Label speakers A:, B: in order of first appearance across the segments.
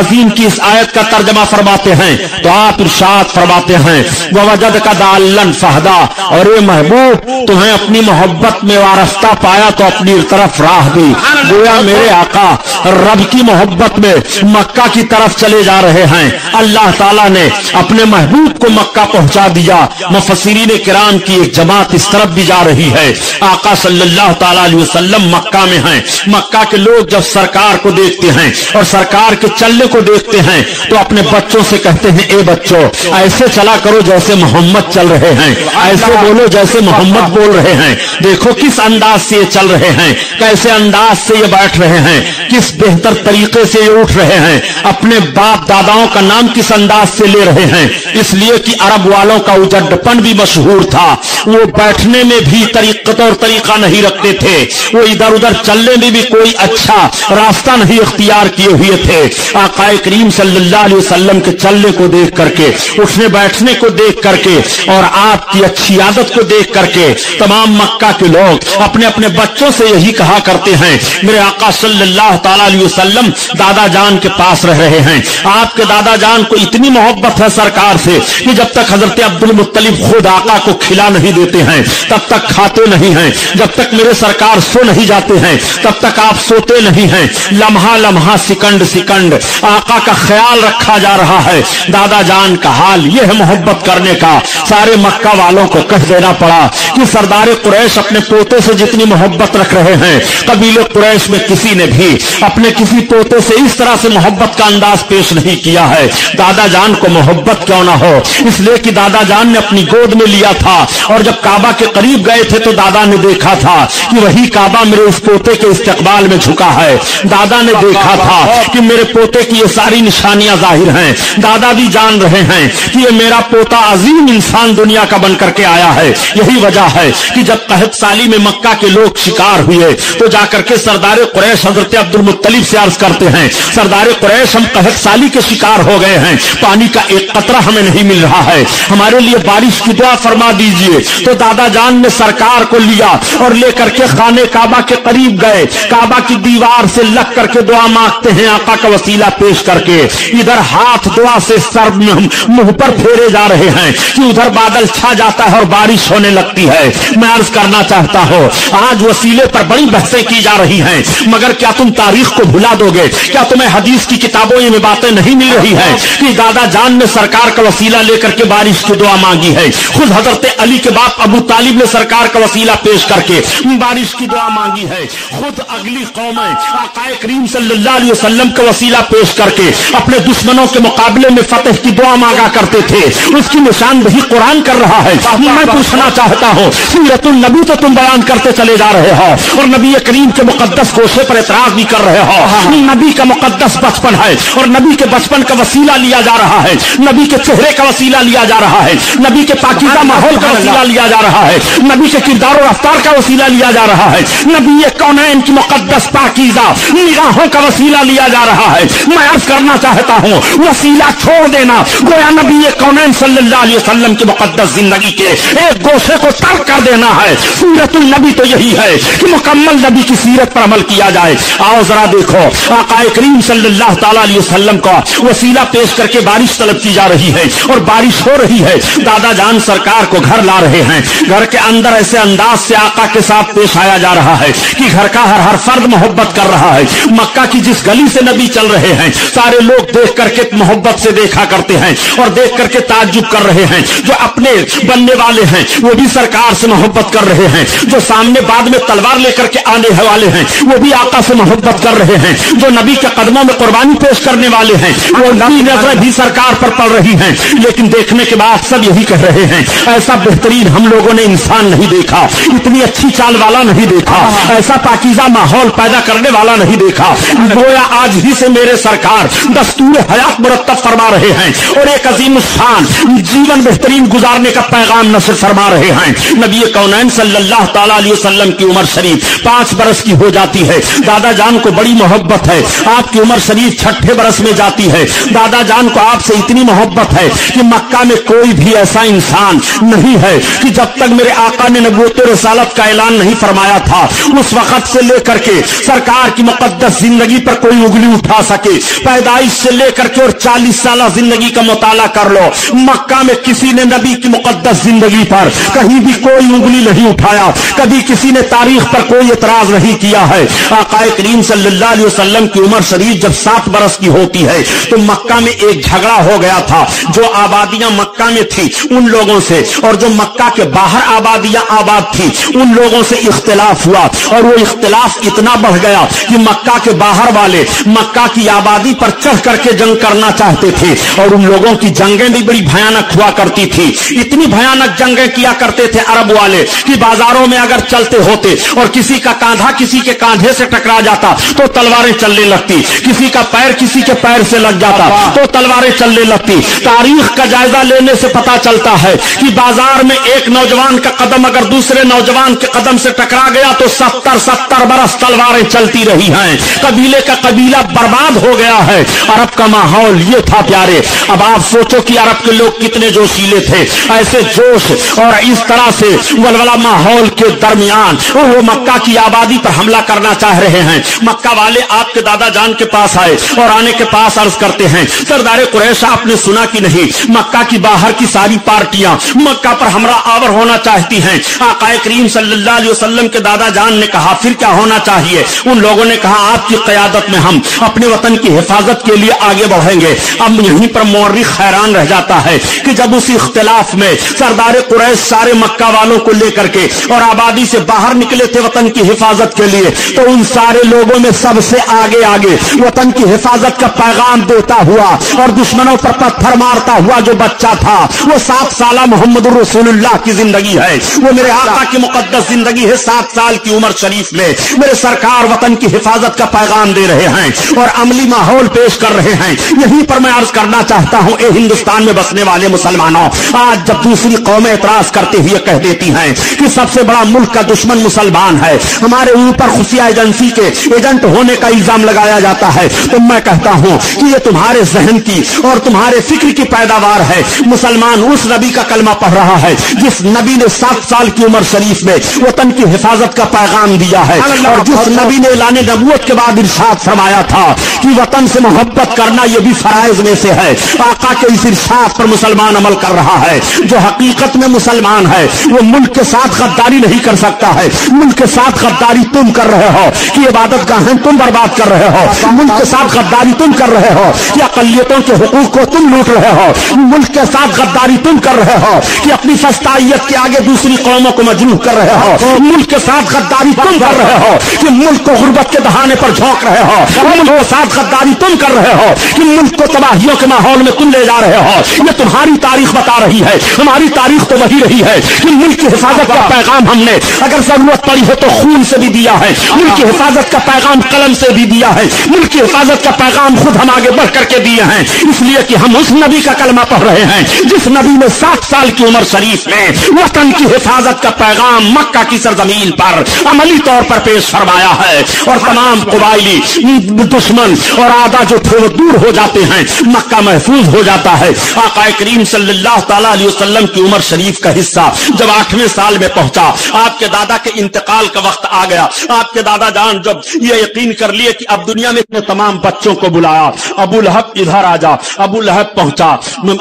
A: عظیم کی اس آیت کا ترجمہ فرماتے ہیں تو آپ ارشاد فرماتے ہیں وَوَجَدْكَ ضَالًّا فَهَدَىٰ، اور اے محبوب تمہیں اپنی محبت میں وارستہ پایا تو اپنی طرف راہ دی۔ گویا میرے آقا رب کی محبت میں مکہ کی طرف چلے جا رہے ہیں، اللہ تعالیٰ نے اپنے محبوب کو مکہ پہنچا دیا۔ مفسرین کرام کی ایک جماعت اس طرف بھی جا رہی ہے، آقا صلی اللہ تعالیٰ علیہ وسلم مکہ میں ہیں۔ مکہ کے لوگ جب سرکار کو دیکھتے ہیں اور سرکار کے چلنے کو دیکھتے ہیں تو اپنے بچوں سے کہتے ہیں اے بچوں ایسے چلا کرو جیسے محمد چل رہے ہیں، ایسے بولو جیسے محمد بول رہے ہیں۔ دیکھو کس انداز سے یہ چل رہے ہیں، کیسے انداز سے یہ بیٹھ رہے ہیں، کس بہتر طریقے سے یہ اٹھ رہے ہیں، اپنے باپ داداؤں کا نام کس انداز سے لے رہے ہیں۔ اس لیے کہ عرب والوں کا اجڈپن بھی مشہور تھا، وہ بیٹھنے میں بھی طریقت اور طریقہ نہیں رکھتے تھے، وہ ادھر ادھر چلنے میں بھی کوئی اچھا راستہ نہیں اختیار کیے ہوئے تھے۔ آقا کریم صلی اللہ علیہ وسلم کے چلنے کو دیکھ کر کے، اٹھنے بیٹھنے کو دیکھ کر کے اور آپ کی اچھی عادت کو دیکھ کر کے تمام مکہ کے لوگ اپنے اپنے بچوں سے یہی کہا کرتے ہیں میرے آقا صلی اللہ تعالی علیہ وسلم دادا جان کے پاس رہ رہے ہیں۔ آپ کے دادا جان کو اتنی محبت ہے سرکار سے کہ جب تک حضرت عبد المطلب خود آقا کو کھلا نہیں دیتے ہیں تب تک کھاتے نہیں ہیں، جب تک میرے سرکار سو نہیں جاتے ہیں تب تک آپ سوتے نہیں ہیں۔ لمحہ لمحہ سیکنڈ سیکنڈ آقا کا خیال رکھا جا رہا ہے۔ دادا جان کا حال یہ ہے محبت کرنے کا۔ سارے مکہ والوں کو کہہ دینا پڑا کہ سردار قریش اپنے پوتے سے جتنی محبت رکھ رہے ہیں قبیلے قریش میں کسی نے بھی اپنے کسی پوتے سے اس طرح سے محبت کا انداز پیش نہیں کیا ہے۔ دادا جان کو محبت کیوں نہ ہو، اس لیے کہ دادا جان نے اپنی گود میں لیا تھا اور جب کعبہ کے قریب گئے تھے تو دادا نے دیکھا تھا کہ وہی کعبہ میرے اس پوتے کے استقبال میں جھکا ہے۔ دادا نے دیکھا تھا کہ میرے پوتے کی یہ ساری نشانیاں ظاہر ہیں۔ دادا بھی جان رہے ہیں کہ یہ میرا پوتا عظیم انسان دنیا کا بن کر کے آیا ہے۔ یہی وجہ ہے کہ جب قحط سالی میں مکہ کے لوگ شکار ہوئے تو جا کر کے سردار قریش حضرت عبد المطلب سے عرض کرتے ہیں سردار قریش ہم قحط سالی کے شکار ہو گئے ہیں، پانی کا ایک قطرہ ہمیں نہیں مل رہا ہے، ہمارے لیے بارش کی دعا فرما دیجئے۔ تو دادا جان نے سرکار کو لیا اور لے کر کے خانے کعبہ کے قریب گئے، کعبہ کی دیوار سے لگ کر کے دعا مانگتے ہیں آقا کا وسیلہ پیش کر کے۔ ادھر ہاتھ دعا سے سر منہ پر پھیرے جا رہے ہیں کہ ادھر بادل چھا جاتا ہے اور بارش ہونے لگتی ہے۔ میں عرض کرنا چاہتا ہوں آج وسیلے پر بڑی بحثیں کی جا رہی ہیں، مگر کیا تم تاریخ کو بھلا دو گے؟ کیا تمہیں حدیث کی کتابوں میں باتیں نہیں مل رہی ہیں کہ دادا جان نے سرکار کا وسیلہ لے کر کے بارش کی دعا مانگی ہے؟ خود حضرت علی کے باپ ابو طالب نے سرکار کا وسیلہ پیش کر کے بارش کی دعا مانگی ہے۔ خود اگلی قومیں آقا کریم صلی اللہ علیہ وسلم کا وسیلہ پیش کر کے اپنے دشمنوں کے مقابلے میں فتح کی دعا مانگا کرتے تھے۔ اس کی نشاندہی قرآن کر رہا ہے۔ میں پوچھنا چاہتا ہوں سیرت النبی تو تم بیان کرتے چلے جا رہے ہو اور نبی کریم کے مقدس گوشے پر اعتراض بھی کر رہے ہو۔ نبی کا مقدس بچپن ہے اور نبی کے بچپن کا وسیلہ لیا جا رہا ہے، نبی کے چہرے کا وسیلہ لیا جا رہا ہے، نبی کے پاکیزہ ماحول کا وسیلہ لیا جا رہا ہے، نبی کے کردار و رفتار کا وسیلہ لیا جا رہا ہے، نبی کونین کی مقدس پاکیزہ نگاہوں کا وسیلہ لیا جا رہا ہے۔ میں عرض کرنا چاہتا ہوں وسیلہ چھوڑ دینا گویا نبی کونین صلی اللہ علیہ وسلم کی مقدس زندگی کے ایک گوشے کو ترک کر دینا ہے۔ سیرت النبی تو یہی ہے کہ مکمل نبی کی سیرت پر عمل کیا جائے۔ آؤ ذرا دیکھو آقا کریم صلی اللہ تعالی علیہ وسلم کا وسیلہ پیش کر کے بارش طلب کی جا رہی ہے اور بارش ہو رہی ہے۔ دادا جان سرکار کو گھر لا رہے ہیں، گھر کے اندر ایسے انداز سے آقا کے ساتھ پیش آیا جا رہا ہے کہ گھر کا ہر فرد محبت کر رہا ہے۔ مکہ کی جس گلی سے نبی چل رہے ہیں سارے لوگ دیکھ کر کے محبت سے دیکھا کرتے ہیں اور دیکھ کر کے تعجب کر رہے ہیں۔ جو اپنے بننے والے ہیں وہ بھی سرکار سے محبت کر رہے ہیں، جو سامنے بعد میں تلوار لے کر کے آنے والے ہیں وہ بھی آقا سے محبت کر رہے ہیں، جو نبی کے قدموں میں قربانی پیش کرنے والے ہیں وہ نبی نظریں بھی سرکار پر پڑ رہی ہیں۔ لیکن دیکھنے کے بعد سب یہی کہہ رہے ہیں ایسا بہترین ہم لوگوں نے انسان نہیں دیکھا، اتنی اچھی چال والا نہیں دیکھا، ایسا پاکیزہ ماحول پیدا کرنے والا نہیں دیکھا۔ گویا آج ہی سے میرے سرکار دستور حیات مرتب فرما رہے ہیں اور ایک عظیم الشان جیون بہترین گزارنے کا پیغام نشر فرما رہے ہیں۔ نبی کونین صلی اللہ تعالی علیہ وسلم کی عمر شریف 5 برس کی ہو جاتی ہے۔ دادا جان کو بڑی محبت ہے، آپ کی عمر شریف 6 برس میں جاتی ہے۔ دادا جان کو آپ سے اتنی محبت ہے کہ مکہ میں کوئی بھی ایسا انسان نہیں ہے کہ جب تک میرے آقا نے نبوت و رسالت کا اعلان نہیں فرمایا تھا اس وقت سے لے کر کے سرکار کی مقدس زندگی پر کوئی انگلی اٹھا سکے، पैदाइश से लेकर के और 40 साल जिंदगी का मुताला कर लो, मक्का में किसी ने नबी की मुकद्दस जिंदगी पर कहीं भी कोई उंगली नहीं उठाया, कभी किसी ने तारीख पर कोई एतराज नहीं किया है। आक़ाए करीम सल्लल्लाहु अलैहि वसल्लम की उम्र शरीफ जब 7 बरस की होती है तो मक्का में एक झगड़ा हो गया था। जो आबादियां मक्का में थी उन लोगों से और जो मक्का के बाहर आबादियां आबाद थी उन लोगों से इख्तिलाफ हुआ, और वो इख्तिलाफ इतना बढ़ गया कि मक्का के बाहर वाले मक्का की आबादी पर चढ़ करके जंग करना चाहते थे, और उन लोगों की जंगें भी बड़ी भयानक हुआ करती थी। इतनी भयानक जंगें किया करते थे अरब वाले कि बाजारों में अगर चलते होते और किसी का कांधा किसी के कांधे से टकरा जाता तो तलवारें चलने लगती, किसी का पैर किसी के पैर से लग जाता तो तलवारें चलने लगती। तारीख का जायजा लेने से पता चलता है कि बाजार में एक नौजवान का कदम अगर दूसरे नौजवान के कदम से टकरा गया तो 70 बरस तलवारें चलती रही हैं, कबीले का कबीला बर्बाद हो गया है। अरब का माहौल ये था प्यारे। अब आप सोचो कि अरब के लोग कितने जोशीले थे। ऐसे जोश और इस तरह से वलवला माहौल के दरमियान वो मक्का की आबादी पर हमला करना चाह रहे हैं। मक्का वाले आपके दादा जान के पास आए और आने के पास अर्ज करते हैं, सरदार कुरैश आपने सुना कि नहीं, मक्का की बाहर की सारी पार्टियां मक्का पर हमला आवर होना चाहती हैं। आक़ाए करीम सल्लल्लाहु अलैहि वसल्लम के दादा जान ने कहा फिर क्या होना चाहिए? उन लोगों ने कहा आपकी क़यादत में हम अपने वतन की हिफाजत के लिए आगे बढ़ेंगे। अब यहीं पर मौर्रिख हैरान रह जाता है कि जब उस इख्तिलाफ में सरदार कुरैश सारे मक्का वालों को लेकर के और आबादी से बाहर निकले थे वतन की हिफाजत के लिए, तो उन सारे लोगों में सबसे आगे आगे वतन की हिफाजत का पैगाम देता हुआ और दुश्मनों पर पत्थर मारता हुआ जो बच्चा था वो 7 साल मोहम्मद रसूलुल्लाह की जिंदगी है। वो मेरे आका की मुकद्दस जिंदगी है। 7 साल की उम्र शरीफ में मेरे सरकार वतन की हिफाजत का पैगाम दे रहे हैं और अमली माहौल पेश कर रहे हैं। यहीं पर मैं अर्ज करना चाहता हूं, ए हिंदुस्तान में बसने वाले मुसलमानों, आज जब दूसरी कौमें एतराज करते हुए कह देती हैं कि सबसे बड़ा मुल्क का दुश्मन मुसलमान है, हमारे ऊपर खुफिया एजेंसी के एजेंट होने का इल्जाम लगाया जाता है, तो मैं कहता हूं कि ये तुम्हारे जहन की और तुम्हारे फिक्र की पैदावार है। मुसलमान उस नबी का कलमा पढ़ रहा है जिस नबी ने 7 साल की उम्र शरीफ में वतन की हिफाजत का पैगाम दिया है, और जिस नबी ने ऐलान नबूवत के बाद इरशाद फरमाया था कि वतन से मोहब्बत करना यह भी फराइज में से है। आका के इस इरशाद पर मुसलमान अमल कर रहा है। जो हकीकत में मुसलमान है वो मुल्क के साथ गद्दारी नहीं कर सकता है। मुल्क के साथ गद्दारी तुम कर रहे हो कि इबादत गाहें तुम बर्बाद कर रहे हो। मुल्क के साथ गद्दारी तुम कर रहे हो कि अक़लियतों के हुकूक को तुम लूट रहे हो। मुल्क के साथ गद्दारी तुम कर रहे हो कि अपनी फस्तायत के आगे दूसरी कौमों को मजरूह कर रहे हो। मुल्क के साथ गद्दारी तुम कर रहे हो कि मुल्क को गुर्बत के दहाने पर झोंक रहे हो। मुल्क के साथ गद्दारी तुम कर रहे हो कि मुल्क को तबाहियों के माहौल में तुम ले जा रहे हो। ये तुम्हारी तारीख बता रही है। हमारी तारीख तो वही रही है कि मुल्क की हिफाजत का पैगाम हमने अगर जरूरत पड़ी है तो खून से भी दिया है। मुल्क की हिफाजत का पैगाम कलम से भी दिया है। मुल्क की हिफाजत का पैगाम खुद हम आगे बढ़ करके दिए हैं, इसलिए कि हम उस नबी का कलमा पढ़ रहे हैं जिस नबी ने 7 साल की उम्र शरीफ में वतन की हिफाजत का पैगाम मक्का की सरजमीन पर अमली तौर पर पेश फरमाया है। और तमाम कबाइली दुश्मन और आदा जो थे वो दूर हो जाते हैं, मक्का महफूज हो जाता है। आक़ाए करीम सल्लल्लाहु अलैहि वसल्लम की उम्र शरीफ का हिस्सा जब 8वें साल में पहुंचा, आपके दादा के इंतकाल का वक्त आ गया। आपके दादा जान जब ये यकीन कर लिए कि अब दुनिया में इतने तमाम बच्चों को बुलाया, अबू लहब इधर आ जा, अबू लहब पहुंचा,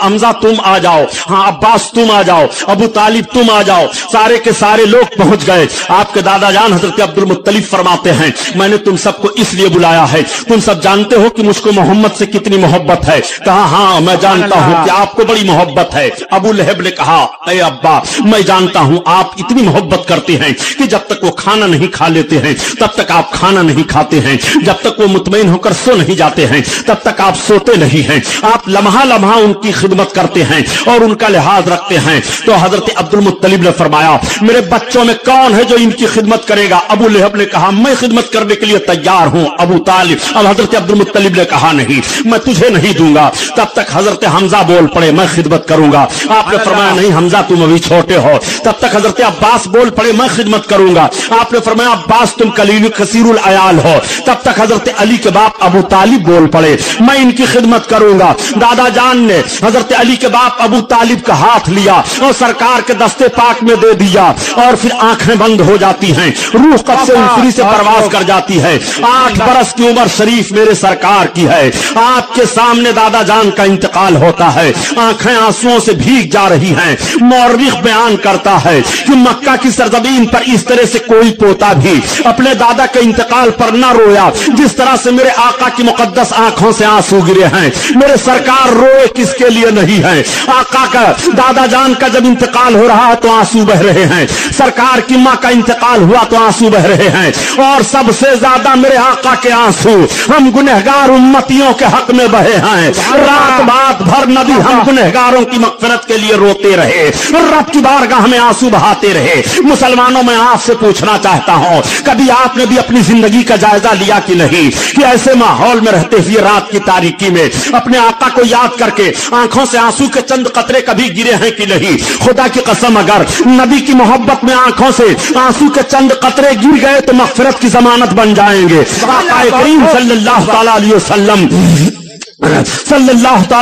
A: हमजा तुम आ जाओ, हाँ अब्बास तुम आ जाओ, अबू तालिब तुम आ जाओ, सारे के सारे लोग पहुंच गए। आपके दादा जान हजरत अब्दुल मुत्तलिब फरमाते हैं, मैंने तुम सबको इसलिए बुलाया है, तुम सब जानते हो कि मुझको मोहम्मद से कितनी मोहब्बत है। कहा हाँ मैं जानता हूं कि आपको बड़ी मोहब्बत है। अबू लहब ने कहा ऐ अब्बा मैं जानता हूं आप इतनी मोहब्बत करते हैं कि जब तक वो खाना नहीं खा लेते हैं तब तक आप खाना नहीं खाते हैं, जब तक वो मुतमईन होकर सो नहीं जाते हैं तब तक आप सोते नहीं हैं, आप लम्हा लम्हा उनकी खिदमत करते हैं और उनका लिहाज रखते हैं। तो हजरत अब्दुल मुत्तलिब ने फरमाया मेरे बच्चों में कौन है जो इनकी खिदमत करेगा? अबू लहब ने कहा मैं खिदमत करने के लिए तैयार हूं अबू तालिब। अब हजरत अब्दुल मुत्तलिब ने कहा नहीं मैं तुझे नहीं दूंगा। तब तक हजरत हमजा बोल पड़े मैं खिदमत करूंगा। आपने फरमाया नहीं हमजा तुम अभी छोटे हो। तब तक हजरत अब्बास बोल पड़े मैं खिदमत करूंगा। आपने फरमाया अब्बास तुम कलील कसीरुल अयाल हो। तब तक हजरत अली के बाप अबू तालिब बोल पड़े मैं इनकी खिदमत करूंगा। दादा जान ने हजरत अली के बाप अबू तालिब का हाथ लिया और सरकार के दस्ते पाक में दे दिया और फिर आंखें बंद हो जाती हैं, रूह कब से उनफरी से परवाज कर जाती है। 8 बरस की उम्र शरीफ मेरे सरकार की है। आपके सामने दादा जान का इंतकाल होता है, आंखें आंसुओं से भीग जा रही हैं। मौर्रिख बयान करता है कि मक्का की सरजमीन पर इस तरह से कोई पोता भी अपने दादा के इंतकाल पर न रोया जिस तरह से मेरे आका की मुकद्दस आंखों से आंसू गिरे हैं। मेरे सरकार रोए किसके लिए नहीं है? आका का दादा जान का जब इंतकाल हो रहा है तो आंसू बह रहे हैं, सरकार की मां का इंतकाल हुआ तो आंसू बह रहे हैं, और सबसे ज्यादा मेरे आका के आंसू हम गुनहगार उम्मतियों के हक में बहे हैं। रात भर नबी हम गुनहगारों की मग़फ़िरत के लिए रोते रहे, रब की बारगाह में आंसू बहाते रहे। मुसलमानों, मैं आपसे पूछना चाहता हूं, कभी आपने भी अपनी जिंदगी का जायजा लिया कि नहीं कि ऐसे माहौल में रहते हुए रात की तारीकी में अपने आका को याद करके आंखों से आंसू के चंद कतरे कभी गिरे हैं कि नहीं? खुदा की कसम, अगर नबी की मोहब्बत में आंखों से आंसू के चंद कतरे गिर गए तो मग़फ़िरत की जमानत बन जाएंगे। आका करीम सल्लल्लाहु तआला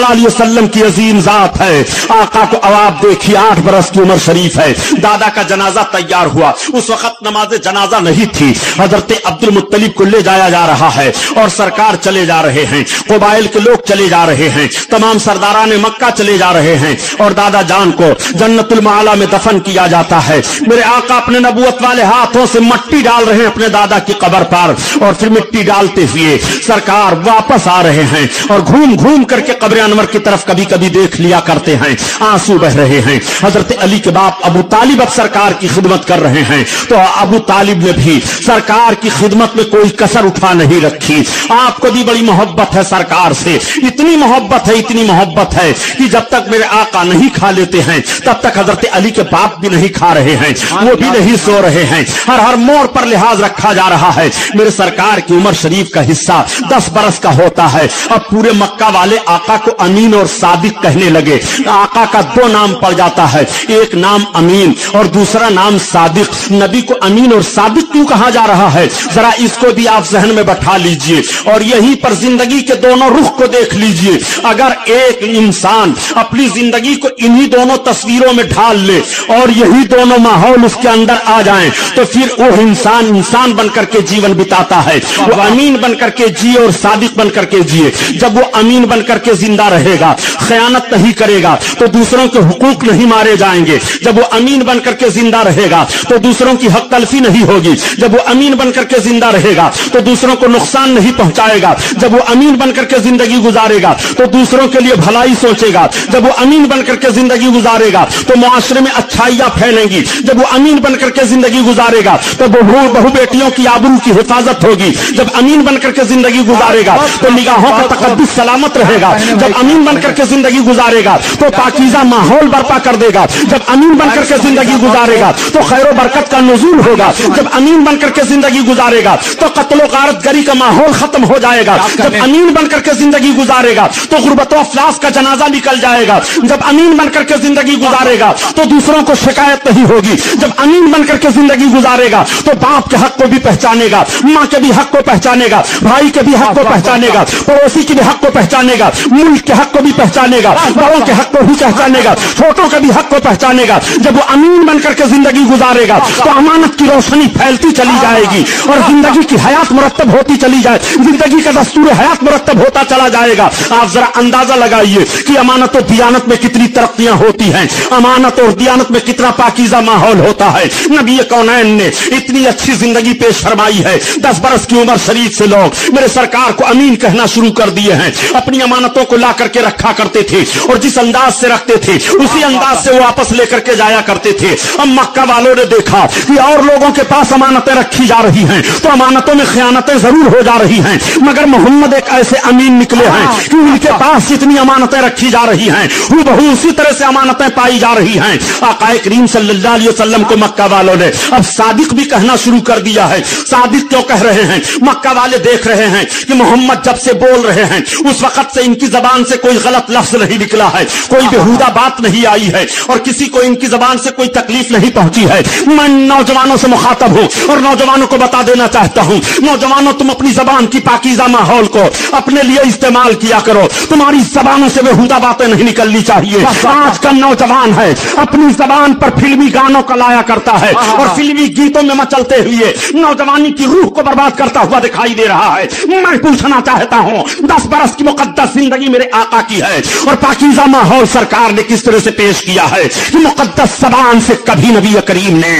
A: अलैहि वसल्लम की अजीम जात है। आका को अब आप देखिए, 8 बरस की उम्र शरीफ है। दादा का जनाजा तैयार हुआ, उस वक्त नमाज जनाजा नहीं थी। हजरत अब्दुल मुत्तलिब को ले जाया जा रहा है और सरकार चले जा रहे हैं, कबाइल के लोग चले जा रहे हैं, तमाम सरदारान मक्का चले जा रहे हैं और दादा जान को जन्नतुल माला में दफन किया जाता है। मेरे आका अपने नबूवत वाले हाथों से मिट्टी डाल रहे हैं अपने दादा की कब्र पर, और फिर मिट्टी डालते हुए सरकार वापस आ रहे हैं और घूम घूम करके कब्र अनवर की तरफ कभी कभी देख लिया करते हैं। आंसू बह रहे हैं। हजरत अली के बाप अबू तालिब अब सरकार की खिदमत कर रहे हैं, तो अबू तालिब ने भी सरकार की खिदमत में कोई कसर उठा नहीं रखी। आपको भी बड़ी मोहब्बत है सरकार से, इतनी मोहब्बत है, इतनी मोहब्बत है कि जब तक मेरे आका नहीं खा लेते हैं तब तक हजरत अली के बाप भी नहीं खा रहे हैं, वो भी नहीं सो रहे हैं। हर मोड़ पर लिहाज रखा जा रहा है। मेरे सरकार की उम्र शरीफ का हिस्सा 10 बरस का होता है। अब पूरे मक्का वाले आका को अमीन और सादिक कहने लगे। आका का 2 नाम पड़ जाता है, एक नाम अमीन और दूसरा नाम सादिक। नबी को अमीन और सादिक क्यों कहा जा रहा है, जरा इसको भी आप जहन में बैठा लीजिए और यहीं पर जिंदगी के दोनों रुख को देख लीजिए। अगर एक इंसान अपनी जिंदगी को इन्हीं दोनों तस्वीरों में ढाल ले और यही दोनों माहौल उसके अंदर आ जाएं, तो फिर वो इंसान बनकर के जीवन बिताता है। वो अमीन बनकर के जिए और सादिक बनकर के जिए। जब वो अमीन बनकर के जिंदा रहेगा, खयानत नहीं करेगा, तो दूसरों के हुकूक नहीं मारे जाएंगे। जब वो अमीन बनकर के जिंदा रहेगा तो दूसरों की हक तलफी नहीं होगी। जब वो अमीन बनकर के जिंदा रहेगा तो दूसरों को नुकसान नहीं पहुंचाएगा। जब वो अमीन बनकर के जिंदगी गुजारेगा तो दूसरों के लिए भलाई सोचेगा। जब वो अमीन बनकर के जिंदगी गुजारेगा तो मुआशरे में अच्छाइयां फैलेंगी। जब वो अमीन बनकर के जिंदगी गुजारेगा तो बहू बेटियों की आबरू की हिफाजत होगी। जब अमीन बनकर के जिंदगी गुजारेगा तो निगाहों का तकद्दुस सलामत रहेगा। जब अमीन बनकर के जिंदगी गुजारेगा तो पाकीज़ा माहौल बर्पा कर देगा। जब अमीन बनकर के जिंदगी गुजारेगा तो खैर बरकत का नुज़ूल होगा। जब अमीन बनकर के जिंदगी गुजारेगा तो कत्ल गारत गरी का माहौल खत्म हो जाएगा। जब अमीन बनकर के जिंदगी गुजारेगा तो गुर्बत व अफलास का जनाजा निकल जाएगा। जब अमीन बनकर के जिंदगी गुजारेगा तो दूसरों को शिकायत नहीं होगी। जब अमीन बनकर के जिंदगी गुजारेगा तो बाप के हक को भी पहचानेगा, माँ के भी हक को पहचानेगा, भाई के भी हक को पहचानेगा, पड़ोसी के भी हक को पहचानेगा, मुल्क के हक को भी पहचानेगा, बड़ों के हक को भी पहचानेगा, छोटों के भी हक को पहचानेगा। जब वो अमीन बनकर के जिंदगी गुजारेगा तो अमानत की रोशनी फैलती चली जाएगी और जिंदगी की हयात मुरत्तब होती चली जाए, जिंदगी का दस्तूर हयात मुरत्तब होता चला जाएगा। आप जरा अंदाजा लगाइए कि अमानत और दियानत में कितनी तरक्कियां होती हैं, अमानत और दियानत में कितना पाकीज़ा माहौल होता है। नबी कौनैन ने इतनी अच्छी जिंदगी पेश फरमाई है। 10 बरस की उम्र शरीफ से लोग मेरे सरकार को अमीन कहना शुरू कर दिए हैं। अपनी अमानतों को ला करके रखा करते थे और जिस अंदाज से रखते थे उसी अंदाज से वापस लेकर के जाया करते थे। अब मक्का वालों ने देखा कि और लोगों के पास अमानतें रखी जा रही हैं तो अमानतों में खयानतें जरूर हो जा रही हैं, मगर मोहम्मद एक ऐसे अमीन निकले हैं कि उनके पास जितनी अमानतें रखी जा रही हैं हूबहू उसी तरह से अमानतें पाई जा रही हैं। आका करीम सल्लल्लाहु अलैहि वसल्लम को मक्का वालों ने अब सादिक भी कहना शुरू कर दिया है। सादिक क्यों कह रहे हैं? मक्का वाले देख रहे हैं कि मोहम्मद जब से बोल रहे हैं उस वक्त से इनकी जबान से कोई गलत लफ्ज नहीं निकला है, कोई बेहुदा बात नहीं आई है और किसी को इनकी जबान से कोई तकलीफ नहीं पहुंची है। मैं नौजवानों से मुखातब हूं और नौजवानों को बता देना चाहता हूं, नौजवानों तुम अपनी जबान की पाकीज़ा माहौल को अपने लिए इस्तेमाल किया करो। तुम्हारी जबानों से बेहुदा बातें नहीं निकलनी चाहिए। आज का नौजवान है अपनी जबान पर फिल्मी गानों का लाया करता है और फिल्मी गीतों में मचलते हुए नौजवानी की रूह को बर्बाद करता हुआ दिखाई दे रहा है। मैं पूछना चाहता हूं, 10 बरस की मुकद्दस जिंदगी मेरे आका की है और पाकीज़ा माहौल सरकार ने किस तरह से पेश किया है कि मुकद्दस जबान से कभी नबी करीम ने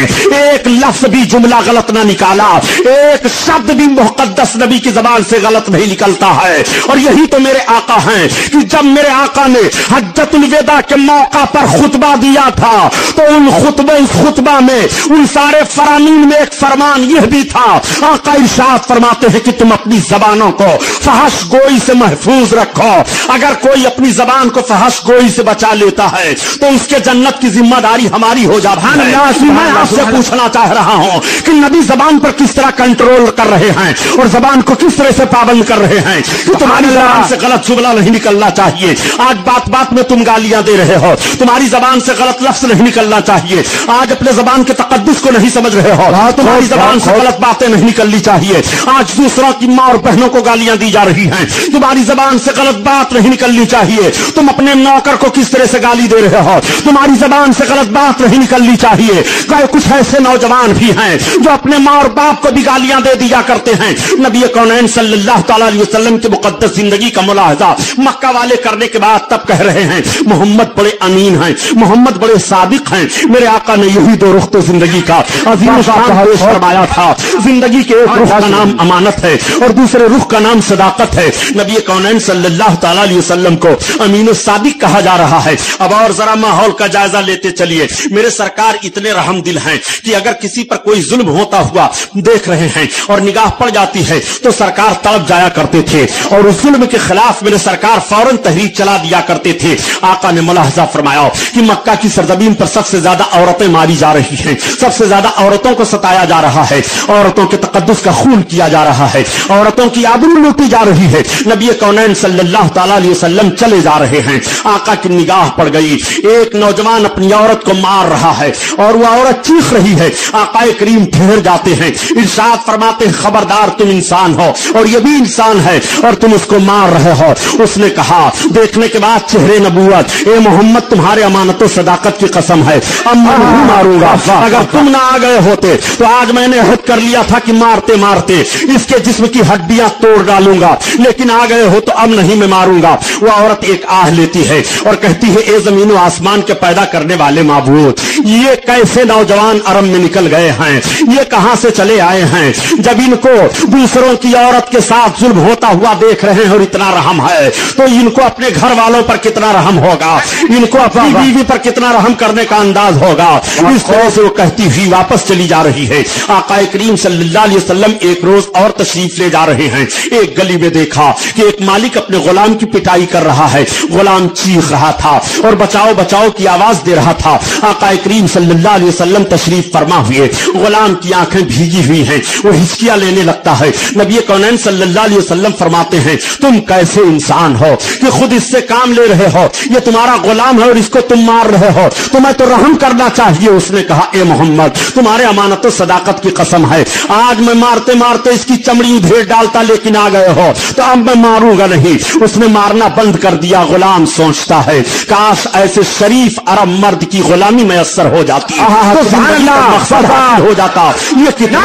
A: एक लफ्ज भी जुमला गलत ना निकाला, एक शब्द भी मुकद्दस नबी की जबान से गलत नहीं निकलता है। और यही तो मेरे आका हैं कि जब मेरे आका ने हज्जतुल वेदा के मौका पर खुतबा दिया था तो उस खुतबा में उन सारे फरामीन में एक फरमान यह भी था, आका इरशाद फरमाते हैं कि तुम अपनी जबानों को फहश गोई से महफूज रखो। अगर कोई अपनी जबान को फहश गोई से बचा लेता है तो उसके जन्नत की जिम्मेदारी हमारी हो जाती है। मैं आपसे पूछना चाह रहा हूं कि नबी जबान पर किस तरह कंट्रोल कर रहे हैं और जबान को किस तरह से पाबंद कर रहे हैं कि तुम्हारी जबान से गलत जुमला नहीं निकलना चाहिए। आज बात बात में तुम गालियां दे रहे हो, तुम्हारी जबान से गलत लफ्ज नहीं निकलना चाहिए। आज अपने जबान के तकद्दुस को नहीं समझ रहे हो, तुम्हारी जबान से गलत बातें नहीं निकलनी चाहिए। आज दूसरों की मां और बहनों को गालियां दी जा रही हैं, तुम्हारी जबान से गलत बात नहीं निकलनी चाहिए। तुम अपने नौकर को किस तरह से गाली दे रहे हो, तुम्हारी जबान से गलत बात नहीं निकलनी चाहिए। कुछ ऐसे नौजवान भी हैं जो अपने मां और बाप को भी गालियां दे दिया करते हैं। नबी कौनैन सल्लल्लाहु अलैहि वसल्लम की मुकद्दस जिंदगी का मुलाहजा मक्का वाले करने के बाद तब कह रहे हैं मोहम्मद बड़े अमीन हैं, मोहम्मद बड़े सादिक हैं। मेरे आका ने यही दो रुख तो जिंदगी का अजीम शान पेश फरमाया था। जिंदगी के एक रुख का नाम अमानत है और दूसरे रुख का नाम सदाकत है। नबी कौनैन सल्लल्लाहु अलैहि वसल्लम को अमीन सादिक कहा जा रहा है। अब और जरा माहौल का जायजा लेते चलिए। मेरे सरकार इतने रहम दिल हैं कि अगर किसी पर कोई जुल्म होता हुआ देख रहे हैं और निगाह पड़ जाती है तो सरकार तड़प जाया करते थे और उस जुल्म के खिलाफ मेरे सरकार फौरन तहरीक चला दिया करते थे। आका ने मुलाहजा फरमाया कि मक्का की सरजमीन पर सबसे ज्यादा औरतें मारी जा रही हैं, सबसे ज्यादा औरतों को सताया जा रहा है, औरतों के तकद्दुस का खून किया जा रहा है, औरतों की आबरू लूटी जा रही है। नबी कौनैन सल्लल्लाहु अलैहि वसल्लम चले जा रहे हैं। आका की निगाह पड़ गई, एक नौजवान अपनी औरत को मार रहा है और वह औरत चीख रही है। आका करीम ठहर जाते हैं, इरशाद फरमाते हैं खबरदार तुम इंसान हो और ये भी इंसान है और तुम उसको मार रहे हो। उसने कहा देखने के बाद चेहरे नबूवत, ए मोहम्मद तुम्हारे अमानत और सदाकत की कसम है अब मैं नहीं मारूंगा। अगर तुम ना आ गए होते तो आज मैंने हद कर लिया था कि मारते मारते इसके जिस्म की हड्डियां तोड़ डालूंगा, लेकिन आ गए हो तो अब नहीं मैं मारूंगा। वह औरत एक आह लेती है और कहती है ए जमीन और आसमान के पैदा करने वाले माबूद, ये कैसे नौजवान अरब में निकल गए हैं, ये कहां से चले आए हैं जब इनको दूसरों की औरत के साथ जुल्म होता हुआ देख रहे हैं और इतना रहम है तो इनको अपने घर वालों पर कितना रहम होगा, इनको अपनी बीवी पर कितना रहम करने का अंदाज होगा। इस तरह से वो कहती हुई वापस चली जा रही है। आका करीम सल्लल्लाहु अलैहि वसल्लम एक रोज और तशरीफ ले जा रहे हैं। एक गली में देखा कि एक मालिक अपने गुलाम की पिटाई कर रहा है। गुलाम चीख रहा था और बचाओ बचाओ की आवाज दे रहा था। आका करीम सल्लल्लाहु अलैहि वसल्लम तशरीफ फरमा हुए, गुलाम की आंखें भीगी हुई हैं, वो हिचकियां लेने लगता है। नबी कौनैन सल्लल्लाहु अलैहि वसल्लम फरमाते हैं तुम कैसे इंसान हो कि खुद इससे काम ले रहे हो, ये तुम्हारा गुलाम है और इसको तुम मार रहे हो, तुम्हें तो रहम करना चाहिए। उसने कहा ए मोहम्मद तुम्हारे अमानत और सदाकत की कसम है आज मैं मारते मारते इसकी चमड़ी उधेड़ डालता, लेकिन आ गए हो तो अब मैं मारूंगा नहीं। उसने मारना बंद कर दिया। गुलाम सोचता है काश ऐसे शरीफ अरब मर्द की गुलामी मैसर हो जाती तो मकसद हो जाता। ये कितना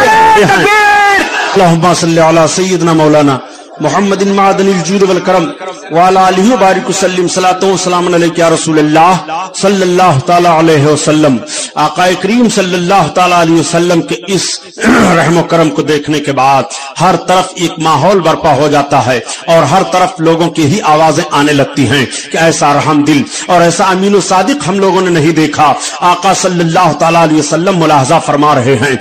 A: सैयदना मौलाना मोहम्मद मादनिल जूद वल करम वाला आलिहि व बारिक वसल्लम सलातो व सलाम अलैका या रसूलल्लाह सल्लल्लाहु तआला अलैहि वसल्लम। आका करीम सल्लल्लाहु तआला अलैहि वसल्लम के इस रहम व करम को देखने के बाद हर तरफ एक माहौल बर्पा हो जाता है और हर तरफ लोगों की ही आवाजें आने लगती हैं कि ऐसा रहम दिल और ऐसा अमीन सादिक हम लोगों ने नहीं देखा। आका सल्लल्लाहु तआला अलैहि वसल्लम मुलाहजा फरमा रहे हैं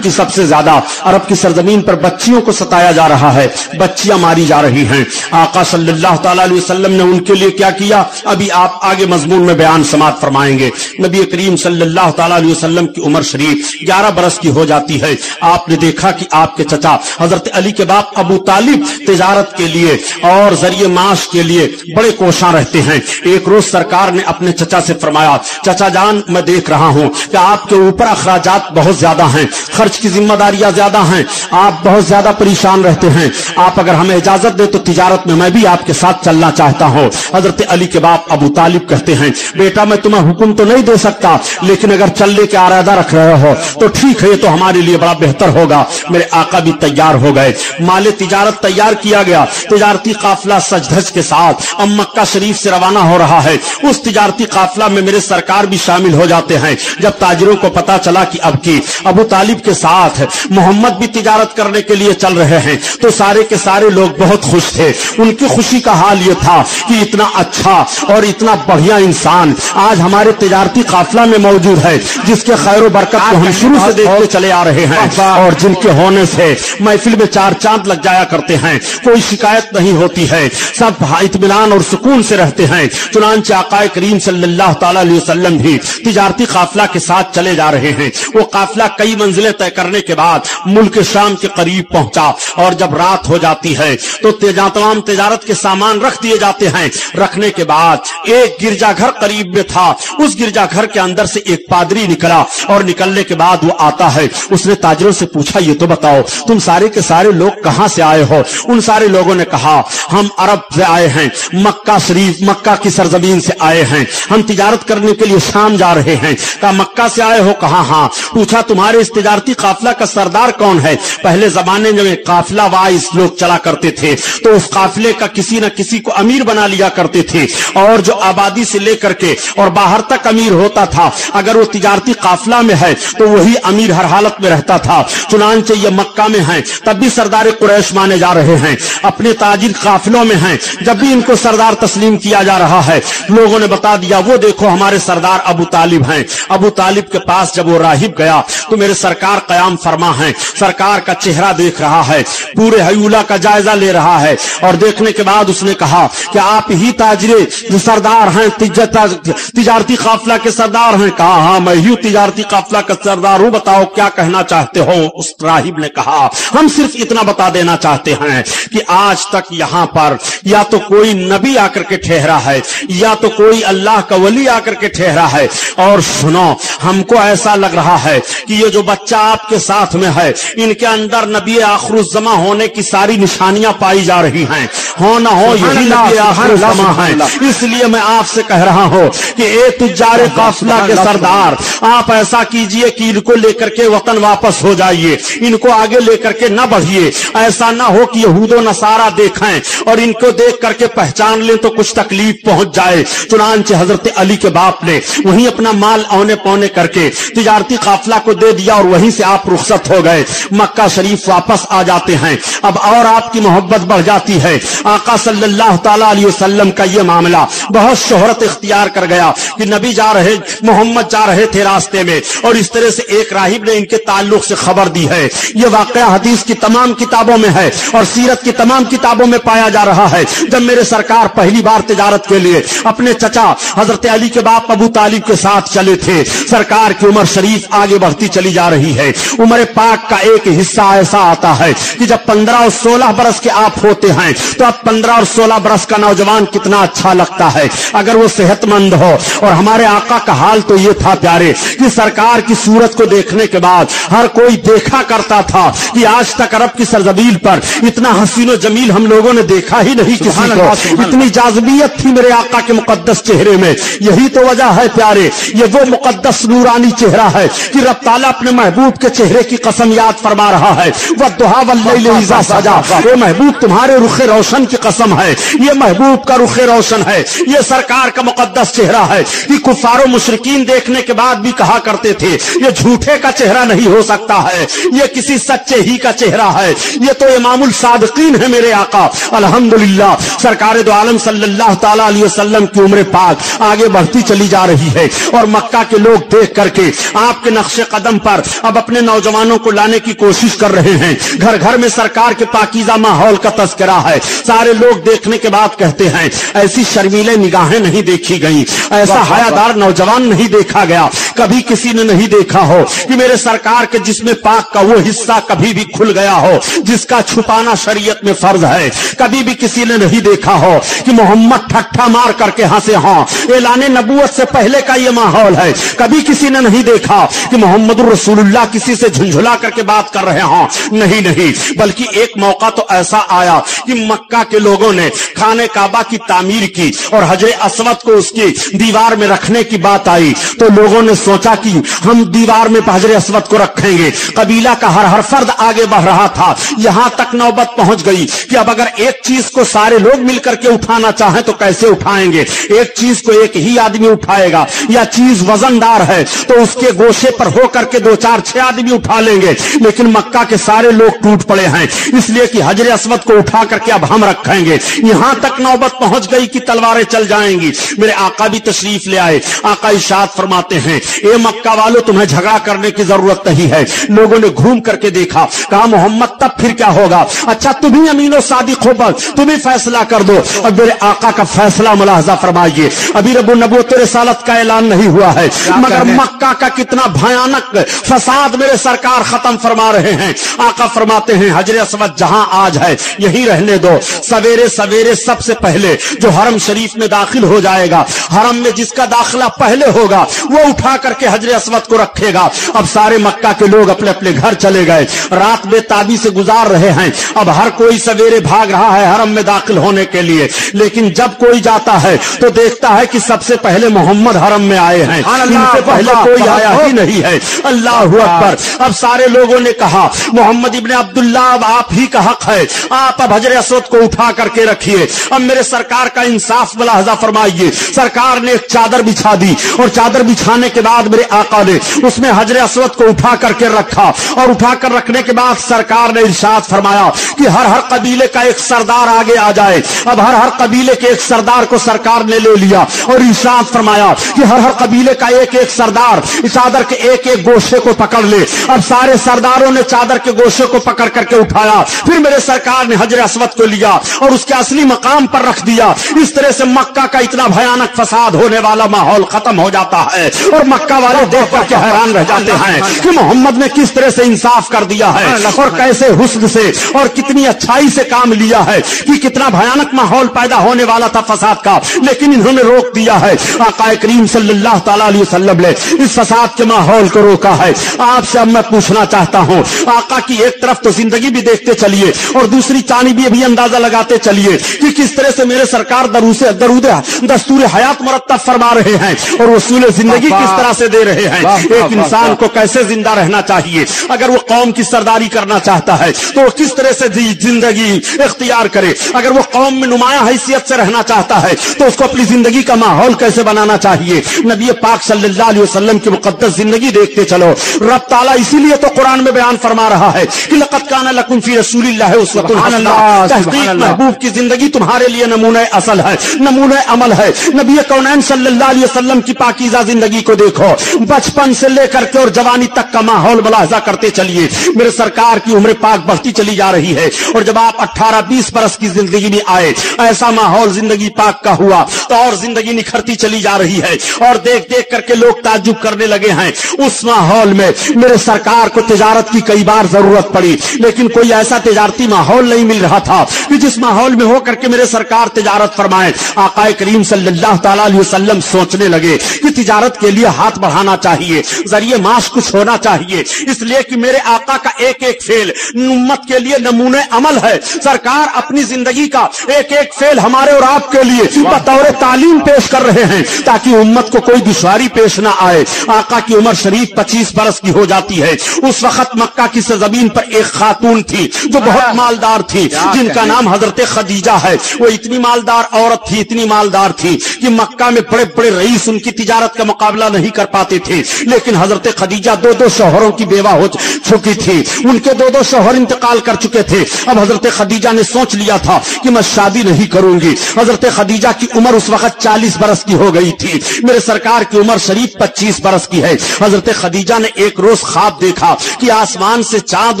A: कि सबसे ज्यादा अरब की सरजमीन पर बच्चियों को सताया जा रहा है। बच्चियां मक्खियां मारी जा रही हैं। आका सल्लल्लाहु ताला अलैहि वसल्लम ने उनके लिए क्या किया, अभी आप आगे मजमून में बयान समाप्त फरमाएंगे। नबी करीम सल्लल्लाहु ताला अलैहि वसल्लम की उम्र शरीफ 11 बरस की हो जाती है। आपने देखा कि आपके चचा हजरत अली के बाप अबू तालिब तिजारत के लिए और जरिए माश के लिए बड़े कोशां रहते हैं। एक रोज सरकार ने अपने चचा से फरमाया, चचा जान मैं देख रहा हूं कि आपके ऊपर अखराजात बहुत ज्यादा हैं, खर्च की जिम्मेदारियां ज्यादा हैं, आप बहुत ज्यादा परेशान रहते हैं, आप अगर हमें इजाजत दे तो तिजारत में मैं भी आपके साथ चलना चाहता हूं। हजरत अली के बाप अबू तालिब कहते हैं, बेटा मैं तुम्हें हुक्म तो नहीं दे सकता, लेकिन अगर चलने के इरादा रख रहे हो तो ठीक है, ये तो हमारे लिए बड़ा बेहतर होगा। मेरे आका भी तैयार हो गए, माले तिजारत तैयार किया गया, तिजारती काफिला सज धज के साथ अब मक्का शरीफ से रवाना हो रहा है। उस तिजारती काफिला में मेरे सरकार भी शामिल हो जाते हैं। जब ताजिरों को पता चला कि अब की अबू तालिब के साथ मोहम्मद भी तिजारत करने के लिए चल रहे हैं तो सारे के सारे लोग बहुत खुश थे। उनकी खुशी का हाल ये था कि इतना अच्छा और इतना बढ़िया इंसान आज हमारे तिजारती काफिला में मौजूद है, जिसके खैर बरकत को हम शुरू से देखते चले आ रहे हैं और जिनके होने से महफिल में चार चांद लग जाया करते हैं, कोई शिकायत नहीं होती है, सब इत्मीनान और सुकून से रहते हैं। चुनांचे आका करीम सल्लल्लाहु ताला अलैहि वसल्लम भी तिजारती काफिला के साथ चले जा रहे हैं। वो काफिला कई मंजिलें तय करने के बाद मुल्क शाम के करीब पहुंचा और जब रात हो जाती है तो तमाम तिजारत के सामान रख दिए जाते हैं। रखने के बाद एक गिरजाघर करीब में था, उस गिरजाघर के अंदर से एक पादरी निकला और निकलने के बाद वो आता है। उसने ताजिरों से पूछा, ये तो बताओ तुम सारे के सारे लोग कहां से आए हो? उन सारे लोगों ने कहा, हम अरब से आए हैं, मक्का शरीफ मक्का की सरजमीन से आए हैं, हम तिजारत करने के लिए शाम जा रहे हैं। कहा मक्का से आए हो? कहा हाँ। पूछा तुम्हारे इस तिजारती काफिला का सरदार कौन है? पहले जमाने में काफिला वाइज लोग चला करते थे तो उस काफिले का किसी न किसी को अमीर बना लिया करते थे और जो आबादी से लेकर के और बाहर तक अमीर होता था, अगर वो तिजारती काफिला में है तो वही अमीर हर हालत में रहता था। चुनांचे ये मक्का में है तब भी सरदार कुरैश माने जा रहे हैं, अपने ताजिर काफिलों में हैं, जब भी इनको सरदार तस्लीम किया जा रहा है लोगों ने बता दिया वो देखो हमारे सरदार अबू तालिब हैं। अबू तालिब के पास जब वो राहिब गया तो मेरे सरकार कयाम फरमा है, सरकार का चेहरा देख रहा है, पूरे हयूला का जायजा ले रहा है और देखने के बाद उसने कहा कि आप ही ताजिरे सरदार हैं, तिजारती काफिला के सरदार हैं? कहा हाँ मैं ही तिजारती काफिला का सरदार हूं, बताओ क्या कहना चाहते हो? उस राहिब ने कहा हम सिर्फ इतना बता देना चाहते हैं कि आज तक यहां पर या तो कोई नबी आकर के ठहरा है या तो कोई अल्लाह का वली आकर के ठहरा है, और सुनो हमको ऐसा लग रहा है कि ये जो बच्चा आपके साथ में है इनके अंदर नबी आखिरुज़्ज़मा होने की सारी निशानियां पाई जा रही हैं, हो ना हो यही नबी आखिरुज़्ज़मा है। इसलिए मैं आपसे कह रहा हूं कि ए तुजारे काफिला के सरदार, आप ऐसा कीजिए कि इनको लेकर के वतन वापस हो जाइए, इनको आगे लेकर के न बढ़िए, ऐसा ना हो कि यहूदो नसारा देखें और इनको देख करके पहचान लें तो कुछ तकलीफ पहुंच जाए। चुनांचे हजरत अली के बाप ने वहीं अपना माल औने पौने करके तिजारती काफिला को दे दिया और वहीं से आप रुखसत हो गए, मक्का शरीफ वापस आ जाते हैं। अब और आपकी मोहब्बत बढ़ जाती है। आका सल्लल्लाहु ताला अलैहि वसल्लम का यह मामला बहुत शोहरत इख्तियार कर गया कि नबी जा रहे, मोहम्मद जा रहे थे रास्ते में और इस तरह से एक राहिब ने इनके ताल्लुक से खबर दी है। यह वाकया हदीस की तमाम किताबों में है और सीरत की तमाम किताबों में पाया जा रहा है। जब मेरे सरकार पहली बार तिजारत के लिए अपने चचा हजरत अली के बाप अबू तालिब के साथ चले थे, सरकार की उम्र शरीफ आगे बढ़ती चली जा रही है। उम्र पाक का एक हिस्सा ऐसा आता है कि जब 15 और 16 बरस के आप होते हैं तो अब 15 और 16 बरस का नौजवान कितना अच्छा लगता है अगर वो सेहतमंद हो। और हमारे आका का हाल तो ये था प्यारे कि सरकार की सूरत को देखने के बाद हर कोई देखा करता था कि आज तक अरब की सरजमीन पर इतना हसीनो जमील हम लोगों ने देखा ही नहीं किसी को, इतनी जाज़बियत थी मेरे आका के मुकद्दस चेहरे में। यही तो वजह है प्यारे, ये वो मुकद्दस नूरानी चेहरा है कि रब ताला अपने महबूब के चेहरे की कसम याद फरमा रहा है, वद्दुहा वल्लैलि इज़ा सजा। ये महबूब तुम्हारे रुखे रोशन की कसम है, ये महबूब का रुखे रोशन है, ये सरकार का मुकद्दस चेहरा है कि कुफारो मुशरिकीन देखने के बाद भी कहा करते थे ये झूठे का चेहरा नहीं हो सकता है, ये किसी सच्चे ही का चेहरा है, ये तो इमामुल सादिकीन है मेरे आका। अल्हम्दुलिल्लाह सरकार दो आलम सल्लल्लाहु ताला अलैहि वसल्लम की उम्र पाक आगे बढ़ती चली जा रही है और मक्का के लोग देख करके आपके नक्शे कदम पर अब अपने नौजवानों को लाने की कोशिश कर रहे हैं। घर घर में सरकार के पाकीज़ा माहौल का तस्करा है। सारे लोग देखने के बाद कहते हैं ऐसी शर्मीले निगाहें नहीं देखी गई, ऐसा हयादार नौजवान नहीं देखा गया, कभी किसी ने नहीं देखा हो कि मेरे सरकार के जिस्म पाक का वो हिस्सा कभी भी खुल गया हो जिसका छुपाना शरीयत में फर्ज है। कभी भी किसी ने नहीं देखा हो कि मोहम्मद ठट्ठा मार करके हंसे हों। ऐलाने नबूवत से पहले का ये माहौल है। कभी किसी ने नहीं देखा कि मोहम्मद रसूलुल्लाह किसी से झुंझुला करके बात कर रहे हों। नहीं नहीं, बल्कि एक मौका तो ऐसा आया कि मक्का के लोगों ने खाने काबा की तामीर की और हजरे अस्वद को उसकी दीवार में रखने की बात आई तो लोगों ने सोचा कि हम दीवार में हजरे अस्वद को रखेंगे। कबीला का हर फर्द आगे बढ़ रहा था। यहां तक नौबत पहुंच गई कि अब अगर एक चीज को सारे लोग मिलकर के उठाना चाहें तो कैसे उठाएंगे? एक चीज को एक ही आदमी उठाएगा या चीज वजनदार है तो उसके गोशे पर होकर के 2 4 6 आदमी उठा लेंगे। लेकिन मक्का के सारे लोग टूट पड़े हैं इसलिए कि हजरे अस्वद को उठा करके अब हम रखेंगे। यहां तक नौबत पहुंच गई कि तलवारें चल जाएंगी। मेरे आका भी तशरीफ ले आए। आका इरशाद फरमाते हैं, ए मक्का वालों, तुम्हें झगड़ा करने की जरूरत नहीं है। लोगों ने घूम करके देखा, कहा मोहम्मद तब फिर क्या होगा? अच्छा तुम ही अमीनो सादिक हो, बस तुम ही फैसला कर दो। अब मेरे आका का फैसला मुलाहजा फरमाइए। अभी रब्बुन नबूवत रिसालत का ऐलान नहीं हुआ है मगर मक्का का कितना भयानक फसाद मेरे सरकार खत्म फरमा रहे हैं। आका फरमाते हैं हजरे अस्वद जहां आज है यहीं रहने दो। सवेरे सवेरे सबसे पहले जो हरम शरीफ में दाखिल हो जाएगा, हरम में जिसका दाखिला पहले होगा वो उठा करके हजरे अस्वद को रखेगा। अब सारे मक्का के लोग अपने अपने घर चले गए। रात बेताबी से गुजार रहे हैं। अब हर कोई सवेरे भाग रहा है हरम में दाखिल होने के लिए। लेकिन जब कोई जाता है तो देखता है कि सबसे पहले मोहम्मद हरम में आए हैं, इनसे पहले कोई आया ही नहीं है। अल्लाह अकबर। अब सारे लोगों ने कहा मोहम्मद इब्ने अब्दुल्ला अब आप ही का हक है, आप अब हजरे अस्वद को उठा करके रखिए। अब मेरे सरकार का इंसाफ मुलाहजा फरमाइए। सरकार ने एक चादर बिछा दी और चादर बिछाने के बाद मेरे आका ने उसमें हजरे अस्वद को उठा करके रखा और उठा कर रखने के बाद सरकार ने इरशाद फरमाया कि हर हर कबीले का एक सरदार आगे आ जाए। अब हर हर कबीले के एक सरदार को सरकार ने ले लिया और इरशाद फरमाया कि हर हर कबीले का एक एक सरदार इस चादर के एक एक गोशे को पकड़ ले। अब सारे सरदारों ने चादर के गोशे को पकड़ करके उठाया। फिर मेरे सरकार ने हजरे अस्वद को लिया और उसके असली मकाम पर रख दिया। इस तरह से मक्का का इतना भयानक फसाद होने वाला माहौल खत्म हो जाता है और मक्का वाले देख करके हैरान रह जाते हैं कि मोहम्मद ने किस तरह से इंसाफ कर दिया है और कैसे हुस्न से और कितनी अच्छाई से काम लिया है कि कितना भयानक माहौल पैदा होने वाला था फसाद का, लेकिन इन्होंने रोक दिया है। आका करीम सल्लल्लाहु तआला अलैहि वसल्लम ने इस फसाद के माहौल को रोका है। आपसे अब मैं पूछना चाहता हूं, आका की एक तरफ तो जिंदगी भी देखते चलिए और दूसरी चानी भी अंदाजा लगाते चलिए कि किस तरह से मेरे सरकार दरूद दस्तूर हयात मुरत्तब फरमा रहे हैं और वसूल जिंदगी किस तरह से दे रहे हैं। एक इंसान को कैसे जिंदा रहना चाहिए, अगर वो कौम की सरदारी करना चाहता है तो वो किस तरह से जिंदगी इख्तियार करे, अगर वो कौम में नुमाया हैसियत से रहना चाहता है तो उसको अपनी जिंदगी का माहौल कैसे बनाना चाहिए। नबी पाक सल्लल्लाहु अलैहि वसल्लम की मुकद्दस जिंदगी देखते चलो। रब ताला इसीलिए तो कुरान में बयान फरमा रहा है कि लक़द काना लकुम फी रसूलिल्लाहि उस्वतुन हसना, तहकीक महबूब की जिंदगी तुम्हारे लिए नमूना असल है, नमूना अमल है। नबी कौनैन सल्लल्लाहु अलैहि वसल्लम की पाकीज़ा जिंदगी को देखो, बचपन से लेकर के और जवानी तक का माहौल मुलाहिजा करते चलिए। मेरे सरकार की उम्र पाक बढ़ती चली जा रही है और जब आप 18-20 बरस की जिंदगी में आए, ऐसा माहौल जिंदगी पाक का हुआ तो और जिंदगी निखरती चली जा रही है और देख देख करके लोग ताज्जुब करने लगे हैं। उस माहौल में मेरे सरकार को तिजारत की कई बार जरूरत पड़ी, लेकिन कोई ऐसा तिजारती माहौल नहीं मिल रहा था कि जिस माहौल में होकर के मेरे सरकार तिजारत फरमाए। आका करीम सल्लल्लाहु तआला अलैहि वसल्लम सोचने लगे कि तिजारत के लिए हाथ बढ़ाना चाहिए, जरिए माश कुछ होना चाहिए, इसलिए कि मेरे आका का एक एक फेल उम्मत के लिए नमूने अमल है। सरकार अपनी जिंदगी का एक एक फेल हमारे और आपके लिए बतौर तालीम पेश कर रहे हैं ताकि उम्मत को कोई दुश्वारी पेश ना आए। आका की उम्र शरीफ 25 बरस की हो जाती है। उस वक्त मक्का की सरजमीन पर एक खातून थी जो बहुत मालदार थी, जिनका नाम हजरत खदीजा है। वो इतनी मालदार औरत थी, इतनी मालदार थी कि मक्का में बड़े बड़े रईस उनकी तिजारत का मुकाबला नहीं کر پاتے تھے، لیکن حضرت خدیجہ دو شوہروں کی بیوہ ہو چکی تھی، ان کے دو شوہر انتقال کر چکے تھے۔ اب حضرت خدیجہ نے سوچ لیا تھا کہ میں شادی نہیں کروں گی۔ حضرت خدیجہ کی عمر اس وقت 40 برس کی ہو گئی تھی، میرے سرکار کی عمر شریف 25 برس کی ہے۔ حضرت خدیجہ نے ایک روز خواب دیکھا کہ آسمان سے چاند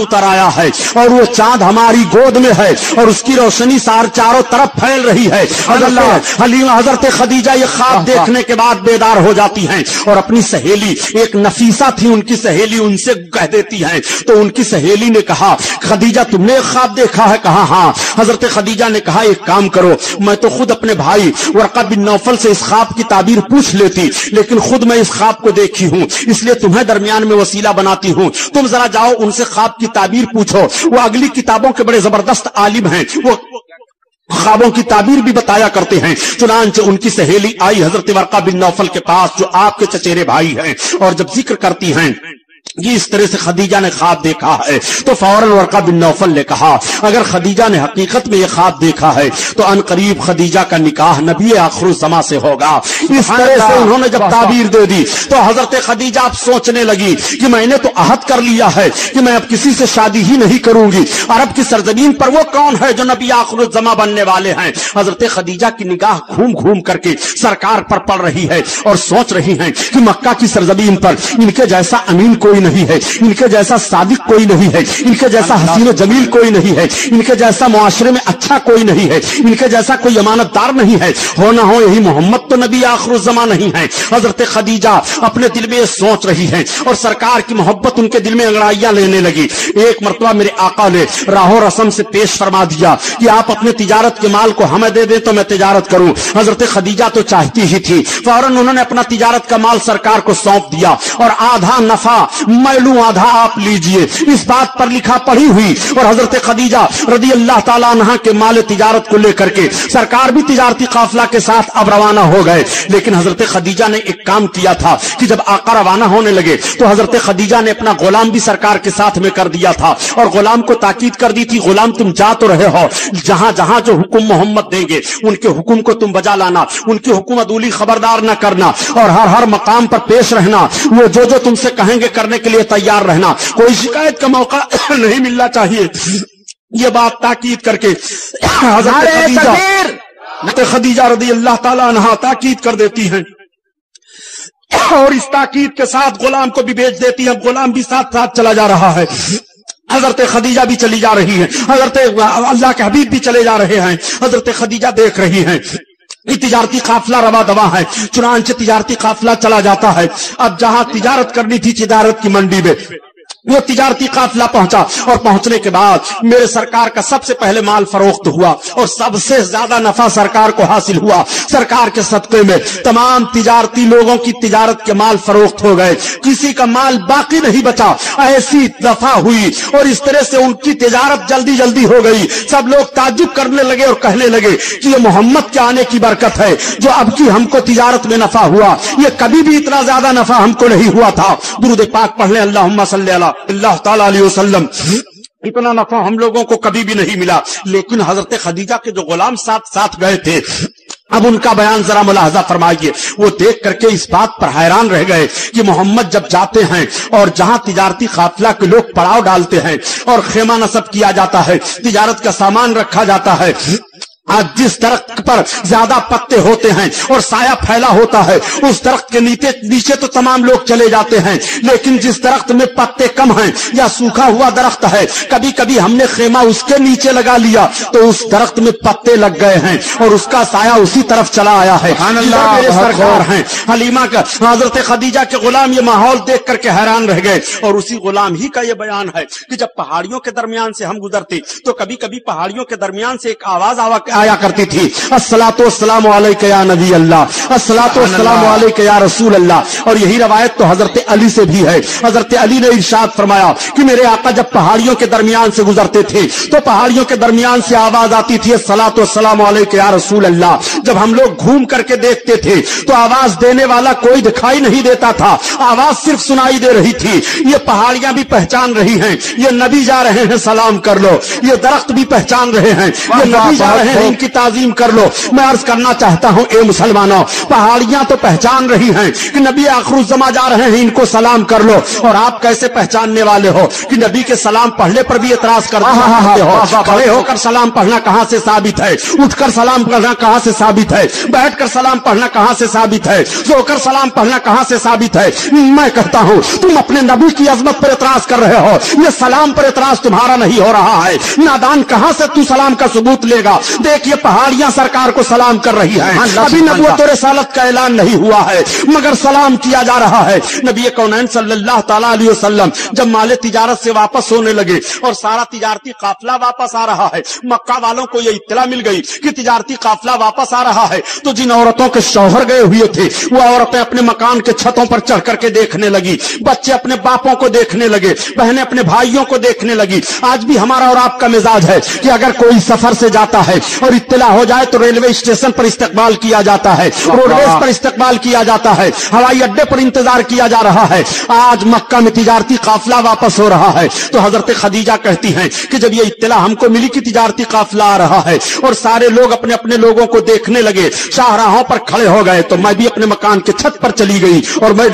A: اتر آیا ہے اور وہ چاند ہماری گود میں ہے اور اس کی روشنی چاروں طرف پھیل رہی ہے۔ حضرت خدیجہ یہ خواب دیکھنے کے بعد بیدار ہو جاتی ہیں اور اپنی سہیلی، ایک نفیسہ تھی ان کی سہیلی، ان سے کہہ دیتی ہیں۔ تو ان کی سہیلی نے کہا خدیجہ تم نے ایک خواب دیکھا ہے؟ کہا ہاں۔ حضرت خدیجہ نے کہا ایک کام کرو، میں تو خود اپنے بھائی ورقہ بن نوفل سے اس خواب کی تعبیر پوچھ لیتی، لیکن خود میں اس خواب کو دیکھی ہوں، اس لیے تمہیں درمیان میں وسیلہ بناتی ہوں۔ تم ذرا جاؤ ان سے خواب کی تعبیر پوچھو، وہ اگلی کتابوں کے بڑے زبردست عالم ہیں، وہ خوابوں کی تعبیر بھی بتایا کرتے ہیں۔ چنانچہ ان کی سہیلی آئی حضرت ورقہ بن نوفل کے پاس جو آپ کے چچیرے بھائی ہیں، اور جب ذکر کرتی ہیں کہ اس طرح سے خدیجہ نے خواب دیکھا ہے تو فوراً ورقہ بن نوفل نے کہا اگر خدیجہ نے حقیقت میں یہ خواب دیکھا ہے تو ان قریب خدیجہ کا نکاح نبی آخر الزماں سے ہوگا۔ اس طرح سے انہوں نے جب تعبیر دے دی تو حضرت خدیجہ اب سوچنے لگی کہ میں نے تو عہد کر لیا ہے کہ میں اب کسی سے شادی ہی نہیں کروں گی، عرب کی سرزمین پر وہ کون ہے جو نبی آخر الزماں بننے والے ہیں؟ حضرت خدیجہ کی نگاہ گھوم گھوم کر کے سرکار پر پڑ رہی ہے اور سوچ رہی ہیں کہ مکہ کی سرزمین پر ان کے جیسا امین کوئی نہیں ہے، ان کے جیسا صادق کوئی نہیں ہے، ان کے جیسا حسین و جمیل کوئی نہیں ہے، ان کے جیسا معاشرے میں اچھا کوئی نہیں ہے، ان کے جیسا کوئی امانت دار نہیں ہے، ہو نہ ہو یہی محمد تو نبی آخر الزماں نہیں ہے۔ حضرت خدیجہ اپنے دل میں سوچ رہی ہیں اور سرکار کی محبت ان کے دل میں انگڑائیاں لینے لگی۔ ایک مرتبہ میرے آقا نے راہ و رسم سے پیش فرما دیا کہ آپ اپنے تجارت کے مال کو ہمیں دے دیں تو میں تجارت کروں۔ حضرت خدیجہ تو چاہتی ہی تھی، فوراً انہوں نے اپنا تجارت کا مال سرکار کو سونپ دیا اور آدھا نفع میں لوں آدھا آپ لیجئے، اس بات پر لکھا پڑھی ہوئی۔ اور حضرت خدیجہ رضی اللہ تعالیٰ عنہ کے مال تجارت کو لے کر کے سرکار بھی تجارتی قافلہ کے ساتھ اب روانہ ہو گئے۔ لیکن حضرت خدیجہ نے ایک کام کیا تھا کہ جب آقا روانہ ہونے لگے تو حضرت خدیجہ نے اپنا غلام بھی سرکار کے ساتھ میں کر دیا تھا اور غلام کو تاکید کر دی تھی غلام تم جا تو رہے ہو، جہاں جہاں جو حکم محمد دیں گے ان کے حکم کو تم بجا لانا، ان کی حکم عدولی خبردار نہ کرنا اور ہر مقام پر پیش رہنا، وہ جو تم سے کہیں گے کرنے کے لیے تیار رہنا، کوئی شکایت کا موقع نہیں ملنا چاہیے۔ یہ بات تاکید کر کے حضرت خدیجہ رضی اللہ تعالیٰ عنہا تاکید کر دیتی ہیں اور اس تاکید کے ساتھ غلام کو بھی بھیج دیتی ہے، غلام بھی ساتھ ساتھ چلا جا رہا ہے۔ حضرت خدیجہ بھی چلی جا رہی ہیں، حضرت اللہ کے حبیب بھی چلے جا رہے ہیں، حضرت خدیجہ دیکھ رہی ہیں یہ تجارتی قافلہ روا دوا ہے۔ چنانچہ تجارتی قافلہ چلا جاتا ہے۔ اب جہاں تجارت کرنی تھی تجارت کی منڈی میں وہ تجارتی قافلہ پہنچا اور پہنچنے کے بعد میرے سرکار کا سب سے پہلے مال فروخت ہوا اور سب سے زیادہ نفع سرکار کو حاصل ہوا۔ سرکار کے صدقے میں تمام تجارتی لوگوں کی تجارت کے مال فروخت ہو گئے، کسی کا مال باقی نہیں بچا، ایسی دفع ہوئی اور اس طرح سے ان کی تجارت جلدی جلدی ہو گئی۔ سب لوگ تعجب کرنے لگے اور کہنے لگے کہ یہ محمد کے آنے کی برکت ہے جو اب کی ہم کو تجارت میں نفع ہوا، یہ کبھی بھی اتنا زیادہ نفع ہم کو نہیں ہوا تھا۔ درود پاک پڑھ لیں اللہم صلی اللہ تعالی علیہ وسلم۔ اتنا نفع ہم لوگوں کو کبھی بھی نہیں ملا۔ لیکن حضرت خدیجہ کے جو غلام ساتھ گئے تھے اب ان کا بیان ذرا ملاحظہ فرمائیے، وہ دیکھ کر کے اس بات پر حیران رہ گئے کہ محمد جب جاتے ہیں اور جہاں تجارتی قافلہ کے لوگ پڑاؤ ڈالتے ہیں اور خیمہ نصب کیا جاتا ہے، تجارت کا سامان رکھا جاتا ہے، آج جس درخت پر زیادہ پتے ہوتے ہیں اور سایہ پھیلا ہوتا ہے اس درخت کے نیچے تو تمام لوگ چلے جاتے ہیں، لیکن جس درخت میں پتے کم ہیں یا سوکھا ہوا درخت ہے کبھی کبھی ہم نے خیمہ اس کے نیچے لگا لیا تو اس درخت میں پتے لگ گئے ہیں اور اس کا سایہ اسی طرف چلا آیا ہے۔ میرے سرکار ہیں حلیمہ کا حضرت خدیجہ کے غلام یہ ماحول دیکھ کر کے حیران رہ گئے اور اسی غلام ہی کا یہ بیان ہے کہ جب پہاڑیوں کے درمیان سے ہم گزرتے تو کبھی کبھی پہاڑیوں کے درمیان سے ایک آواز آیا کرتی تھی، الصلاۃ والسلام علیک یا نبی اللہ، الصلاۃ والسلام علیک یا رسول اللہ۔ اور یہی روایت تو حضرت علی سے بھی ہے۔ حضرت علی نے ارشاد فرمایا کہ میرے آقا جب پہاڑیوں کے درمیان سے گزرتے تھے تو پہاڑیوں کے درمیان سے آواز آتی تھی الصلاۃ والسلام علیک یا رسول اللہ۔ جب ہم لوگ گھوم کر کے دیکھتے تھے تو آواز دینے والا کوئی دکھائی نہیں دیتا تھا، آواز صرف سنائی دے رہی تھی۔ یہ پہاڑیاں بھی پہچان رہی ہیں یہ نبی جا رہے ہیں سلام کر لو، یہ درخت بھی پہچان رہے ہیں یہ نبی جا رہے ہیں
B: इनकी ताजीम कर लो। मैं अर्ज करना चाहता हूं, ए मुसलमानों, पहाड़ियां तो पहचान रही हैं कि नबी आखिरुज़्ज़मा जा रहे हैं, इनको सलाम कर लो। और आप कैसे पहचानने वाले हो कि नबी के सलाम पढ़ने पर भी एतराज करते हो? खड़े होकर सलाम पढ़ना कहां से साबित है? उठकर सलाम पढ़ना कहां से साबित है? बैठकर सलाम पढ़ना कहां से साबित है? सोकर सलाम पढ़ना कहां से साबित है? मैं कहता हूं, तुम अपने नबी की अजमत पर एतराज कर रहे हो, ये सलाम पर एतराज तुम्हारा नहीं हो रहा है। नादान, कहां से तू सलाम का सबूत लेगा? देखिए पहाड़ियां सरकार को सलाम कर रही हैं। अभी नबूवत और रिसालत का ऐलान नहीं हुआ है मगर सलाम किया जा रहा है। नबी कौनैन सल्लल्लाहु तआला अलैहि वसल्लम जब माले तिजारत से वापस होने लगे और सारा तिजारती काफिला वापस आ रहा है, मक्का वालों को यह इत्तला मिल गई कि तिजारती काफिला वापस आ रहा है, तो जिन औरतों के शौहर गए हुए थे वो औरतें अपने मकान के छतों पर चढ़ करके देखने लगी, बच्चे अपने बापों को देखने लगे, बहनें अपने भाइयों को देखने लगी। आज भी हमारा और आपका मिजाज है कि अगर कोई सफर से जाता है और इत्तला हो जाए तो रेलवे स्टेशन पर इस्तकबाल किया जाता है, रोडवेज पर इस्तकबाल किया जाता है, हवाई अड्डे पर इंतजार किया जा रहा है। आज मक्का में तिजारती काफिला वापस हो रहा है तो हजरत खदीजा कहती हैं कि जब ये इत्तला हमको मिली कि तिजारती काफिला आ रहा है और सारे लोग अपने अपने लोगों को देखने लगे, शाहराहों पर खड़े हो गए, तो मैं भी अपने मकान के छत पर चली गई और मैं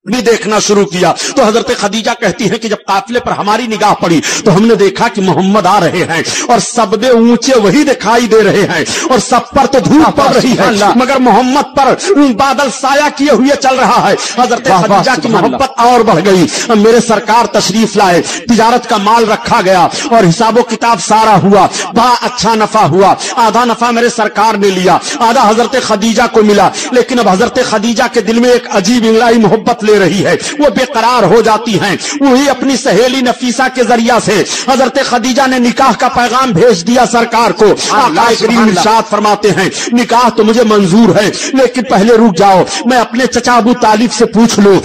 B: भी देखना शुरू किया। तो हजरत खदीजा कहती हैं कि जब काफिले पर हमारी निगाह पड़ी तो हमने देखा कि मोहम्मद आ रहे हैं और सबसे ऊंचे वही दिखाई दे रहे हैं और सब पर तो धूप पड़ रही है मगर मोहम्मद पर बादल साया किए हुए चल रहा है। हजरत खदीजा की मोहब्बत और बढ़ गई। मेरे सरकार तशरीफ लाए, तिजारत का माल रखा गया और हिसाबो किताब सारा हुआ, बड़ा अच्छा नफा हुआ। आधा नफा मेरे सरकार ने लिया, आधा हजरत खदीजा को मिला। लेकिन अब हजरत खदीजा के दिल में एक अजीब इंगलाई मोहब्बत रही है, वो बेकरार हो जाती हैं। वही अपनी सहेली नफीसा के जरिया से हजरत खदीजा ने निकाह का पैगाम भेज दिया सरकार को। आका करीम इरशाद फरमाते हैं, निकाह तो मुझे मंजूर है लेकिन पहले रुक जाओ, मैं अपने चचा अबू तालिब से पूछ लूं।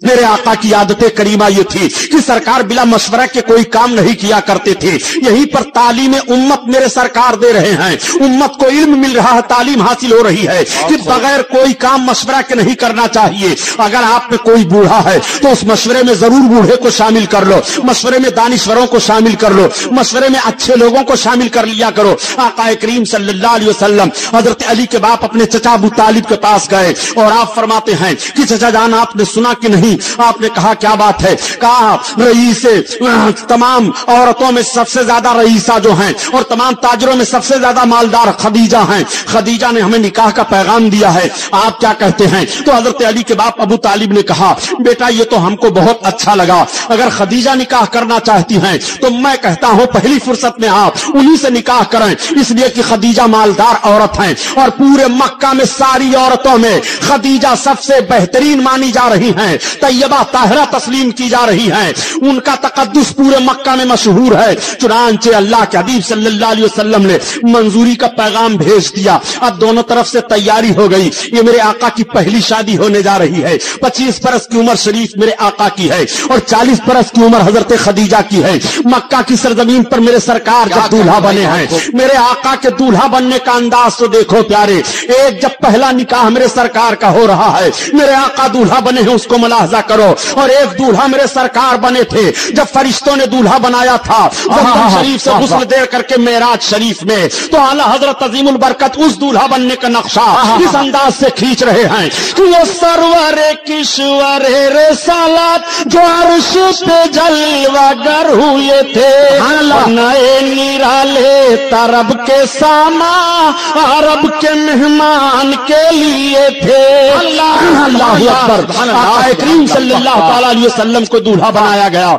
B: मेरे आका की आदतें करीमा ये थी कि सरकार बिला मशवरा के कोई काम नहीं किया करते थे। यहीं पर तालीम उम्मत मेरे सरकार दे रहे हैं, उम्मत को इल्म मिल रहा है, तालीम हासिल हो रही है कि बगैर कोई काम मशवरा के नहीं करना चाहिए। अगर आप में कोई बूढ़ा है तो उस मशवरे में जरूर बूढ़े को शामिल कर लो, मशवरे में दानिश्वरों को शामिल कर लो, मशवरे में अच्छे लोगों को शामिल कर लिया करो। आका करीम सल्लल्लाहु अलैहि वसल्लम हजरत अली के बाप अपने चचा अबू तालिब के पास गए और आप फरमाते हैं कि चचा जान आपने सुना कि नहीं? आपने कहा क्या बात है? कहा रईस तमाम औरतों में सबसे ज्यादा रईसा जो हैं और तमाम ताजरों में सबसे ज्यादा मालदार खदीजा हैं। खदीजा ने हमें निकाह का पैगाम दिया है, आप क्या कहते हैं? तो हजरत अली के बाप अबू तालिब ने कहा, बेटा ये तो हमको बहुत अच्छा लगा, अगर खदीजा निकाह करना चाहती हैं तो मैं कहता हूं पहली फुर्सत में आप उन्हीं से निकाह करें, इसलिए कि खदीजा मालदार औरत हैं और पूरे मक्का में सारी औरतों में खदीजा सबसे बेहतरीन मानी जा रही हैं, तैयबा ताहिरा तस्लीम की जा रही हैं, उनका तकद्दुस पूरे मक्का में मशहूर है। चुनांचे अल्लाह के हबीब सल्लल्लाहु अलैहि वसल्लम ने मंजूरी का पैगाम भेज दिया। अब दोनों तरफ से तैयारी हो गई, ये मेरे आका की पहली शादी होने जा रही है। 25 बरस की उम्र शरीफ मेरे आका की है और 40 बरस की उम्र हजरत खदीजा की है। मक्का की सरजमीन पर मेरे सरकार जब दूल्हा बने हैं, मेरे आका के दूल्हा बनने का अंदाज तो देखो प्यारे। एक जब पहला निकाह मेरे सरकार का हो रहा है, मेरे आका दूल्हा बने हैं, उसको मुलाहजा करो। और एक दूल्हा मेरे सरकार बने थे जब फरिश्तों ने दूल्हा बनाया था शरीफ से गुस्ल दे करके मेराज शरीफ में, तो आला हजरत अजीमुल बरकत उस दूल्हा बनने का नक्शा इस अंदाज से खींच रहे हैं कि वो सरवरे किश्वरे रिसालत जो अर्श पे जलवागर हुए थे, नए निराले तरब के सामा अरब के मेहमान के लिए थे। अल्लाह अकबर। करीम सल्लल्लाहु अलैहि वसल्लम को दूल्हा बनाया गया,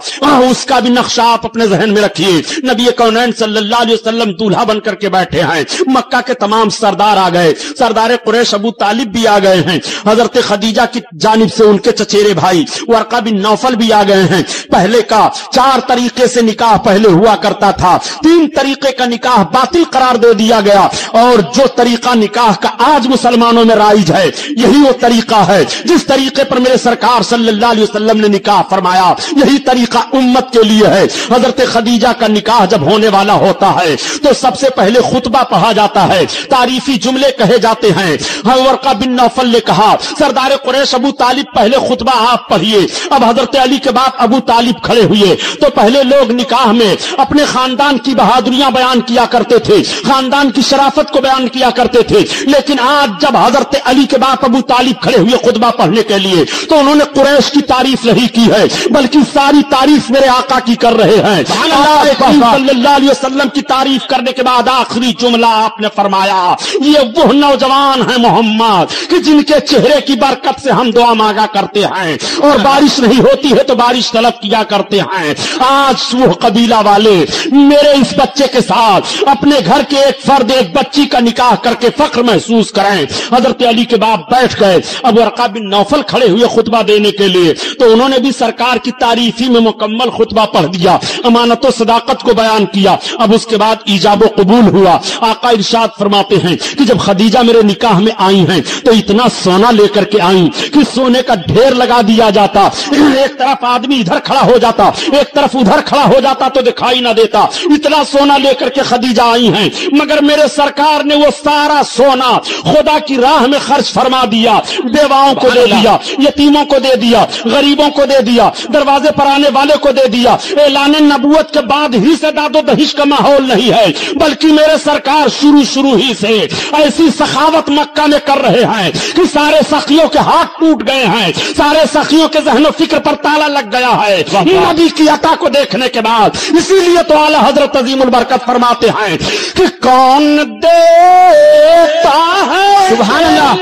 B: उसका भी नक्शा आप अपने जहन में रखिए। नबी कौनैन सल्लल्लाहु अलैहि वसल्लम दूल्हा बन करके बैठे हैं, मक्का के तमाम सरदार आ गए, सरदार कुरैश अबू तालिब भी आ गए हैं, हजरत खदीजा की जानिब से उनके चचेरे भाई वर्का बिन नौफल भी आ गए हैं। पहले का 4 तरीके से निकाह पहले हुआ करता था, 3 तरीके का निकाह बातिल करार दे दिया गया और जो तरीका निकाह का आज मुसलमानों में राइज है यही वो तरीका है जिस तरीके पर मेरे सरकार صلی اللہ علیہ وسلم نے نکاح فرمایا، یہی طریقہ امت کے لیے ہے۔ حضرت خدیجہ کا نکاح جب ہونے والا ہوتا ہے تو سب سے پہلے خطبہ پڑھا جاتا ہے، تعریفی جملے کہے جاتے ہیں۔ ورقہ بن نوفل نے کہا سردار قریش ابو طالب پہلے خطبہ آپ پڑھیے۔ اب حضرت علی کے بعد ابو طالب کھڑے ہوئے تو پہلے لوگ نکاح میں اپنے خاندان کی بہادریاں بیان کیا کرتے تھے، خاندان کی شرافت کو بیان کیا کرتے تھے، لیکن آج جب حضرت علی کے بعد ابو طالب کھڑے ہوئے خطبہ پڑھنے کے لیے تو انہوں نے قریش کی تعریف نہیں کی ہے بلکہ ساری تعریف میرے آقا کی کر رہے ہیں۔ صلی اللہ علیہ وسلم کی تعریف کرنے کے بعد آخری جملہ آپ نے فرمایا یہ وہ نوجوان ہیں محمد کہ جن کے چہرے کی برکت سے ہم دعا مانگا کرتے ہیں اور بارش نہیں ہوتی ہے تو بارش طلب کیا کرتے ہیں۔ آج وہ قبیلہ والے میرے اس بچے کے ساتھ اپنے گھر کے ایک فرد ایک بچی کا نکاح کر کے فخر محسوس کریں۔ حضرت علی کے باپ بیٹھ گئے، اب ورقہ بن نوفل کھڑے ہوئے خطبہ دینے کے لیے تو انہوں نے بھی سرکار کی تعریفی میں مکمل خطبہ پڑھ دیا، امانت و صداقت کو بیان کیا۔ اب اس کے بعد ایجاب و قبول ہوا۔ آقا ارشاد فرماتے ہیں کہ جب خدیجہ میرے نکاح میں آئی ہیں تو اتنا سونا لے کر کے آئیں کہ سونے کا ڈھیر لگا دیا جاتا، ایک طرف آدمی ادھر کھڑا ہو جاتا ایک طرف ادھر کھڑا ہو جاتا تو دکھائی نہ دیتا، اتنا سونا لے کر کے خدیجہ آئی ہیں۔ مگر میرے سرکار نے وہ سارا سونا خدا کی راہ میں خرچ فرما دیا، بیواؤں کو دے دیا، یتیموں کو دے دیا، غریبوں کو دے دیا، دروازے پر آنے والے کو دے دیا۔ اعلان نبوت کے بعد ہی سے داد و دہش کا ماحول نہیں ہے بلکہ میرے سرکار شروع ہی سے ایسی سخاوت مکہ میں کر رہے ہیں کہ سارے سخیوں کے ہاتھ ٹوٹ گئے ہیں، سارے سخیوں کے ذہن و فکر پر تالا لگ گیا ہے نبی کی عطا کو دیکھنے کے بعد۔ اسی لیے تو اعلی حضرت عظیم البرکت فرماتے ہیں کہ کون دیتا ہے سبحان اللہ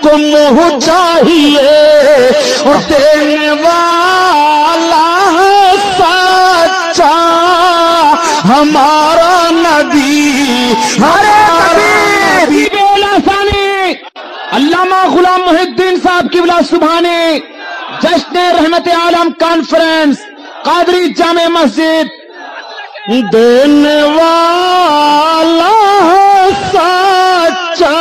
B: کو منہ چاہیے اور دینے والا سچا ہمارا نبی۔
C: علامہ غلام محی الدین صاحب کی بلا سبحانی جشن رحمت عالم کانفرنس قادری جامع مسجد۔
B: دینے والا سچا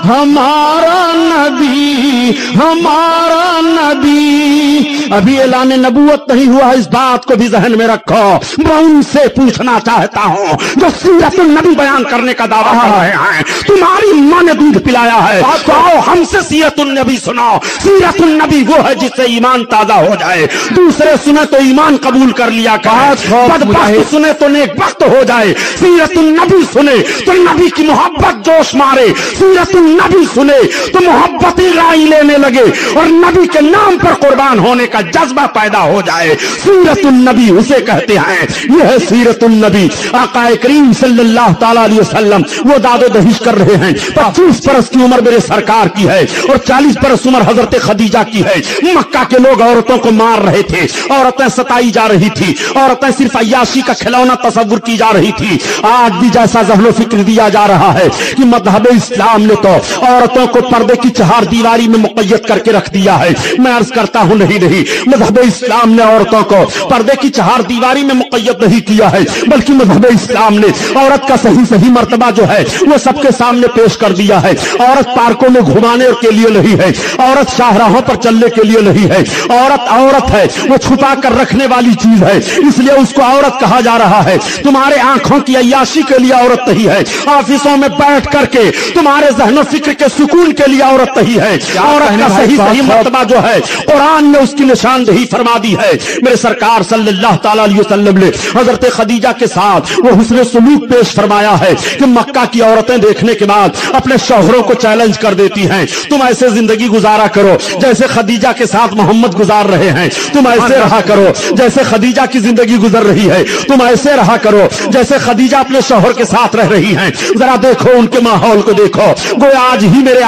B: ہمارا نبی ہمارا نبی۔ ابھی اعلان نبوت نہیں ہوا، اس بات کو بھی ذہن میں رکھو۔ میں ان سے پوچھنا چاہتا ہوں جو سیرت النبی بیان کرنے کا دعویٰ کر رہے ہیں، تمہاری ماں نے دودھ پلایا ہے تو آؤ ہم سے سیرت النبی سناؤ۔ سیرت النبی وہ ہے جس سے ایمان تازہ ہو جائے، دوسرے سنے تو ایمان قبول کر لیا کرے، بدبخت سنے تو نیک بخت ہو جائے۔ سیرت النبی سنے تو نبی کی محبت جوش مارے، سیرت النبی سنے تو محبت رائی لینے لگے اور نبی کے نام پر قربان ہونے کا جذبہ پیدا ہو جائے۔ سیرت النبی اسے کہتے ہیں، یہ ہے سیرت النبی۔ آقا کریم صلی اللہ تعالی علیہ وسلم وہ داد و دہش کر رہے ہیں۔ 25 برس کی عمر میرے سرکار کی ہے اور 40 برس عمر حضرت خدیجہ کی ہے۔ مکہ کے لوگ عورتوں کو مار رہے تھے، عورتیں ستائی جا رہی تھی، عورتیں صرف عیاشی کا کھلونا تصور کی جا رہی تھی۔ آج بھی جیسا ذہن و فکر دیا جا رہا ہے کہ مذہب اسلام نے تو عورتوں کو پردے کی چہار دیواری میں مقید کر کے رکھ دیا ہے۔ میں عرض کرتا ہوں نہیں، مذہب اسلام نے عورتوں کو پردے کی چہار دیواری میں مقید نہیں کیا ہے بلکہ مذہب اسلام نے عورت کا صحیح مرتبہ جو ہے وہ سب کے سامنے پیش کر دیا ہے۔ عورت پارکوں میں گھمانے کے لیے نہیں ہے، عورت شاہراہوں پر چلنے کے لیے نہیں ہے، عورت ہے وہ چھپا کر رکھنے والی چیز ہے، اس لیے اس کو عورت کہا جا رہا ہے۔ تمہارے آنکھوں کی عیاشی کے لیے عورت نہیں ہے، آفسوں میں بیٹھ کر کے تمہارے ذہن و فکر کے سکون کے لیے عورت نہیں ہے۔ عورت کا صحیح مرتبہ جو ہے قرآن نے اس کی نشاندہی فرما دی ہے۔ میرے سرکار صلی اللہ تعالی علیہ وسلم نے حضرت خدیجہ کے ساتھ وہ حسن سلوک پیش فرمایا ہے کہ مکہ کی عورتیں دیکھنے کے بعد اپنے شوہروں کو چیلنج کر دیتی ہیں، تم ایسے زندگی گزارا کرو جیسے خدیجہ کے ساتھ محمد گزار رہے ہیں، تم ایسے رہا کرو جیسے خدیجہ کی زندگی گزر رہی ہے، تم ایسے رہا کرو جیسے خدیجہ اپنے شوہر کے ساتھ رہ رہی ہیں۔ ذرا دیکھو ان کے ماحول کو دیکھو، گویا آج ہی میرے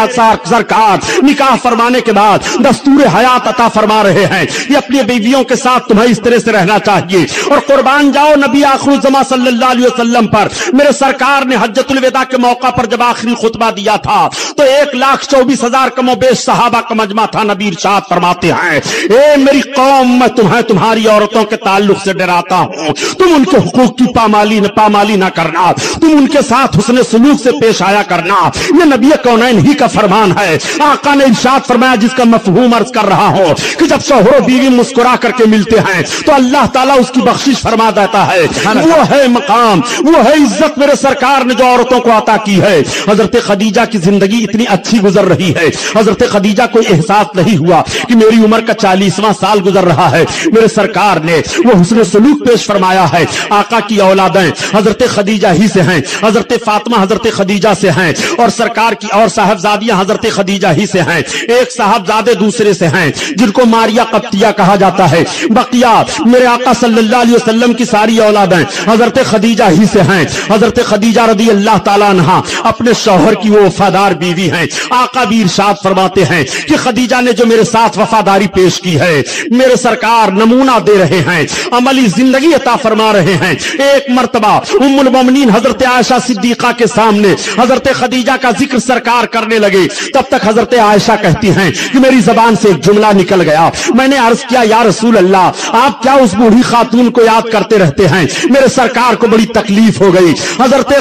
B: سرکار نکاح فرمانے کے بعد دستور حیات عطا فرما رہے ہیں، یہ اپنی بیویوں کے ساتھ تمہیں اس طرح سے رہنا چاہیے۔ اور قربان جاؤ نبی آخر الزماں صلی اللہ علیہ وسلم پر میرے سرکار نے حجۃ الوداع کے موقع پر جب آخری خطبہ دیا تھا تو 1,24,000 کم و بیش صحابہ کا مجمع تھا۔ نبی ارشاد فرماتے ہیں، اے میری قوم، میں تمہیں تمہاری عورتوں کے تعلق سے ڈراتا ہوں، تم ان کے حقوق کی پامالی نہ کرنا، تم ان کے ساتھ حسن سلوک سے پیش آیا کرنا۔ یہ نبی कौनैन ही का फरमान है। आका ने इरशाद फरमाया, जिसका मफहूम अर्ज कर रहा हूं, कि जब शौहर और बीवी मुस्कुरा करके मिलते हैं तो अल्लाह ताला उसकी बख्शिश फरमा देता है। वो है मकाम, वो है इज्जत मेरे सरकार ने जो औरतों को अता की है। हजरत खदीजा की जिंदगी इतनी अच्छी गुजर रही है, हजरत खदीजा को एहसास नहीं हुआ कि मेरी उम्र का 40वां साल गुजर रहा है। मेरे सरकार ने वो हुस्न सलूक पेश फरमाया है। आका की औलादें हजरत खदीजा ही से हैं, हजरत फातिमा हजरत खदीजा से हैं, और सरकार की और साहबजादियां हजरत खदीजा ही से हैं। एक साहबजादे दूसरे से हैं जिनको मारिया कप्तिया कहा जाता है। बकिया मेरे आका सल्लल्लाहु अलैहि वसल्लम की सारी औलादें हजरत खदीजा ही से हैं। हजरत खदीजा रदी अल्लाह ताला अन्हा अपने शौहर की वो वफादार बीवी हैं। आका भी इरशाद फरमाते हैं कि खदीजा ने जो मेरे साथ वफादारी पेश की है, मेरे सरकार नमूना दे रहे हैं, अमली जिंदगी अता फरमा रहे हैं। एक मर्तबा उम्मुल मोमिनीन हजरत आयशा सिद्दीका के सामने हजरत खदीजा का जिक्र सरकार करने लगे। तब तक हजरत आयशा कहती हैं कि मेरी जबान से एक जुमला निकल गया। मैंने अर्ज किया, या रसूल अल्लाह, आप क्या उस बूढ़ी खातून को याद करते रहते हैं? मेरे सरकार को बड़ी तकलीफ हो गई। हजरत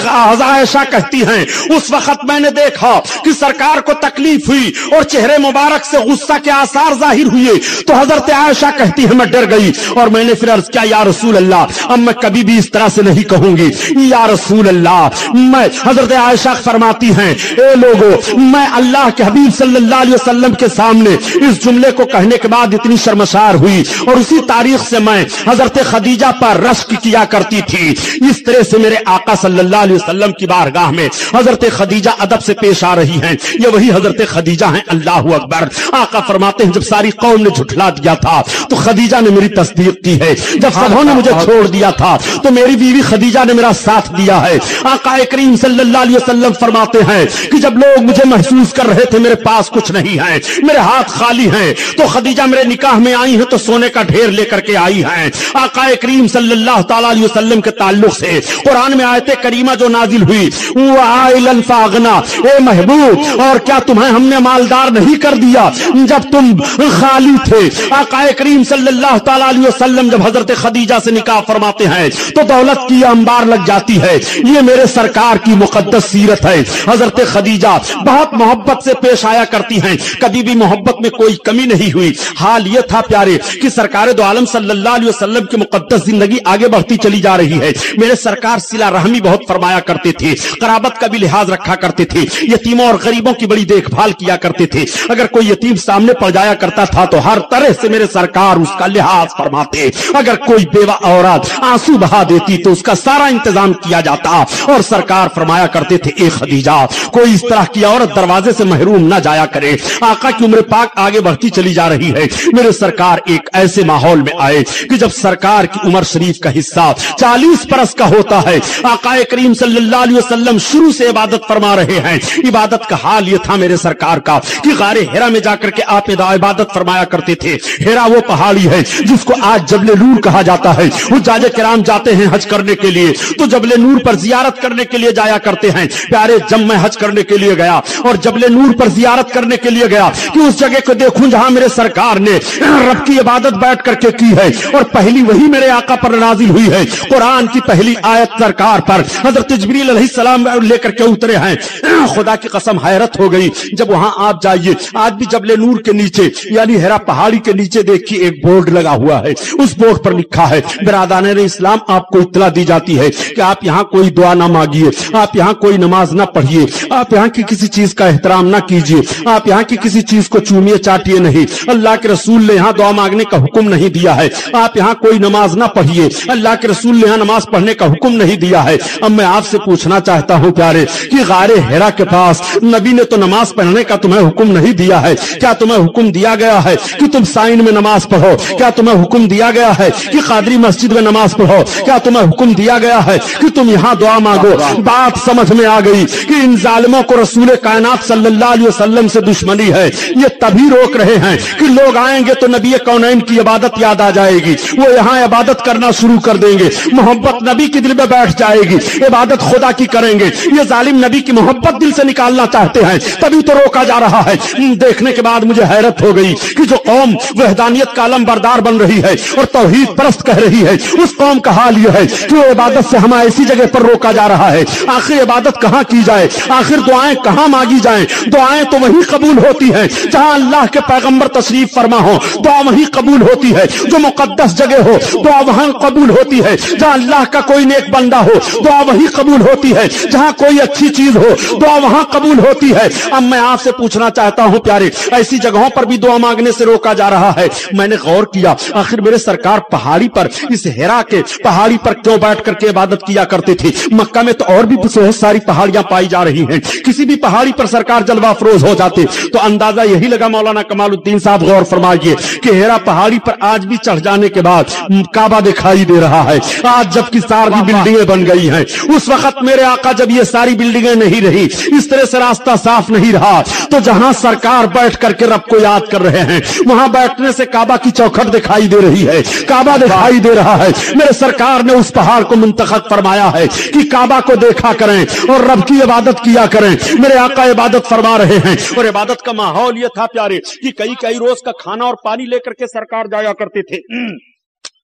B: आयशा कहती हैं, उस वक्त मैंने देखा कि सरकार को तकलीफ हुई और चेहरे मुबारक से गुस्सा के आसार जाहिर हुए, तो हजरत आयशा कहती है मैं डर गई और मैंने फिर अर्ज किया, या रसूल अल्लाह, अब मैं कभी भी इस तरह से नहीं कहूंगी या रसूल अल्लाह। मैं हजरत आयशा फरमाती हैं, ए लोगो, मैं अल्लाह के हबीब सल्लल्लाहु अलैहि वसल्लम के सामने इस जुमले को कहने के बाद इतनी शर्मसार हुई और उसी तारीख से मैं हजरत खदीजा पर रश्क किया करती थी। इस तरह से मेरे आका सल्लल्लाहु अलैहि वसल्लम की बारगाह में हजरत खदीजा अदब से पेश आ रही हैं। ये वही हजरत खदीजा हैं। अल्लाहू अकबर। आका फरमाते हैं, जब सारी कौम ने झुठला दिया था तो खदीजा ने मेरी तस्दीक की है। जब सबों ने मुझे छोड़ दिया था तो मेरी बीवी खदीजा ने मेरा साथ दिया है। आका करीम सल्लल्लाहु अलैहि वसल्लम फरमाते हैं कि जब लोग मुझे महसूस कर रहे थे मेरे पास कुछ नहीं है, मेरे हाथ खाली हैं, तो खदीजा मेरे निकाह में आई है तो सोने का ढेर लेकर के आई हैं। आका करीम सल्लल्लाहु ताला अलैहि वसल्लम के ताल्लुक से कुरान में आयत करीमा जो नाजिल हुई, वो आइलन फागना, ए महबूब, और क्या तुम्हें हमने मालदार नहीं कर दिया जब तुम खाली थे? आका करीम सल्लल्लाहु ताला अलैहि वसल्लम जब हजरत खदीजा से निकाह फरमाते हैं तो दौलत की अंबार लग जाती है। ये मेरे सरकार की मुकद्दस सीरत है। हजरत खदीजा बहुत मोहब्बत से पेश आया करती हैं, कभी भी मोहब्बत में कोई कमी नहीं हुई। हाल ये था प्यारे कि सरकार दो आलम सल्लल्लाहु अलैहि वसल्लम की मुकद्दस जिंदगी आगे बढ़ती चली जा रही है। मेरे सरकार सिला रहमी बहुत फरमाया करते थे, कराबत का भी लिहाज रखा करते थे, यतीमों और गरीबों की बड़ी देखभाल किया करते थे। अगर कोई यतीम सामने पड़ जाया करता था तो हर तरह से मेरे सरकार उसका लिहाज फरमाते। अगर कोई बेवा औरत आंसू बहा देती तो उसका सारा इंतजाम किया जाता और सरकार फरमाया करते थे, ए खदीजा, कोई इस तरह की औरत दरवाजे से महरूम ना जाया करे। आका की उम्र पाक आगे बढ़ती चली जा रही है। मेरे सरकार एक ऐसे माहौल में आए कि जब सरकार की उम्र शरीफ का हिस्सा 40 बरस का होता है, आका करीम सल्लल्लाहु अलैहि वसल्लम शुरू से इबादत फरमा रहे हैं। इबादत का हाल यह था मेरे सरकार का कि गारे हिरा में जाकर के आप इबादत फरमाया करते थे। हिरा वो पहाड़ी है जिसको आज जबले नूर कहा जाता है। हुज्जाजे किराम जाते हैं हज करने के लिए तो जबले नूर पर जियारत करने के लिए जाया करते हैं। प्यारे, जब मैं हज करने के लिए गया और जबले नूर पर जियारत करने के लिए गया कि उस जगह को देखूं जहां मेरे सरकार ने रब की इबादत बैठ करके की है और पहली वही मेरे आका पर नाजिल हुई है। कुरान की पहली आयत सरकार पर हजरत जिब्रील अलैहिस्सलाम लेकर के उतरे हैं। खुदा की कसम हैरत हो गई जब वहां आप जाइए। आज भी जबले नूर के नीचे यानी हिरा पहाड़ी के नीचे देखिए एक बोर्ड लगा हुआ है। उस बोर्ड पर लिखा है, बिरादरान इस्लाम, आपको इत्तला दी जाती है कि आप यहाँ कोई दुआ ना मांगिए, आप यहाँ कोई नमाज ना पढ़िए, आप यहाँ की किसी चीज का एहतराम ना कीजिए, आप यहाँ की किसी चीज को चूमिए चाटिए नहीं। अल्लाह के रसूल ने यहाँ दुआ मांगने का हुक्म नहीं दिया है। आप यहाँ कोई नमाज ना पढ़िए, अल्लाह के रसूल ने यहाँ नमाज पढ़ने का हुक्म नहीं दिया है। अब मैं आपसे पूछना चाहता हूँ प्यारे कि गारे हिरा के पास नबी ने तो नमाज पढ़ने का तुम्हें हुक्म नहीं दिया है। क्या तुम्हें हुक्म दिया गया है कि तुम साइन में नमाज पढ़ो? क्या तुम्हें हुक्म दिया गया है कि कादरी मस्जिद में नमाज पढ़ो? क्या तुम्हें हुक्म दिया गया है कि तुम यहाँ दुआ मांगो? बात समझ में आ गई कि इन जालिमों को रसूल कायनात सल्लल्लाहु अलैहि वसल्लम से दुश्मनी है। ये तभी रोक रहे हैं कि लोग आएंगे तो नबी कौनैन की इबादत याद आ जाएगी, वो यहाँ इबादत करना शुरू कर देंगे, मोहब्बत नबी की दिल में बैठ जाएगी, इबादत खुदा की करेंगे। ये जालिम नबी की मोहब्बत दिल से निकालना चाहते हैं, तभी तो रोका जा रहा है। देखने के बाद मुझे हैरत हो गई कि जो कौम वहदानियत का अलम बरदार बन रही है और तौहीद परस्त कह रही है, उस कौम का हाल यह है कि वो इबादत से हमें ऐसी जगह पर रोका जा रहा है। आखिर इबादत कहाँ की जाए? आखिर दुआएं दुआएं कहां मांगी जाएं? दुआएं तो वहीं कबूल होती हैं जहां अल्लाह के पैगंबर तशरीफ फरमा हो, दुआ वहीं कबूल होती है। जो मुकद्दस जगह हो दुआ वहां कबूल होती है। जहां अल्लाह का कोई नेक बंदा हो दुआ वहीं कबूल होती है। जहां कोई अच्छी चीज हो दुआ वहां कबूल होती है। अब मैं आपसे पूछना चाहता हूं प्यारे, ऐसी जगहों पर भी दुआ मांगने से रोका जा रहा है। मैंने गौर किया, आखिर मेरे सरकार पहाड़ी पर, इस हेरा के पहाड़ी पर क्यों बैठ करके इबादत किया करते थे? मक्का में तो और भी बहुत सारी पहाड़ियां पाई जा रही हैं। किसी भी पहाड़ी पर सरकार जलवा अफरोज हो जाते तो अंदाजा यही लगा मौलाना कमालुद्दीन साहब, गौर फरमाइए कि हेरा पहाड़ी पर आज भी चढ़ जाने के बाद काबा दिखाई दे रहा है। आज जबकि सारी बिल्डिंगें बन गई हैं, उस वक्त मेरे आका जब ये सारी बिल्डिंगें नहीं रही, इस तरह से रास्ता साफ नहीं रहा, तो जहां सरकार बैठ करके रब को याद कर रहे हैं वहां बैठने से काबा की चौखट दिखाई दे रही है, काबा दिखाई दे रहा है। मेरे सरकार ने उस पहाड़ को मुंतखब फरमाया है कि काबा को देखा करें और रब की इबादत किया करें। मेरे आका इबादत फरमा रहे हैं और इबादत का माहौल ये था प्यारे कि कई रोज का खाना और पानी लेकर के सरकार जाया करते थे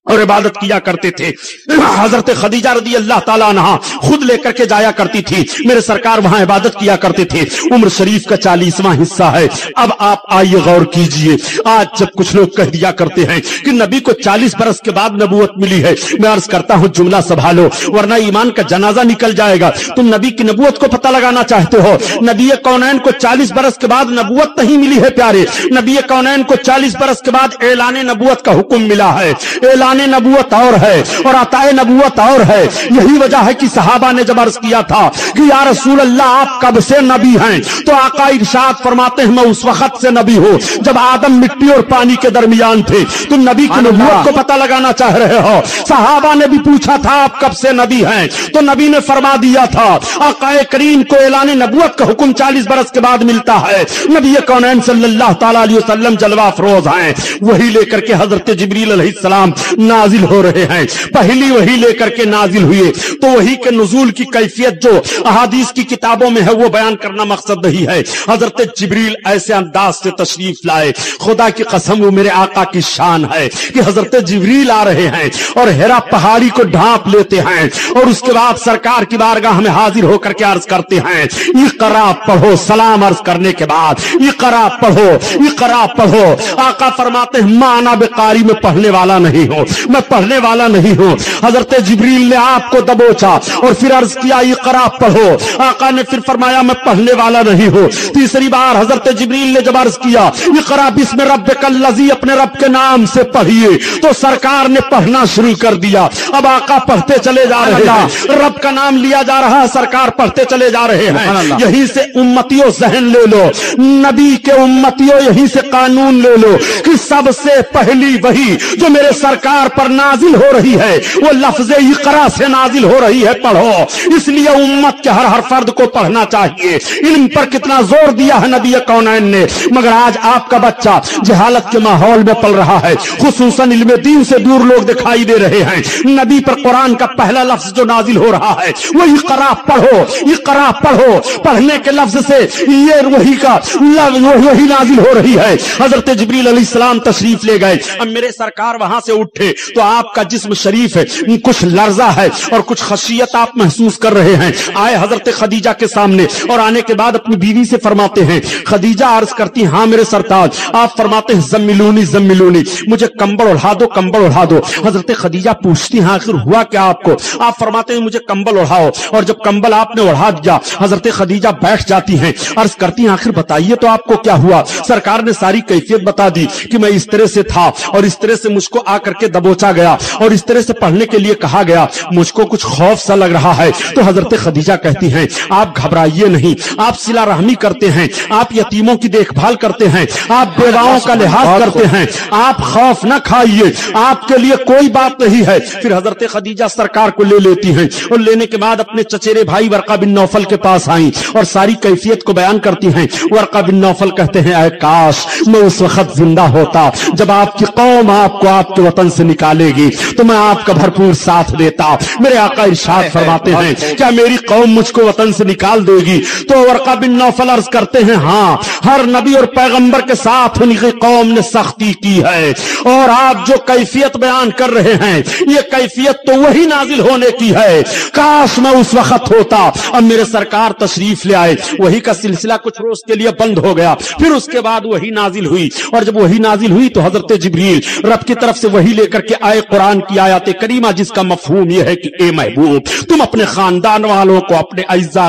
B: और इबादत किया करते थे। हजरत खदीजा रदी अल्लाह ताला अन्हा खुद लेकर के जाया करती थी। मेरे सरकार वहां इबादत किया करते थे। उम्र शरीफ का 40वां हिस्सा है। अब आप आइए गौर कीजिए, आज जब कुछ लोग कह दिया करते हैं कि नबी को 40 बरस के बाद नबूवत मिली है, मैं अर्ज करता हूं जुमला संभालो वरना ईमान का जनाजा निकल जाएगा। तुम नबी की नबूवत को पता लगाना चाहते हो, नबी कौनैन को 40 बरस के बाद नबूवत नहीं मिली है प्यारे। नबी कौनैन को 40 बरस के बाद ऐलान नबूवत का हुक्म मिला है। ऐलान नबूवत और है और अताए नबूवत और है। यही वजह है कि सहाबा ने जब अर्ज किया था कि या रसूल अल्लाह आप कब से नबी हैं, तो आका इरशाद फरमाते हैं मैं उस वक्त से नबी हूं जब आदम मिट्टी और पानी के दरमियान थे। तुम नबी की नबूवत को पता लगाना चाह रहे हो। सहाबा ने भी पूछा था आप कब से नबी हैं, तो नबी ने फरमा दिया था आकाए करीम को ऐलान नबूवत का हुक्म 40 बरस के बाद मिलता है। नबी कौनैन सल्लल्लाहु तआला अलैहि वसल्लम जलवा अफरोज हैं, वही लेकर के हजरत जिब्रील अलैहिस्सलाम नाजिल हो रहे हैं। पहली वही लेकर के नाजिल हुए, तो वही के नुज़ूल की कैफियत जो अहादीस की किताबों में है वो बयान करना मकसद नहीं है। हजरत जिब्रील ऐसे अंदाज से तशरीफ लाए, खुदा की कसम वो मेरे आका की शान है कि हजरत जिब्रील आ रहे हैं और हेरा पहाड़ी को ढांप लेते हैं और उसके बाद सरकार की बारगाह में हाजिर होकर के अर्ज करते हैं इक़रा पढ़ो। सलाम अर्ज करने के बाद इक़रा पढ़ो, इक़रा पढ़ो। आका फरमाते हैं माना बेकारी में पढ़ने वाला नहीं हो, मैं पढ़ने वाला नहीं हूं। हजरत जिब्रील ने आपको दबोचा और फिर अर्ज किया इक़रा पढ़ो। आका ने फिर फरमाया मैं पढ़ने वाला नहीं हूं। तीसरी बार हजरत जिब्रील ने जब अर्ज किया इक़रा बिस्मि रब्बिकल लज़ी, अपने रब के नाम से पढ़िए, तो सरकार ने पढ़ना शुरू कर दिया। अब आका पढ़ते चले जा रहे हैं, रब का नाम लिया जा रहा है, सरकार पढ़ते चले जा रहे हैं। यहीं से उम्मतियों जहन ले लो, नबी के उम्मतियों यहीं से कानून ले लो कि सबसे पहली वही जो मेरे सरकार पर नाजिल हो रही है वो लफ्ज़ इक़रा से नाजिल हो रही है, पढ़ो। इसलिए उम्मत के हर फर्द को पढ़ना चाहिए। इल्म पर कितना जोर दिया है नबी कौनैन ने, मगर आज आपका बच्चा जहालत के माहौल में पल रहा है, खुसूसन इल्म दीन से दूर लोग दिखाई दे रहे हैं। नबी पर कुरान का पहला लफ्ज जो नाजिल हो रहा है वो इक़रा पढ़ो, इक़रा पढ़ो। पढ़ने के लफ्ज से ये वही का वही नाजिल हो रही है। हजरत जिब्रील अलैहिस्सलाम तशरीफ ले गए। अब मेरे सरकार वहां से उठे तो आपका जिस्म शरीफ है, कुछ लर्जा है और कुछ खशियत आप महसूस कर रहे हैं। आए हजरत खदीजा के सामने और आने के बाद अपनी बीवी से फरमाते हैं, खदीजा अर्ज करती हाँ मेरे सरताज। आप फरमाते हैं जम्मिलूनी जम्मिलूनी, मुझे कंबल उड़ा दो, कंबल उड़ा दो। हजरत खदीजा पूछती हैं आखिर हुआ क्या आपको? आप फरमाते हैं मुझे कंबल उड़ाओ। और जब कंबल आपने उड़ा दिया हजरत खदीजा बैठ जाती हैं, अर्ज करती हैं आखिर बताइए तो आपको क्या हुआ? सरकार ने सारी कैफियत बता दी कि मैं इस तरह से था और इस तरह से मुझको आकर के दबोचा गया और इस तरह से पढ़ने के लिए कहा गया, मुझको कुछ खौफ सा लग रहा है। तो हजरत खदीजा कहती हैं आप घबराइए नहीं, आप सिला रहमी करते हैं, आप यतीमों की देखभाल करते हैं, आप बेवाओं का लिहाज करते हैं, आप खौफ न खाइए, आपके लिए कोई बात नहीं है। फिर हजरत खदीजा सरकार को ले लेती हैं और लेने के बाद अपने चचेरे भाई वर्का बिन नौफल के पास आई और सारी कैफियत को बयान करती हैं। वर्का बिन नौफल कहते हैं ऐ काश मैं उस वक्त जिंदा होता जब आपकी कौम आपको आपके वतन से निकालेगी तो मैं आपका भरपूर साथ देता। मेरे आका इरशाद फरमाते हैं, क्या मेरी कौम मुझको वतन से निकाल देगी? तो वर्का बिन नौफल अर्ज करते हैं, हाँ, हर नबी और पैगंबर के साथ उनकी कौम ने सख्ती की है। और आप जो कैफियत बयान कर रहे हैं, ये कैफियत तो वही नाजिल होने की है। काश मैं उस वक्त होता। अब मेरे सरकार तशरीफ ले आए, वही का सिलसिला कुछ रोज के लिए बंद हो गया, फिर उसके बाद वही नाजिल हुई, और जब वही नाजिल हुई तो हजरत जिब्रील रब की तरफ से वही लेकर के आए कुरान की आयत करीमा, जिसका मफहूम यह है कि ए महबूब, तुम अपने खानदान वालों को, अपने अज्जा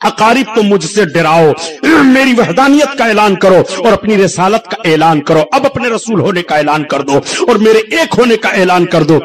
B: अकारिब को मुझसे डराओ, मेरी वहदानियत का ऐलान करो और अपनी रिसालत का ऐलान करो। अब अपने रसूल होने का ऐलान कर दो और मेरे एक होने का ऐलान कर दो।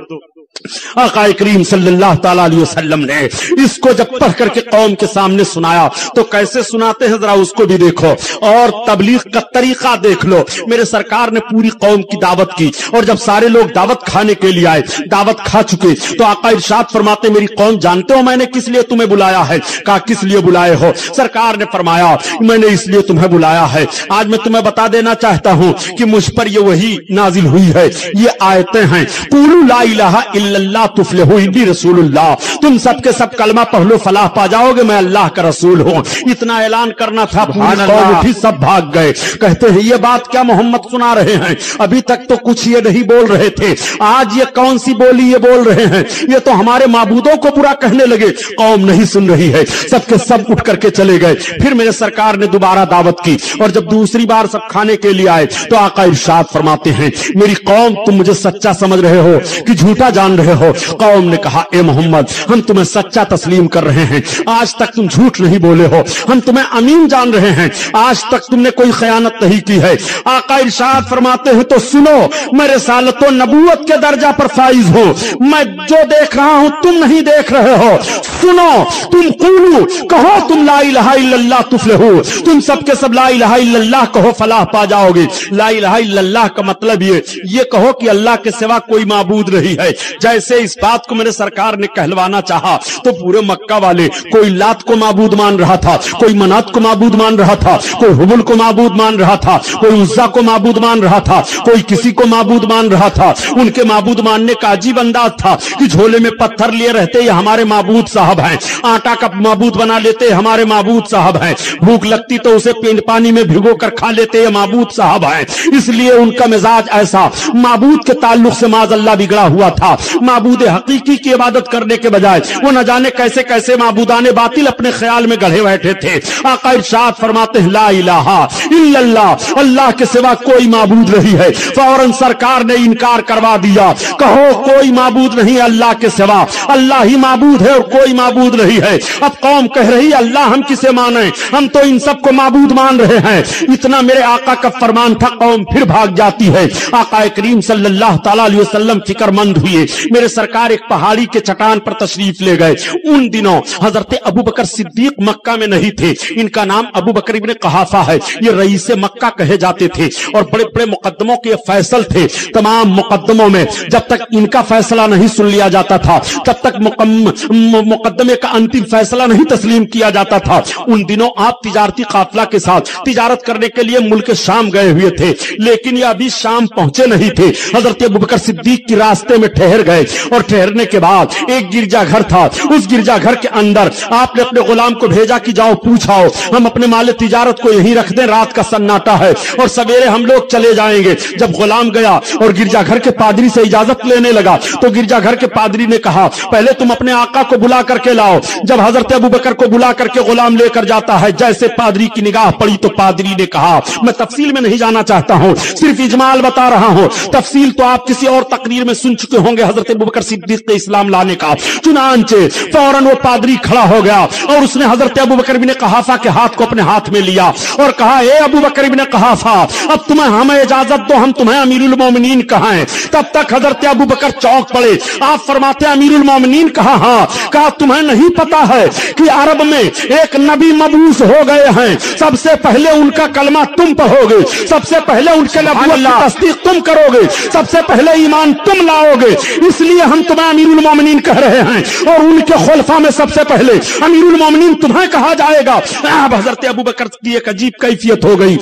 B: आका करीम सल्लल्लाहु ताला अलैहि वसल्लम ने इसको जब पढ़ करके कौम के सामने सुनाया तो कैसे सुनाते हैं जरा उसको भी देखो और तबलीग का तरीका देख लो। मेरे सरकार ने पूरी कौम की दावत की और जब सारे लोग दावत खाने के लिए आए, दावत खा चुके, तो आका इरशाद फरमाते, मेरी कौम जानते हो मैंने किस लिए तुम्हें बुलाया है? कहा किस लिए बुलाए हो? सरकार ने फरमाया मैंने इसलिए तुम्हें बुलाया है, आज मैं तुम्हें बता देना चाहता हूं कि मुझ पर ये वही नाजिल हुई है, ये आयतें हैं, कुलू ला इलाहा इल्लल्लाह तुफ्लिहू इन्नी रसूलुल्लाह, तुम सबके सब कलमा पढ़ लो फलाह पा जाओगे, मैं अल्लाह का रसूल हूं। इतना ऐलान करना था, पूरी कौम उठी, सब भाग गए। कहते हैं ये बात क्या मोहम्मद सुना रहे हैं? अभी तक तो कुछ ये नहीं बोल रहे थे, आज ये कौन सी बोली ये बोल रहे हैं? ये तो हमारे माबूदों को बुरा कहने लगे। कौम नहीं सुन रही है, सबके सब उठ करके चले गए। फिर मेरे सरकार ने दोबारा दावत की और जब दूसरी बार सब खाने के लिए आए तो आका इरशाद फरमाते हैं, मेरी कौम तुम मुझे सच्चा समझ रहे हो कि झूठा जान रहे हो? कौम ने कहा ए मोहम्मद, हम तुम्हें सच्चा तस्लीम कर रहे हैं, आज तक तुम झूठ नहीं बोले हो, हम तुम्हें अमीन जान रहे हैं, आज तक तुमने कोई खयानत नहीं की है। आका इरशाद फरमाते हैं तो सुनो, मैं रिसालत व नबूवत के दर्जा पर फाइज हूं, मैं जो देख रहा हूं तुम नहीं देख रहे हो। सुनो, तुम कुलू कहो, तुम ला इलाहा इल्लल्लाह तुफ्लिहू, तुम सबके सब ला इलाहा इल्लल्लाह कहो फलाह पा जाओगे। ला इलाहा इल्लल्लाह का मतलब ये कहो कि अल्लाह के सिवा कोई माबूद नहीं है। जैसे इस बात को मेरे सरकार ने कहलवाना चाहा तो पूरे मक्का वाले, कोई लात को माबूद मान रहा था, कोई मनात को माबूद मान रहा था, कोई हुबुल को माबूद मान रहा था, कोई उज्जा को माबूद मान रहा था, कोई किसी को माबूद मान रहा था। उनके माबूद मानने का अजीब अंदाज था कि झोले में पत्थर लिए रहते ये हमारे माबूद साहब हैं, आटा का माबूद बना लेते हमारे माबूद साहब हैं, भूख लगती तो उसे पानी में भिगो कर खा लेते ये माबूद साहब हैं। इसलिए उनका मिजाज ऐसा माबूद के ताल्लुक से माज़अल्लाह बिगड़ा हुआ था। माबूद हकीकी की इबादत करने के बजाय वो न जाने कैसे कैसे माबूदाने बातिल अपने ख्याल में गढ़े बैठे थे। आका इरशाद फरमाते हैं ला इलाहा इल्लल्लाह, अल्लाह के सिवा कोई माबूद नहीं है। फौरन सरकार ने इनकार करवा दिया, कहो कोई माबूद नहीं अल्लाह के सिवा, अल्लाह ही माबूद है और कोई माबूद नहीं है। अब कौम कह रही अल्लाह हम किसे माने, हम तो इन सबको माबूद मान रहे हैं। इतना मेरे आका का फरमान था, कौम फिर भाग जाती है। आका करीम सल्लल्लाहु ताला अलैहि वसल्लम फिक्रमंद हुए, मेरे सरकार एक पहाड़ी के चट्टान पर तशरीफ ले गए। उन दिनों हजरत अबू बकर सिद्दीक मक्का में नहीं थे, इनका नाम अबू बकर इब्ने कहाफा है, ये रईस मक्का कहे जाते थे और बड़े बड़े मुकद्दमों के फैसल थे। तमाम मुकद्दमों में जब तक इनका फैसला नहीं सुन लिया जाता था तब तक मुकद्दमे का अंतिम फैसला नहीं तस्लीम किया जाता था। उन दिनों आप तिजारती काफिला के साथ तिजारत करने के लिए मुल्क शाम गए हुए थे, लेकिन ये अभी शाम पहुंचे नहीं थे। हजरत अबू बकर सिद्दीक के रास्ते में ठहर गए और ठहरने के बाद एक गिरजाघर था, उस गिरजाघर के अंदर आपने अपने गुलाम को भेजा कि जाओ पूछाओ, हम अपने माल तिजारत को यहीं रख दें, रात का सन्नाटा है और सवेरे हम लोग चले जाएंगे। जब गुलाम गया और गिरजाघर के पादरी से इजाजत लेने लगा तो गिरजाघर के पादरी ने कहा पहले तुम अपने आका को बुला करके लाओ। जब हजरत अबू बकर को बुला करके गुलाम लेकर जाता है, जैसे पादरी की निगाह पड़ी तो पादरी ने कहा, मैं तफसील में नहीं जाना चाहता हूं, सिर्फ इजमाल बता रहा हूं, तफसील तो आप किसी और तकरीर में सुन चुके होंगे हजरत अबू बकर सिद्दीक के इस्लाम लाने का। चुनांचे फौरन वो पादरी खड़ा हो गया और उसने हजरत अबू बकर इब्ने कहाफा के हाथ को अपने हाथ में लिया और कहा, ए अबू बकर इब्ने कहाफा, अब तुम्हें हमें इजाजत दो, हम तुम्हें अमीरुल मोमिनीन कहें। तब तक हजरत अबू बकर चौंक पड़े। आप फरमाते अमीरुल मोमिनीन कहा? हाँ। कहा तुम्हें नहीं पता है कि अरब में एक नबी मबूस हो गए हैं, सबसे पहले उनका कलमा तुम पढ़ोगे, सबसे पहले उनके नबूवत की तस्दीक तुम करोगे, सबसे पहले ईमान तुम लाओगे, इसलिए हम तुम्हें अमीरुल मोमिनीन कह रहे हैं और उनके खुलफा में सबसे पहले अमीरुल मोमिनीन तुम्हें कहा जाएगा। अब हजरत अबू बकर की एक अजीब कैफियत हो गई,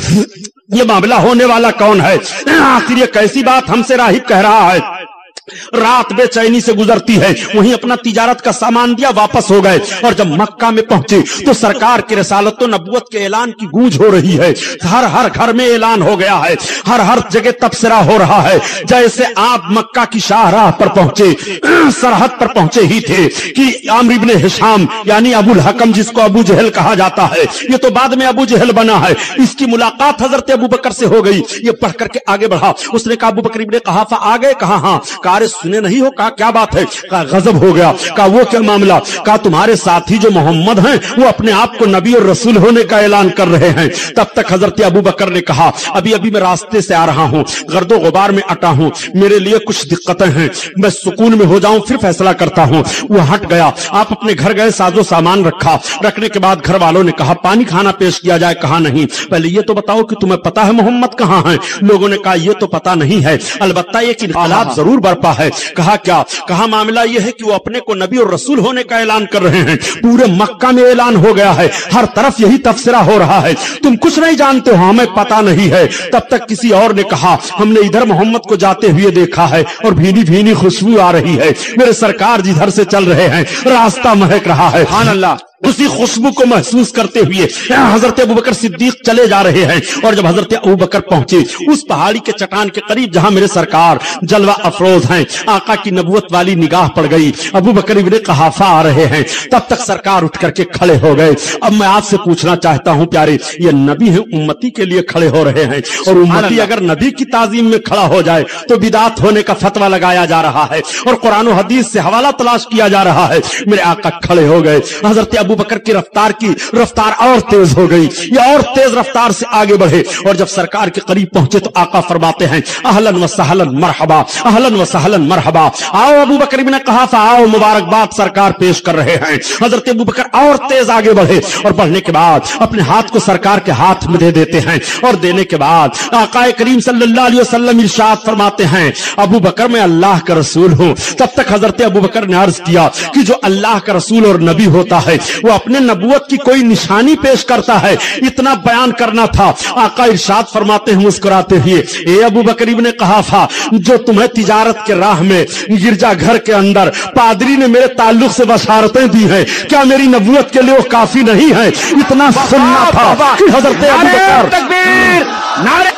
B: ये मामला होने वाला कौन है? आखिर ये कैसी बात हमसे राहिब कह रहा है? रात बेचैनी से गुजरती है, वहीं अपना तिजारत का सामान दिया, वापस हो गए। और जब मक्का में पहुंचे तो सरकार की रिसालत व नबुवत के ऐलान की गूंज हो रही है। हर हर घर में ऐलान हो गया है, हर हर जगह तबसरा हो रहा है। जैसे आप मक्का की शाहराह पर पहुंचे, सरहद पर पहुंचे ही थे कि आमिर इब्ने हिशाम यानी अबुल हकम, जिसको अबू जहल कहा जाता है, ये तो बाद में अबू जहल बना है, इसकी मुलाकात हजरत अबू बकर से हो गई। ये पढ़ करके आगे बढ़ा। उसने कहा अबू बकर इब्ने कहाफा आ गए? कहा हाँ। कहा सुने नहीं हो? कहा क्या बात है? कहा गजब हो गया। कहा वो क्या मामला? कहा तुम्हारे साथी जो मोहम्मद हैं वो अपने आप को नबी और रसूल होने का ऐलान कर रहे हैं। तब तक हजरत अबू बकर ने कहा अभी अभी मैं रास्ते से आ रहा हूं, गर्दो गुबार में अटा हूं, मेरे लिए कुछ दिक्कतें हैं, मैं सुकून में हो जाऊं फिर फैसला करता हूं। वो हट गया। आप अपने घर गए, साजो सामान रखा। रखने के बाद घर वालों ने कहा पानी खाना पेश किया जाए? कहा नहीं। पहले ये तो बताओ कि तुम्हें पता है मोहम्मद कहां है? लोगों ने कहा ये तो पता नहीं है, अलबत्ता एक इनकलाब जरूर बरपा है। कहा क्या? कहा मामला यह है कि वो अपने को नबी और रसूल होने का ऐलान कर रहे हैं। पूरे मक्का में ऐलान हो गया है, हर तरफ यही तबसरा हो रहा है। तुम कुछ नहीं जानते हो? हमें पता नहीं है। तब तक किसी और ने कहा हमने इधर मोहम्मद को जाते हुए देखा है और भीनी भीनी खुशबू आ रही है। मेरे सरकार जिधर से चल रहे हैं रास्ता महक रहा है। सुभान अल्लाह। उसी खुशबू को महसूस करते हुए हजरत अबू बकर सिद्दीक चले जा रहे हैं। और जब हजरत अबू बकर पहुंचे उस पहाड़ी के चट्टान के करीब जहां मेरे सरकार जलवा अफरोज हैं, आका की नबुवत वाली निगाह पड़ गई। अबू बकर इब्ने कहाफा आ रहे हैं। तब तक सरकार उठ करके खड़े हो गए। अब मैं आपसे पूछना चाहता हूं प्यारे, ये नबी है, उम्मती के लिए खड़े हो रहे हैं, और उम्मती अगर नबी की ताजीम में खड़ा हो जाए तो बिदात होने का फतवा लगाया जा रहा है और कुरान और हदीस से हवाला तलाश किया जा रहा है। मेरे आका खड़े हो गए। हजरत अबू बकर की रफ्तार और तेज हो गई, ये और तेज रफ्तार से आगे बढ़े। और जब सरकार के करीब पहुंचे तो आका फरमाते हैं अहलन व सहलन मरहबा, अहलन व सहलन मरहबा। आओ अबू बकर इब्ने कहाफा, आओ, मुबारकबाद सरकार पेश कर रहे हैं। हजरत अबू बकर और तेज आगे बढ़े और बढ़ने के बाद अपने हाथ को सरकार के हाथ में दे देते हैं। और देने के बाद आका करीम सल्लल्लाहु अलैहि वसल्लम इरशाद फरमाते हैं अबू बकर मैं अल्लाह का रसूल हूं। तब तक हजरत अबू बकर ने अर्ज किया कि जो अल्लाह का रसूल और नबी होता है वो अपने नबुवत की कोई निशानी पेश करता है, इतना बयान करना था। आका इरशाद फरमाते हैं मुस्कुराते हुए ए अबू बकर इब्ने कहाफा, जो तुम्हें तिजारत के राह में गिरजा घर के अंदर पादरी ने मेरे ताल्लुक से बशारतें दी हैं, क्या मेरी नबुवत के लिए वो काफी नहीं है? इतना सुनना था कि हजरत अबू बकर
C: तकबीर, नारे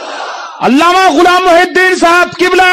C: अल्लामा गुलाम मुहिद्दीन साहब किबला,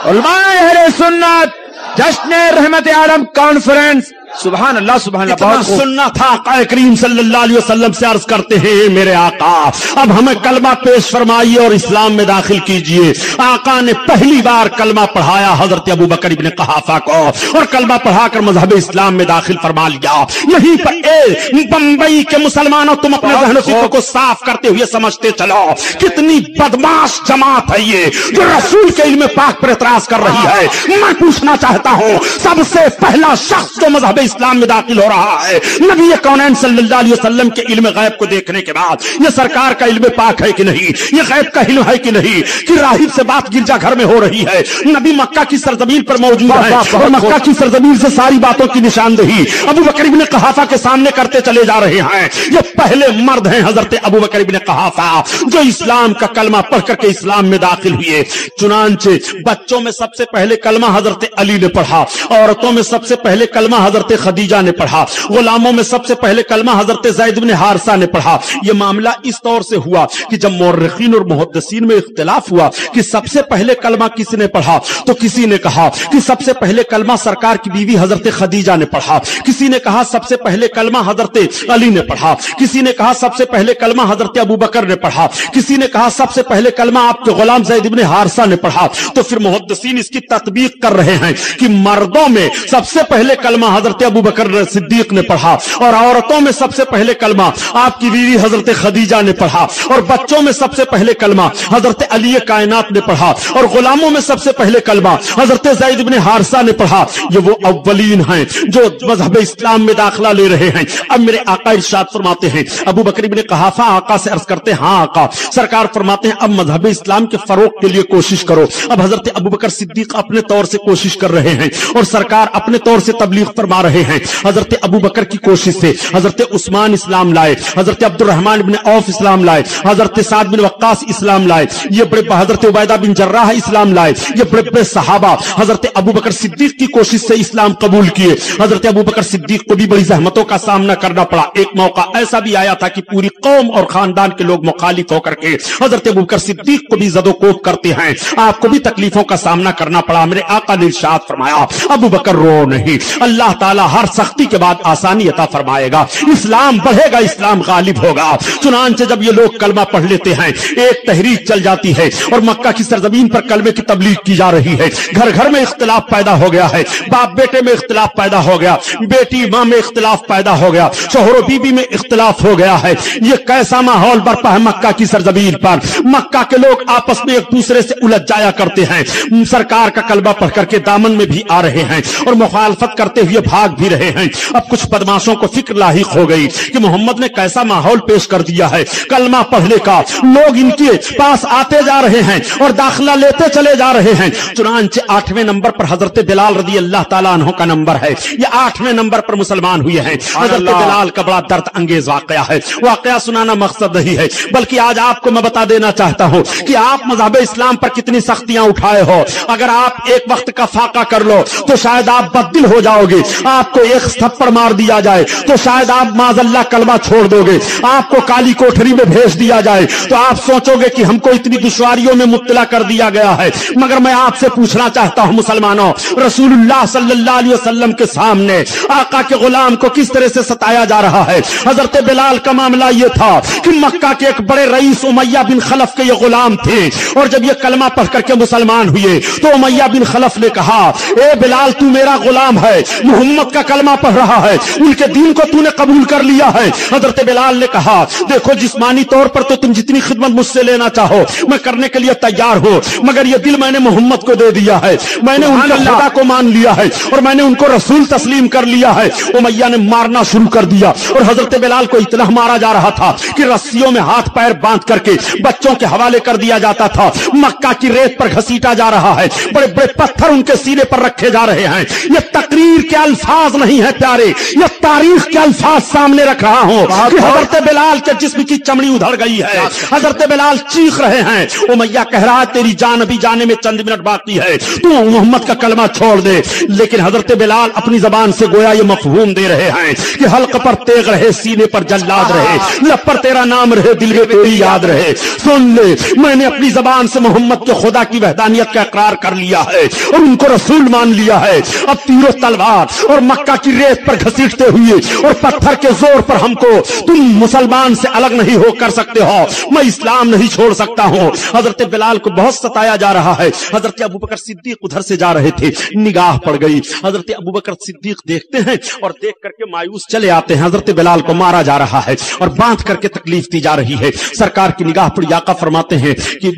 C: उलमाए अहले सुन्नत, जश्न रहमत आलम कॉन्फ्रेंस। सुभान अल्लाह, सुभान अल्लाह। बहुत
B: सुनना था। आका करीम सल्लल्लाहु अलैहि वसल्लम से अर्ज करते हैं मेरे आका अब हमें कलमा पेश फरमाइए और इस्लाम में दाखिल कीजिए। आका ने पहली बार कलमा पढ़ाया हजरत अबू बकर इब्ने कहाफा को, और कलमा पढ़ाकर मजहब इस्लाम में दाखिल फरमा लिया। यहीं पर बंबई के मुसलमानों, तुम अपने ज़हन को साफ करते हुए समझते चलो कितनी बदमाश जमात है ये जो रसूल के इल्म पाक पर एतराज कर रही है। मैं पूछना चाहता हूं सबसे पहला शख्स जो मजहब इस्लाम में दाखिल हो रहा है नबी कौनैन सल्लल्लाहु अलैहि वसल्लम के इल्म गैब को देखने के बाद, ये सरकार का इल्म पाक है कि नहीं, ये गैब का इल्म है कि नहीं कि राहिब से बात गिरजा घर में हो रही है, नबी मक्का की सरजमीन पर मौजूद है और मक्का की सरजमीन से सारी बातों की निशानदेही अबू बकर इब्ने कहाफा के सामने करते चले जा रहे हैं। ये पहले मर्द हैं हजरत अबू बकर इब्ने कहाफा जो इस्लाम का कलमा पढ़ करके इस्लाम में दाखिल हुए। चुनांचे बच्चों में सबसे पहले कलमा हजरत अली ने पढ़ा, औरतों में सबसे पहले कलमा हजरत खदीजा ने पढ़ा, गुलामों में सबसे पहले कलमा हजरत ज़ैद इब्ने हारिसा ने पढ़ा। यह मामला इस तौर से हुआ कि जब मुअर्रिखीन और मुहद्दिसीन में इख्तिलाफ हुआ कि सबसे पहले कलमा किसने पढ़ा, तो किसी ने कहा कि सबसे पहले कलमा सरकार की बीवी हजरत खदीजा ने पढ़ा, किसी ने कहा सबसे पहले कलमा हजरत अली ने पढ़ा, किसी ने कहा सबसे पहले कलमा हजरत अबू बकर ने पढ़ा, किसी ने कहा सबसे पहले कलमा आपके गुलाम ज़ैद इब्ने हारिसा ने पढ़ा। तो फिर मुहद्दिसीन इसकी तत्बीक कर रहे हैं कि मर्दों में सबसे पहले कलमा हजरत अबू बकर सिद्दीक ने पढ़ा और औरतों में सबसे पहले कलमा आपकी बीवी हजरत खदीजा ने पढ़ा और बच्चों में सबसे पहले कलमा हजरत अली कायनात ने पढ़ा और गुलामों में सबसे पहले कलमा हजरत ज़ैद इब्ने हारिसा ने पढ़ा। ये वो अव्वलीन हैं जो मजहब इस्लाम में दाखिला ले रहे हैं। अब मेरे आका इरशाद फरमाते हैं, अबू बकर इब्ने कहाफा आका से अर्ज करते हैं हाँ आका। सरकार फरमाते हैं अब मजहब इस्लाम के फरोग के लिए कोशिश करो। अब हजरत अबू बकर सिद्दीक अपने तौर से कोशिश कर रहे हैं और सरकार अपने तौर से तबलीग फरमा रहे हैं। हजरत अबू बकर की कोशिश से हजरत उस्मान इस्लाम लाए, हजरत अब्दुर्रहमान बिन औफ इस्लाम लाए, हजरत साद बिन वक्कास इस्लाम लाए, ये बड़े हजरत उबैदा बिन जर्राह इस्लाम लाए, ये बड़े बड़े सहाबा हजरत अबू बकर सिद्दीक की कोशिश से इस्लाम कबूल किए। हजरत अबू बकर सिद्दीक को भी बड़ी जहमतों का सामना करना पड़ा। एक मौका ऐसा भी आया था कि पूरी कौम और खानदान के लोग मुखालिफ होकर के हजरत अबू बकर सिद्दीक को भी जदोकोब करते हैं, आपको भी तकलीफों का सामना करना पड़ा। मेरे आका ने इरशाद फरमाया, अबू बकर रो नहीं, अल्लाह ताला हर सख्ती के बाद आसानी अता फरमाएगा, इस्लाम बढ़ेगा, इस्लाम गालिब होगा। चुनांचे जब ये लोग कलमा पढ़ लेते हैं, एक तहरीक चल जाती है और मक्का की सरजमीन पर कलमे की तबलीग की जा रही है। घर घर में इख्तिलाफ पैदा हो गया है, बाप बेटे में इख्तिलाफ पैदा हो गया, बेटी मां में इख्तिलाफ पैदा हो गया, शोहर बीबी में इख्तिलाफ हो गया है। ये कैसा माहौल बरपा है मक्का की सरजमीन पर। मक्का के लोग आपस में एक दूसरे से उलझ जाया करते हैं, सरकार का कलमा पढ़ करके दामन में भी आ रहे हैं और मुखालफत करते हुए भाग भी रहे हैं। अब कुछ बदमाशों को फिक्र लाहिक हो गई कि मोहम्मद ने कैसा माहौल पेश कर दिया है कलमा पढ़ने का, लोग इनके पास आते जा रहे हैं और दाखिला लेते चले जा रहे हैं। चुनांचे 8वें नंबर पर हजरत बिलाल रजी अल्लाह ताला अन्हु का नंबर है, ये 8वें नंबर पर मुसलमान हुए हैं। हजरत बिलाल का बड़ा दर्द अंगेज वाकया है, वाकया सुनाना मकसद नहीं है, बल्कि आज आपको मैं बता देना चाहता हूं कि आप मजहब इस्लाम पर कितनी सख्तियां उठाए हो। अगर आप एक वक्त का फाका कर लो तो शायद आप बददिल हो जाओगे, आपको एक थप्पड़ मार दिया जाए तो शायद आप माज़अल्लाह कलमा छोड़ दोगे, आपको काली कोठरी में भेज दिया जाए तो आप सोचोगे कि हमको इतनी दुश्वारियों में मुब्तला कर दिया गया है। मगर मैं आपसे पूछना चाहता हूं मुसलमानों, रसूलुल्लाह सल्लल्लाहु अलैहि वसल्लम के सामने आका के गुलाम को किस तरह से सताया जा रहा है। हजरत बिलाल का मामला यह था कि मक्का के एक बड़े रईस उमैया बिन खलफ के ये गुलाम थे और जब ये कलमा पढ़ करके मुसलमान हुए तो उमैया बिन खलफ ने कहा, ए बिलाल तू मेरा गुलाम है, मोहम्मद का कलमा पढ़ रहा है, उनके दीन को तूने कबूल कर लिया है। हजरत बिलाल ने कहा, देखो जिस्मानी तौर पर तो तुम जितनी खिदमत मुझसे लेना चाहो मैं करने के लिए तैयार हूं, मगर ये दिल मैंने मोहम्मद को दे दिया है, मैंने उनके खुदा को मान लिया है और मैंने उनको रसूल तस्लीम कर लिया है। उमैया ने मारना शुरू कर दिया और हजरत बिलाल को इतना मारा जा रहा था कि रस्सियों में हाथ पैर बांध करके बच्चों के हवाले कर दिया जाता था। मक्का की रेत पर घसीटा जा रहा है, बड़े बड़े पत्थर उनके सीने पर रखे जा रहे हैं। ये तकरीर के अल्फाज नहीं है प्यारे, ये तारीख के अल्फाज सामने रख रहा हूं कि हजरत बिलाल के जिस्म की चमड़ी उधड़ गई है, हजरत बिलाल चीख रहे हैं। उमैया कह रहा है तेरी जान अभी जाने में चंद मिनट बाकी है, तू मोहम्मद का कलमा छोड़ दे। लेकिन हजरत बिलाल अपनी जबान से गोया ये मफहूम दे रहे हैं कि हल्क पर तेग रहे, सीने पर जल्लाद रहे, लब पर तेरा नाम रहे, दिल में तेरी याद रहे। सुन ले, मैंने अपनी जबान से मोहम्मद के खुदा की वहदानियत का इकरार कर लिया है और उनको रसूल मान लिया है। अब तीरों तलवार और मक्का की रेत पर घसीटते हुए और पत्थर के जोर पर हमको तुम मुसलमान से अलग नहीं हो कर सकते हो, मैं इस्लाम नहीं छोड़ सकता हूं। हजरत बिलाल को बहुत सताया जा रहा है। हजरत अबू बकर सिद्दीक उधर से जा रहे थे, निगाह पड़ गई, हजरत अबू बकर सिद्दीक देखते हैं और देख करके मायूस चले आते हैं। हजरत बिलाल को मारा जा रहा है और बांध करके तकलीफ दी जा रही है। सरकार की निगाह पड़ी, आका फरमाते हैं कि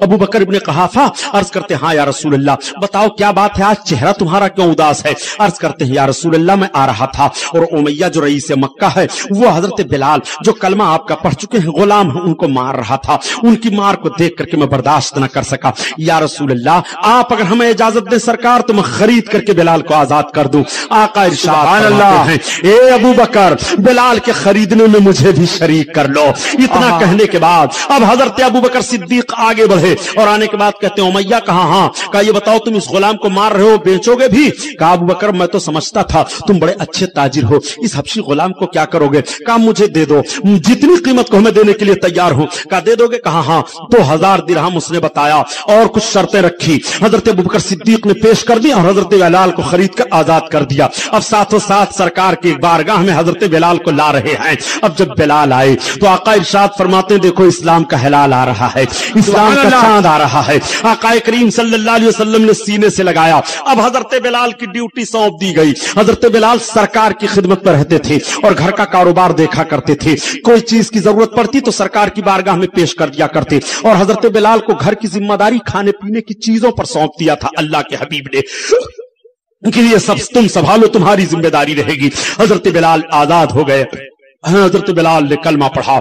B: अबू बकर इब्ने कहाफा अर्ज करते हैं, हाँ या रसूल अल्लाह बताओ क्या बात है, आज चेहरा तुम्हारा क्यों उदास है। अर्ज करते हैं, या रसूल अल्लाह मैं आ रहा था और उमैया जो रईस मक्का है वो हजरत बिलाल जो कलमा आपका पढ़ चुके हैं गुलाम है उनको मार रहा था, उनकी मार को देख करके मैं बर्दाश्त न कर सका। या रसूल अल्लाह आप अगर हमें इजाजत दें सरकार तो मैं खरीद करके बिलाल को आजाद कर दूं। आका इरशाद फरमाते हैं, ए अबू बकर बिलाल के खरीदने में मुझे भी शरीक कर लो। इतना कहने के बाद अब हजरत अबू बकर सिद्दीक आगे बढ़े और आने के बाद कहते हैं, उमैया कहा, हाँ कहा ये बताओ तुम इस गुलाम को मार रहे हो, बेचोगे भी? कहा अबू बकर मैं तो समझता था तुम बड़े अच्छे ताजिर हो, इस हबशी गुलाम को क्या करोगे? कहा मुझे दे दो, जितनी कीमत को हमें देने के लिए तैयार हूं। कहा दे दोगे? कहा हाँ। 2000 दिरहम उसने बताया और कुछ शर्तें रखी, हजरत अबू बकर सिद्दीक ने पेश कर दी और हजरत बिलाल को खरीद कर आजाद कर दिया। अब साथों साथ सरकार की बारगाह में हजरत बिलाल को ला रहे हैं। अब जब बिलाल आए तो आका इरशाद फरमाते हैं, देखो इस्लाम का हिलाल आ रहा है, इस्लाम का चांद आ रहा है। आका करीम सल्लल्लाहु अलैहि वसल्लम ने सीने से लगाया। अब हजरत बिलाल की ड्यूटी सौंप दी गई। हजरत बिलाल सरकार की खिदमत पर रहते थे और घर का कारोबार देखा करते थे, कोई चीज की जरूरत पड़ती तो सरकार की बारगाह में पेश कर दिया करते। और हजरत बिलाल को घर की जिम्मेदारी खाने पीने की चीजों पर सौंप दिया था अल्लाह के हबीब ने कि ये सब तुम संभालो, तुम्हारी जिम्मेदारी रहेगी। हजरत बिलाल आजाद हो गए। हजरत बिलाल ने कलमा पढ़ा,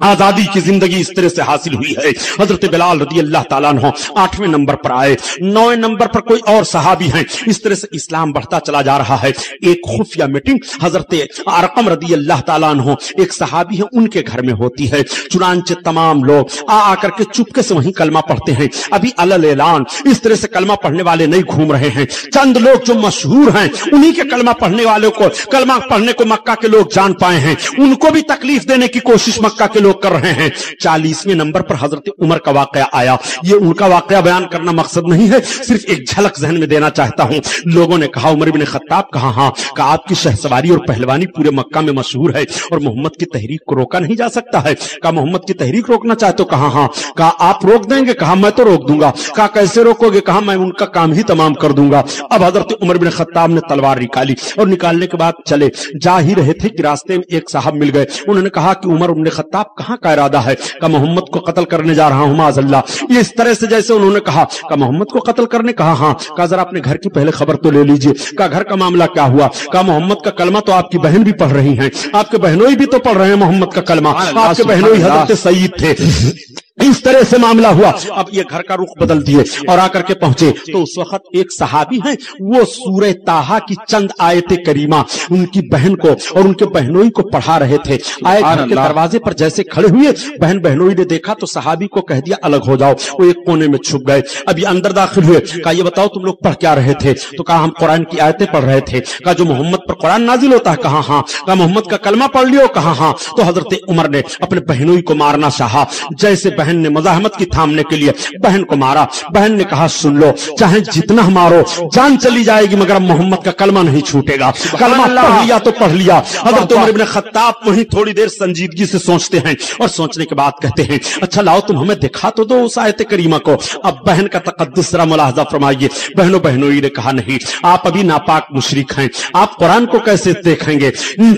B: आजादी की जिंदगी इस तरह से हासिल हुई है। हजरत बिलाल रदी अल्लाह ताला अन्हु 8वें नंबर पर आए, 9वें नंबर पर कोई और सहाबी हैं। इस तरह से इस्लाम बढ़ता चला जा रहा है। एक खुफिया मीटिंग हजरत अरकम रदी अल्लाह ताला अन्हु एक सहाबी है उनके घर में होती है। चुनांचे तमाम लोग आकर के चुपके से वहीं कलमा पढ़ते हैं। अभी अलल ऐलान इस तरह से कलमा पढ़ने वाले नहीं घूम रहे हैं। चंद लोग जो मशहूर हैं उन्हीं के कलमा पढ़ने वालों को, कलमा पढ़ने को मक्का के लोग जान पाए हैं, उनको भी तकलीफ देने की कोशिश मक्का के लोग कर रहे हैं। 40वें नंबर पर हजरत उमर का वाकया आया। ये उनका वाकया बयान करना मकसद नहीं है, सिर्फ एक झलक जहन में देना चाहता हूं। लोगों ने कहा उमर इब्न खत्ताब कहा, हाँ कहा आपकी शहसवारी और पहलवानी पूरे मक्का में मशहूर है और मोहम्मद की तहरीक को रोका नहीं जा सकता है। कहा मोहम्मद की तहरीक रोकना चाहते हो? कहा हाँ। कहा आप रोक देंगे? कहा मैं तो रोक दूंगा। कहा कैसे रोकोगे? कहा मैं उनका काम ही तमाम कर दूंगा। अब हजरत उमर बिन खत्ताब ने तलवार निकाली और निकालने के बाद चले जा ही रहे थे कि रास्ते में एक साहब मिल गए। उन्होंने कहा कि उमर इब्न खत्ताब कहां का इरादा है? कहा मोहम्मद को कत्ल करने जा रहा हूं माज़अल्लाह। इस तरह से जैसे उन्होंने कहा मोहम्मद को कत्ल करने? कहा हाँ। कहा जरा अपने घर की पहले खबर तो ले लीजिए। कहा घर का मामला क्या हुआ? कहा मोहम्मद का कलमा तो आपकी बहन भी पढ़ रही हैं, आपके बहनोई भी तो पढ़ रहे हैं मोहम्मद का कलमा, आपके बहनोई हजरत सईद थे। इस तरह से मामला हुआ। अब ये घर का रुख बदल दिए और आकर के पहुंचे तो उस वक्त एक सहाबी हैं, वो सूरह ताहा की चंद आयते करीमा उनकी बहन को और उनके बहनोई को पढ़ा रहे थे। आए घर के दरवाजे पर जैसे खड़े हुए, बहन बहनोई ने देखा तो सहाबी को कह दिया अलग हो जाओ। वो एक कोने में छुप गए। अभी अंदर दाखिल हुए। कहा ये बताओ तुम लोग पढ़ क्या रहे थे? तो कहा हम कुरान की आयतें पढ़ रहे थे। कहा जो मोहम्मद पर कुरान नाजिल होता है? कहा हाँ। कहा मोहम्मद का कलमा पढ़ लियो? कहा हाँ। तो हजरत उमर ने अपने बहनोई को मारना चाहा। जैसे बहन ने मज़ाहमत की थामने के लिए बहन को मारा। बहन ने कहा सुन लो, चाहे जितना मारो जान चली जाएगी मगर मोहम्मद का कलमा नहीं छूटेगा। कलमा पढ़ लिया तो पढ़ लिया। हजरत उमर इब्न खत्ताब वहीं थोड़ी देर संजीदगी से सोचते हैं और सोचने के बाद कहते हैं अच्छा लाओ तुम हमें दिखा तो दो उस आयत करीमा को। अब बहन का तकद्दुस जरा मुलाहजा फरमाइए। बहनों बहनोई ने कहा नहीं, आप अभी नापाक मुशरिक हैं, आप कुरान को कैसे देखेंगे?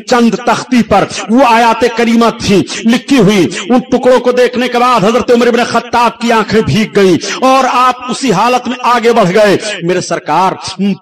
B: चंद तख्ती पर वो आयत करीमा थी लिखी हुई। उन टुकड़ों को देखने के बाद हजरत उमर इब्न खत्ताब की आंखें भीग गई और आप उसी हालत में आगे बढ़ गए। मेरे सरकार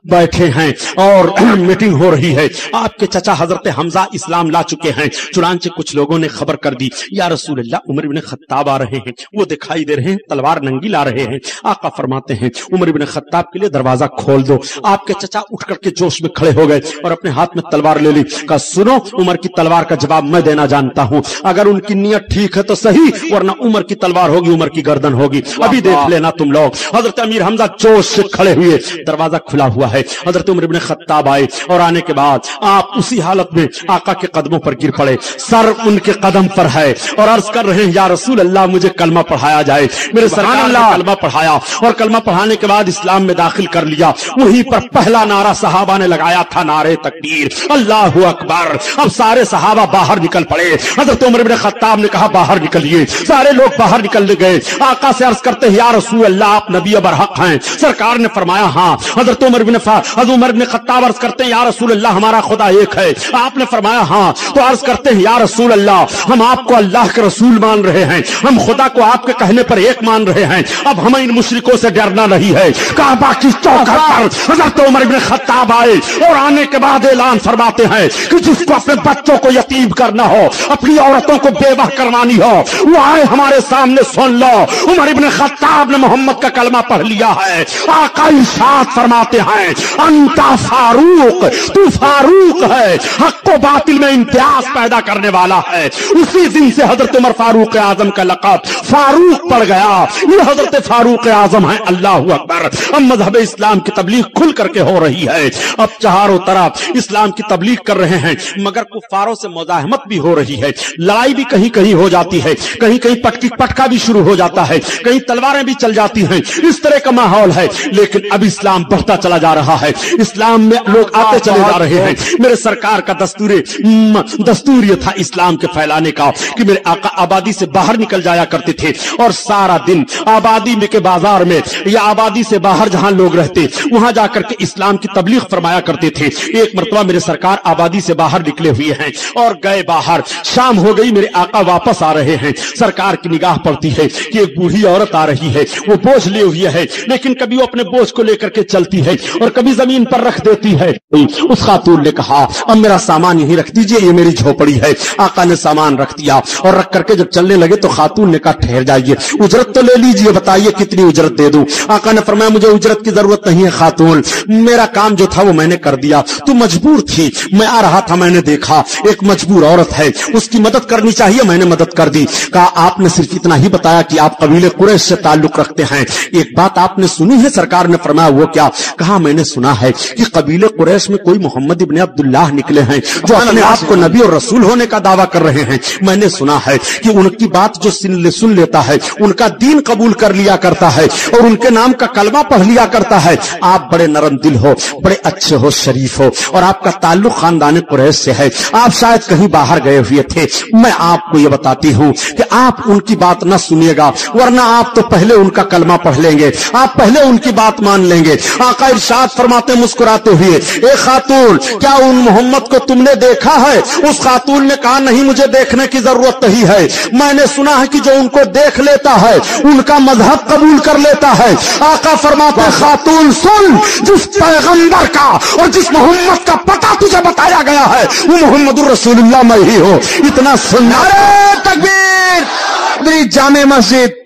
B: बैठे हैं और मीटिंग हो रही है। आपके चचा हजरत हमजा इस्लाम ला चुके हैं। चुनांचे कुछ लोगों ने खबर कर दी या रसूल अल्लाह उमर इब्न खत्ताब आ रहे हैं, वो दिखाई दे रहे हैं, तलवार नंगी ला रहे हैं। आका फरमाते हैं उमर इब्न खत्ताब के लिए दरवाजा खोल दो। आपके चचा उठ करके जोश में खड़े हो गए और अपने हाथ में तलवार ले ली। कहा सुनो, उमर की तलवार का जवाब मैं देना जानता हूं। अगर उनकी नीयत ठीक है तो सही, वरना उमर की तलवार होगी, उमर की गर्दन होगी। अभी देख लेना तुम लोग। हजरत अमीर हमजा जोश से खड़े हुए, दरवाजा खुला हुआ है। हजरत उमर इब्न खत्ताब आए और आने के बाद आप उसी हालत में आका के कदमों पर गिर पड़े, सर उनके कदम पर है और अर्ज कर रहे हैं या रसूल अल्लाह मुझे कलमा पढ़ाया जाए। मेरे सरकार ने कलमा पढ़ाया और कलमा पढ़ाने के बाद इस्लाम में दाखिल कर लिया। वहीं पर पहला नारा सहाबा ने लगाया था, नारे तकबीर, अल्लाहु अकबर। अब सारे सहाबा बाहर निकल पड़े। हजरत उमर इब्न खत्ताब ने कहा बाहर निकलिए। सारे लोग बाहर निकल गए। आका से अर्ज करते हैं या रसूल अल्लाह आप नबी बरहक हैं? सरकार ने फरमाया हाँ। हजरत उमर इब्न खत्ताब अर्ज करते हैं या रसूल अल्लाह हमारा खुदा एक है? आपने फरमाया हाँ। तो अर्ज करते हैं या रसूल अल्लाह हम आपको अल्लाह के रसूल मान रहे हैं, हम खुदा को आपके कहने पर एक मान रहे हैं, अब हमें इन मुशरिकों से डरना नहीं है। काबा की चौखट पर हजरत उमर इब्न खत्ताब आए और आने के बाद ऐलान फरमाते हैं कि जिसको अपने बच्चों को यतीम करना हो, अपनी औरतों को बेवाह करवानी हो, वो आए हमारे सामने सुन लो। उमर इब्न खत्ताब ने मोहम्मद का कलमा पढ़ लिया है। आका इरशाद फरमाते हैं अंता फारूक, तू फारूक है, हक को बातिल में इम्तियाज पैदा करने वाला है। उसी दिन से हजरत उमर फारूक आजम का लक़ब फारूक पड़ गया। ये हजरत फारूक आजम है। अल्लाह अकबर। अब मजहब इस्लाम की तबलीग खुल करके हो रही है। अब चारों तरफ इस्लाम की तबलीग कर रहे हैं मगर कुफारों से मुज़ाहमत भी हो रही है। लड़ाई भी कहीं कहीं हो जाती है, कहीं कहीं पटका भी शुरू हो जाता है, कहीं तलवारें भी चल जाती हैं। इस तरह का माहौल है। लेकिन अब इस्लाम बढ़ता चला जा रहा है, इस्लाम में लोग आते चले जा रहे हैं। मेरे सरकार का दस्तूर ये था इस्लाम के फैलाने का कि मेरे आका आबादी से बाहर निकल जाया करते थे और सारा दिन आबादी में के बाजार में या आबादी से बाहर जहां लोग रहते वहां जाकर के इस्लाम की तबलीग फरमाया करते थे। एक मरतबा मेरे सरकार आबादी से बाहर निकले हुए हैं और गए बाहर, शाम हो गई, मेरे आका वापस आ रहे हैं। सरकार की निगाह पड़ पड़ती है कि एक बूढ़ी औरत आ रही है, वो बोझ लिए हुई है, लेकिन कभी वो अपने बोझ को लेकर के चलती है और कभी जमीन पर रख देती है। उस खातून ने कहा अब मेरा सामान यहीं रख दीजिए, ये मेरी झोपड़ी है। आका ने सामान रख दिया और रख करके जब चलने लगे तो खातून ने कहा ठहर जाइए, उजरत तो ले लीजिए, बताइए कितनी उजरत दे दूं। आका ने फरमाया मुझे उजरत की जरूरत नहीं है खातून, मेरा काम जो था वो मैंने कर दिया, तू मजबूर थी, मैं आ रहा था, मैंने देखा एक मजबूर औरत है, उसकी मदद करनी चाहिए, मैंने मदद कर दी। कहा आपने सिर्फ इतना ही बताया कि आप कबीले कुरैश से ताल्लुक रखते हैं, एक बात आपने सुनी है? सरकार ने फरमाया वो क्या? कहा मैंने सुना है कि कबीले कुरैश में कोई मोहम्मद इब्न अब्दुल्लाह निकले हैं जो अपने आप को नबी और रसूल होने का दावा कर रहे हैं। मैंने सुना है कि उनकी बात जो सुन लेता है उनका दीन कबूल कर लिया करता है और उनके नाम का कलमा पढ़ लिया करता है। आप बड़े नरम दिल हो, बड़े अच्छे हो, शरीफ हो और आपका ताल्लुक खानदान कुरैश से है, आप शायद कहीं बाहर गए हुए थे। मैं आपको ये बताती हूँ कि आप उनकी बात न सुनिएगा, वरना आप तो पहले उनका कलमा पढ़ लेंगे, आप पहले उनकी बात मान लेंगे। आका इरशाद फरमाते मुस्कुराते हुए, ए खातून क्या उन मोहम्मद को तुमने देखा है? उस खातून ने कहा नहीं, मुझे देखने की जरूरत नहीं है, मैंने सुना है कि जो उनको देख लेता है उनका मजहब कबूल कर लेता है। आका फरमाते खातून सुन, जिस पैगंबर का और जिस मोहम्मद का पता तुझे बताया गया है वो मोहम्मदुर रसूलुल्लाह मैं ही हूं। इतना सुनना,
C: नारे तकबीर, जामे मस्जिद,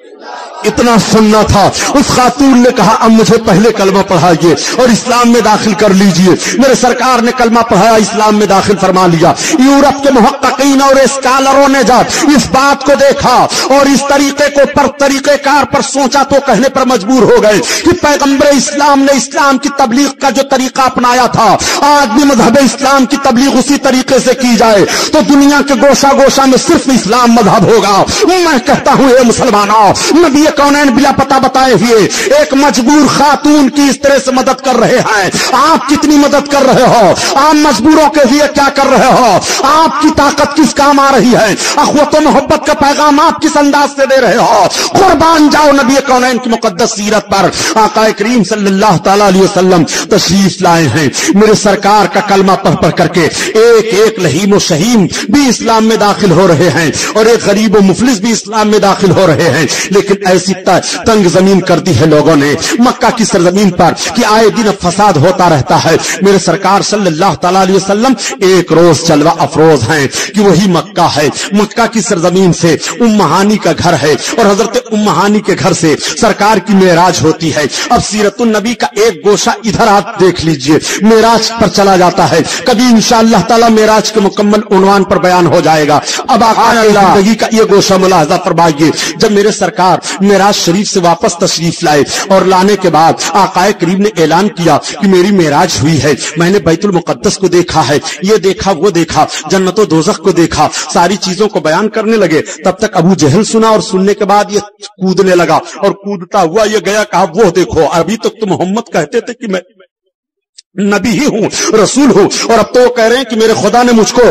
B: इतना सुनना था। उस खातून ने कहा अब मुझे पहले कलमा पढ़ाइए और इस्लाम में दाखिल कर लीजिए। मेरे सरकार ने कलमा पढ़ाया, इस्लाम में दाखिल फरमा लिया। यूरोप के मुहक्किकीन और स्कॉलरों ने जब इस बात को देखा और इस तरीके को पर तरीकेकार पर सोचा तो कहने पर मजबूर हो गए कि पैगंबर इस्लाम ने इस्लाम की तबलीग का जो तरीका अपनाया था, आज भी मजहब इस्लाम की तबलीग उसी तरीके से की जाए तो दुनिया के गोशा गोशा में सिर्फ इस्लाम मजहब होगा। मैं कहता हूं ये मुसलमानों, नबी कौनैन बिला पता बताए हुए एक मजबूर खातून की इस तरह से मदद कर रहे हैं। आप कितनी मदद कर रहे हो? आप मजबूरों के लिए क्या कर रहे हो? आपकी ताकत किस काम आ रही है? अखवत मोहब्बत का पैगाम आप किस अंदाज से दे रहे हो? कुर्बान जाओ नबी कौनैन की मुकद्दस सीरत पर। आका करीम सल्लल्लाहु तआला अलैहि वसल्लम तशरीफ लाए हैं। मेरे सरकार का कलमा पढ़ पढ़ करके एक एक लहीम व शहीम भी इस्लाम में दाखिल हो रहे हैं और एक गरीब व मुफलिस भी इस्लाम में दाखिल हो रहे हैं। लेकिन ऐसी तंग जमीन कर दी है लोगों ने मक्का की सरजमीन पर कि आए दिन फसाद होता रहता है। मेरे सरकार सल्लल्लाहु तआला अलैहि वसल्लम एक रोज जलवा अफरोज हैं कि वही मक्का है। मक्का की सरजमीन से उम्महानी का घर है और हजरत उम्महानी के घर से सरकार की मेराज होती है। अब सीरतुन नबी का एक गोशा इधर आप देख लीजिए, मेराज पर चला जाता है। कभी इंशाअल्लाह ताला मेराज के मुकम्मल उन्वान पर बयान हो जाएगा। अब आका जिंदगी का ये गोशा मुलाहजा फरमाइए। जब मेरे सरकार मेराज शरीफ से वापस तशरीफ लाए और लाने के बाद आकाए करीम ने ऐलान किया कि मेरी मेराज हुई है, मैंने बैतुल मुकद्दस को देखा है, ये देखा वो देखा, जन्नत और दोज़ख को देखा, सारी चीजों को बयान करने लगे। तब तक अबू जहल सुना और सुनने के बाद ये कूदने लगा और कूदता हुआ ये गया, कहा वो देखो, अभी तक तो मोहम्मद कहते थे कि मैं नबी ही हूं, रसूल हूं, और अब तो वो कह रहे हैं कि मेरे खुदा ने मुझको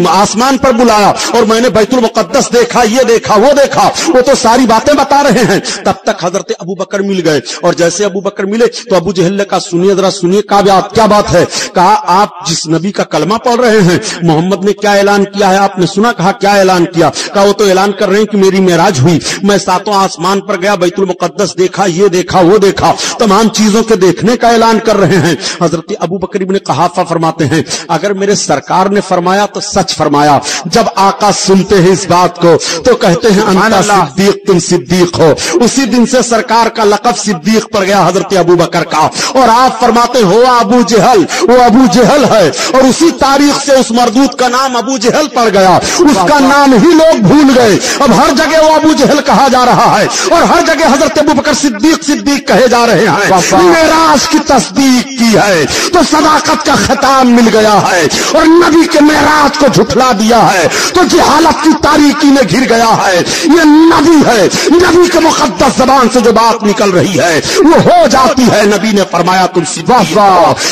B: आसमान पर बुलाया और मैंने बैतुल मुकद्दस देखा, ये देखा वो देखा, वो तो सारी बातें बता रहे हैं। तब तक हजरत अबू बकर मिल गए और जैसे अबू बकर मिले तो अबू जहल ने कहा सुनिए जरा सुनिए, क्या बात है? कहा आप जिस नबी का कलमा पढ़ रहे हैं मोहम्मद ने क्या ऐलान किया है आपने सुना? कहा क्या ऐलान किया? कहा वो तो ऐलान कर रहे हैं कि मेरी मेराज हुई, मैं सातों आसमान पर गया, बैतुल मुकद्दस देखा, ये देखा वो देखा, तमाम चीजों के देखने का ऐलान कर रहे हैं। अबू बकर इब्ने कहाफा फरमाते हैं अगर मेरे सरकार ने फरमाया तो सच फरमाया। जब आका सुनते हैं इस बात को तो कहते हैं अंता सिद्दीक, तुम सिद्दीक हो। उसी दिन से सरकार का लक़ब सिद्दीक पड़ गया हजरत अबू बकर का। और आप फरमाते हो अबू जहल, वो अबू जहल है और उसी तारीख से उस मरदूद का नाम अबू जहल पड़ गया, उसका नाम ही लोग भूल गए। अब हर जगह वो अबू जहल कहा जा रहा है और हर जगह हजरत अबू बकर सिद्दीक सिद्दीक कहे जा रहे हैं। मेराज की तस्दीक की है तो सदाकत का खिताब मिल गया है और नबी के मेराज को झुठला दिया है तो जहालत की तारीकी में घिर गया है। ये नबी है, नबी के मुकद्दस जबान से जो बात निकल रही है वो हो जाती है। नबी ने फरमाया तुम सिद्दीक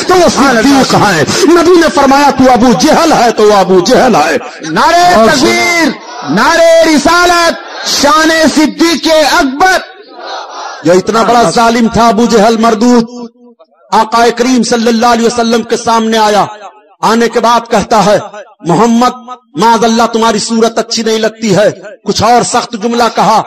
B: तो वो सिद्दीक है, नबी ने फरमाया तू अबू जहल है तो वो अबू जहल है।
C: नारे तकबीर, नारे रिसालत, शान सिद्दीक अकबर।
B: जो इतना बड़ा जालिम था अबू जहल मरदूद, आका करीम सल्लल्लाहु अलैहि वसल्लम के सामने आया। आने के बाद कहता है मोहम्मद माज़अल्लाह तुम्हारी सूरत अच्छी नहीं लगती है, कुछ और सख्त जुमला कहा।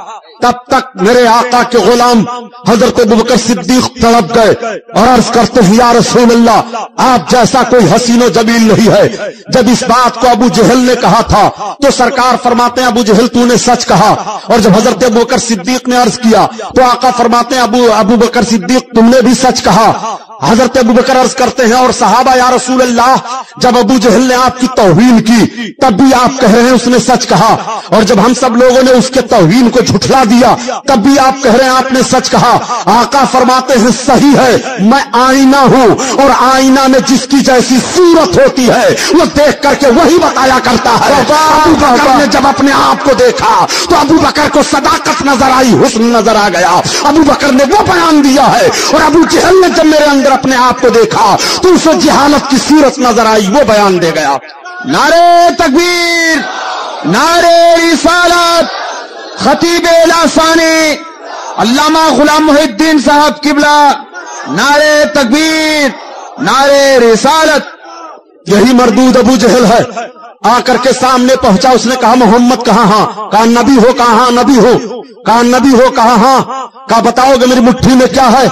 B: तब तक मेरे आका के गुलाम हजरत अबू बकर सिद्दीक तड़प गए और अर्ज करते हैं, या रसूल अल्लाह, आप जैसा कोई हसीनो जमील नहीं है। जब इस बात को अबू जहल ने कहा था तो सरकार फरमाते हैं, अबू जहल तूने सच कहा। और जब हजरत अबू बकर सिद्दीक ने अर्ज किया तो आका फरमाते हैं, अबू बकर सिद्दीक तुमने भी सच कहा। हजरत अबू बकर अर्ज करते हैं, और सहाबा, या रसूल अल्लाह, जब अबू जहल ने आपकी तौहीन की तब भी आप कह रहे हैं उसने सच कहा, और जब हम सब लोगों ने उसके तौहीन को झुठला दिया तब भी आप कह रहे हैं आपने सच कहा। आका फरमाते हैं, सही है, मैं आईना हूं, और आईना में जिसकी जैसी सूरत होती है वो देख करके वही बताया करता है। अबू बकर ने जब अपने आप को देखा तो अबू बकर को सदाकत नजर आई, हुस्न नजर आ गया। अबू बकर ने वो बयान दिया है, और अबू जहल ने जब मेरे अंदर अपने आप को देखा तो उसे जहालत की सूरत नजर आई, वो बयान दे गया।
C: नारे तकबीर, नारे रिसालत, खतीब लासानी अल्लामा गुलाम मोहिद्दीन साहब किबला, नारे तकबीर, नारे रिसालत।
B: यही मरदूद अबू जहल है, आकर के सामने पहुंचा। उसने कहा, मोहम्मद कहाँ? हाँ। कहा, नबी हो? कहा, हाँ नबी हो। कहा, नबी हो? कहा, हाँ। कहा, बताओगे मेरी मुट्ठी में क्या है?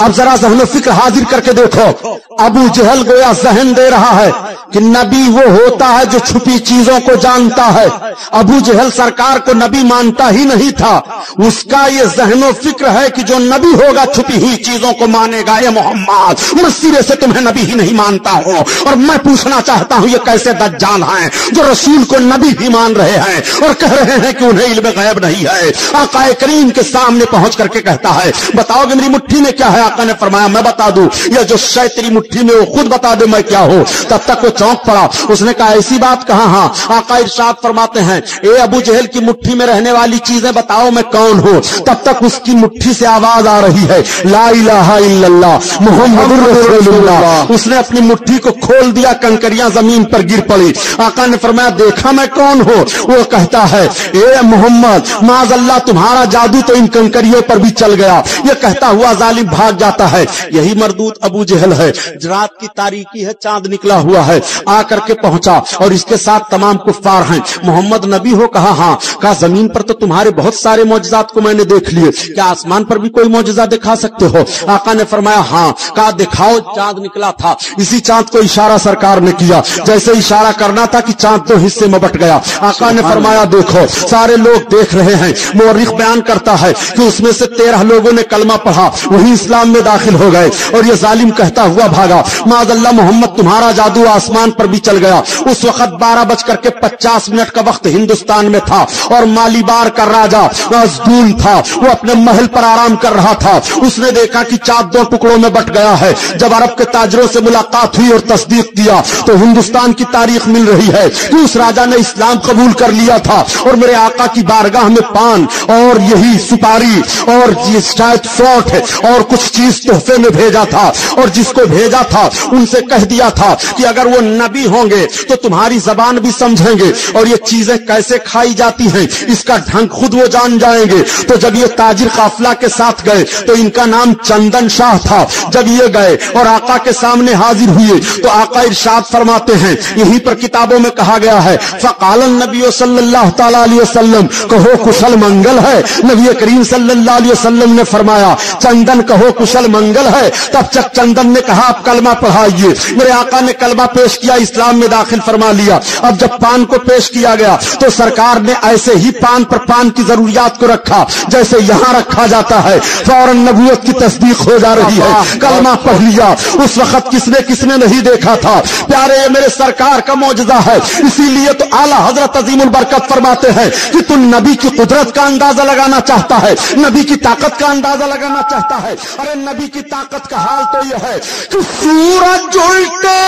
B: अब जरा ज़हन फिक्र हाजिर करके देखो। अबू जहल गोया जहन दे रहा है कि नबी वो होता है जो छुपी चीजों को जानता है। अबू जहल सरकार को नबी मानता ही नहीं था, उसका ये जहनो फिक्र है कि जो नबी होगा छुपी हुई चीजों को मानेगा। ये मोहम्मद, मैं सिरे से तुम्हें नबी ही नहीं मानता हूं, और मैं पूछना चाहता हूं ये कैसे दज्जाल हैं जो रसूल को नबी भी मान रहे हैं और कह रहे हैं कि उन्हें इल्म गैब नहीं है। आका करीम के सामने पहुंच करके कहता है, बताओगे मेरी मुट्ठी में क्या है? आका ने फरमाया, मैं बता दूं, या जो शय तेरी मुट्ठी में वो खुद बता दे मैं क्या हूं। तब तक वो चौंक पड़ा। उसने कहा, ऐसी बात कहा? हाँ। आका इरशाद फरमाते हैं, ए अबू जहल की मुट्ठी में रहने वाली चीजें बताओ मैं कौन हूं। तब तक उसकी मुट्ठी से आवाज आ रही है, ला इलाहा इल्लल्लाह मुहम्मदुर रसूलुल्लाह। उसने अपनी मुट्ठी को खोल दिया, कंकरियां जमीन पर गिर पड़ी। आका ने फरमाया, देखा मैं कौन हूं? वो कहता है, ए मोहम्मद, माज़अल्लाह तुम्हारा जादू तो इन कंकरियों पर भी चल गया। ये कहता हुआ जालिम भाग जाता है। यही मरदूत अबू जहल है। रात की तारीकी है, चांद निकला हुआ है, आकर के पहुंचा और इसके साथ तमाम कुफ्फार हैं। मोहम्मद नबी हो? कहा, हाँ। कहा, जमीन पर तो तुम्हारे बहुत सारे मौजज़ात को मैंने देख लिए, क्या आसमान पर भी कोई मौजज़ा दिखा सकते हो? आका ने फरमाया, हाँ। कहा, दिखाओ। चांद निकला था, इसी चांद को इशारा सरकार ने किया, जैसे इशारा करना था कि चांद दो हिस्से में बट गया। आका ने फरमाया, देखो। सारे लोग देख रहे हैं। मुअर्रिख बयान करता है कि उसमें से 13 लोगों ने कलमा पढ़ा, वही इस्लाम में दाखिल हो गए, और ये जालिम कहता हुआ भागा। माज़अल्लाह मोहम्मद तुम्हारा जादू आसमान पर भी चल गया। उस वक्त 12:50 का वक्त हिंदुस्तान में था, और मालीबार का राजा मजदूल था, वो अपने महल पर आराम कर रहा था। उसने देखा कि चांद 2 टुकड़ों में बट गया है। जब अरब के ताजरों से मुलाकात हुई और तस्दीक किया तो हिंदुस्तान की तारीख मिल रही है कि उस राजा ने इस्लाम कबूल कर लिया था, और मेरे आका की बारगाह में पान और यही सुपारी और शायद सौंठ और कुछ चीज तोहफे में भेजा था, और जिसको भेजा था उनसे कह दिया था कि अगर वो नबी होंगे तो तुम्हारी जबान भी समझेंगे, और ये चीजें कैसे खाई जाती हैं इसका ढंग खुद वो जान जाएंगे। तो जब ये ताजिर काफिला के साथ गए तो इनका नाम चंदन शाह था। जब ये गए और आका के सामने हाजिर हुए तो आका इरशाद फरमाते हैं, यहीं पर किताबों में कहा गया है, फ़क़ालन नबी सल्लल्लाहु तआला अलैहि वसल्लम, कहो कुशल मंगल है। नबी करीम सल्लल्लाहु अलैहि वसल्लम ने फरमाया, चंदन कहो कुशल मंगल है। तब तक चंदन ने कहा, आप कलमा पढ़ाइए। मेरे आका ने कलमा पेश किया, इस्लाम में दाखिल फरमा लिया। अब जब पान को पेश किया गया तो सरकार ने ऐसे ही पान पर पान की जरूरियात को रखा जैसे यहां रखा जाता है। फौरन नबूवत की तस्दीक हो जा रही है, कलमा पढ़ लिया। उस वक्त किसने किसने नहीं देखा था। प्यारे, ये मेरे सरकार का मौजज़ा है। इसीलिए तो आला हजरत अजीमुल बरकत फरमाते हैं कि तू नबी की कुदरत का अंदाजा लगाना चाहता है, नबी की ताकत का अंदाजा लगाना चाहता है। अरे नबी की ताकत का हाल तो यह है कि सूरज उल्टे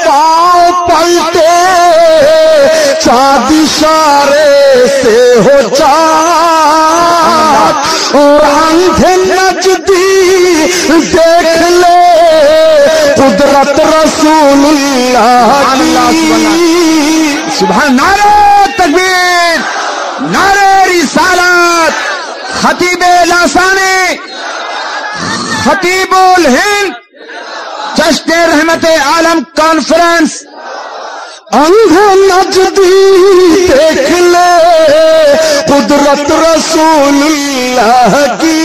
B: पांव पलटे, चाँद इशारे से हो चाँद, और अंधे नजदीक देख ले कुदरत रसूलुल्लाह की।
C: सुभान। नारे तकबीर, नारे रिसालत, खतीब लासानी, खतीबुल हिंद, जश्न रहमत आलम कॉन्फ्रेंस,
B: अंधे नजदीक देख ले कुदरत रसूलुल्लाह की।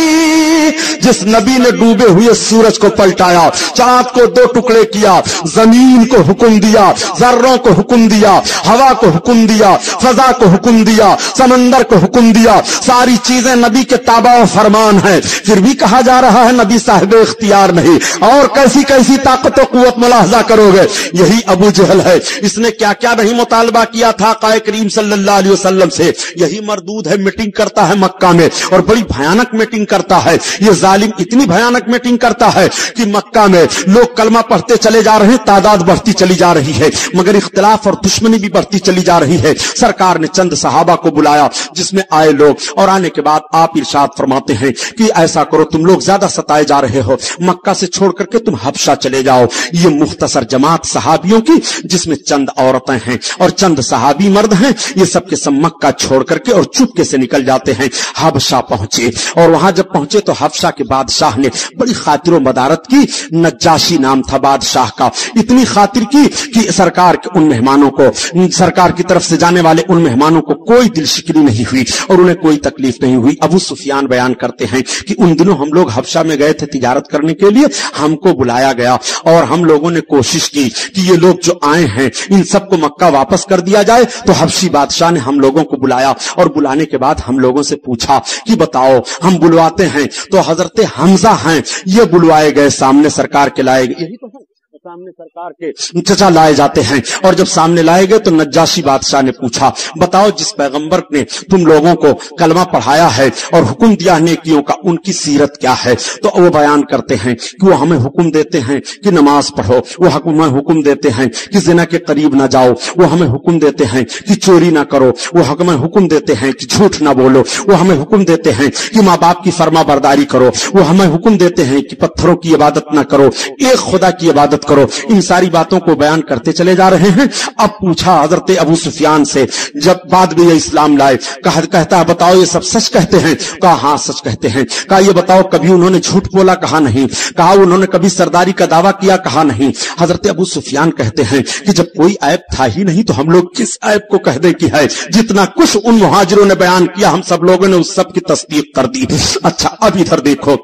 B: जिस नबी ने डूबे हुए सूरज को पलटाया, चांद को दो टुकड़े किया, जमीन को हुक्म दिया, जर्रों को हुक्म दिया, हवा को हुक्म दिया, फजा को हुक्म दिया, समंदर को हुक्म दिया, सारी चीजें नबी के ताबा व फरमान है, फिर भी कहा जा रहा है नबी साहिब इख्तियार नहीं। और कैसी कैसी ताकत व कुव्वत मुलाहजा करोगे। यही अबू जहल है, इसने क्या क्या नहीं मुतालबा किया था क़ाए करीम सल्लल्लाहु अलैहि वसल्लम से। यही मरदूद है, मीटिंग करता है मक्का में और बड़ी भयानक मीटिंग करता है। ये जालिम इतनी भयानक मीटिंग करता है कि मक्का में लोग कलमा पढ़ते चले जा रहे हैं, तादाद बढ़ती चली जा रही है, मगर इख्तिलाफ और दुश्मनी भी बढ़ती चली जा रही है। सरकार ने चंद सहाबा को बुलाया जिसमें आए लोग, और आने के बाद आप इरशाद फरमाते हैं कि ऐसा करो, तुम लोग ज्यादा सताए जा रहे हो, मक्का से छोड़ करके तुम हबशा चले जाओ। ये मुख्तसर जमात सहाबियों की, जिसमें चंद औरतें हैं और चंद सहाबी मर्द हैं, ये सब के सब मक्का छोड़ करके और चुपके से निकल जाते हैं। हबशा पहुंचे और वहां जब पहुंचे तो हबशा के बादशाह ने बड़ी खातिर व मदारत की। नज्जाशी नाम था बादशाह का। इतनी खातिर की कि सरकार के उन मेहमानों को, सरकार की तरफ से जाने वाले उन मेहमानों को कोई दिल शिकनी नहीं हुई और उन्हें कोई तकलीफ नहीं हुई। अबू सुफियान बयान करते हैं कि उन दिनों हम लोग हबशा में गए थे तिजारत करने के लिए, हमको बुलाया गया और हम लोगों ने कोशिश की कि ये लोग जो आए हैं इन सबको मक्का वापस कर दिया जाए। तो हबशी बादशाह ने हम लोगों को बुलाया और बुलाने के बाद हम लोगों से पूछा कि बताओ, हम बुलवाते हैं तो हजरत हमजा हैं, ये बुलवाए गए, सामने सरकार के लाए गए, यही तो है, सामने सरकार के चचा लाए जाते हैं। और जब सामने लाए गए तो नज्जाशी बादशाह ने पूछा, बताओ जिस पैगंबर ने तुम लोगों को कलमा पढ़ाया है और हुक्म दिया नेकियों का, उनकी सीरत क्या है। तो वो बयान करते हैं कि वो हमें हुक्म देते हैं कि नमाज पढ़ो, वो हमें हुक्म देते हैं कि जिना के करीब ना जाओ, वो हमें हुक्म देते हैं कि चोरी ना करो, वो हमें हुक्म देते हैं कि झूठ ना बोलो, वो हमें हुक्म देते हैं कि माँ बाप की फर्मा बरदारी करो, वो हमें हुक्म देते हैं कि पत्थरों की इबादत ना करो, एक खुदा की इबादत करो। इन सारी बातों को बयान करते चले जा रहे हैं। अब पूछा हजरत अबू सुफियान से, जब बाद में ये इस्लाम लाए, कहता है बताओ ये सब सच कहते हैं? कहा हाँ सच कहते हैं। कहा ये बताओ कभी उन्होंने झूठ बोला? कहा नहीं। कहा उन्होंने कभी सरदारी का दावा किया? कहा नहीं। हजरत अबू सुफियान कहते हैं कि जब कोई ऐप था ही नहीं तो हम लोग किस ऐप को कह दे कि है। जितना कुछ उन मुहाजिरों ने बयान किया हम सब लोगों ने उस सब की तस्दीक कर दी। अच्छा अब इधर देखो,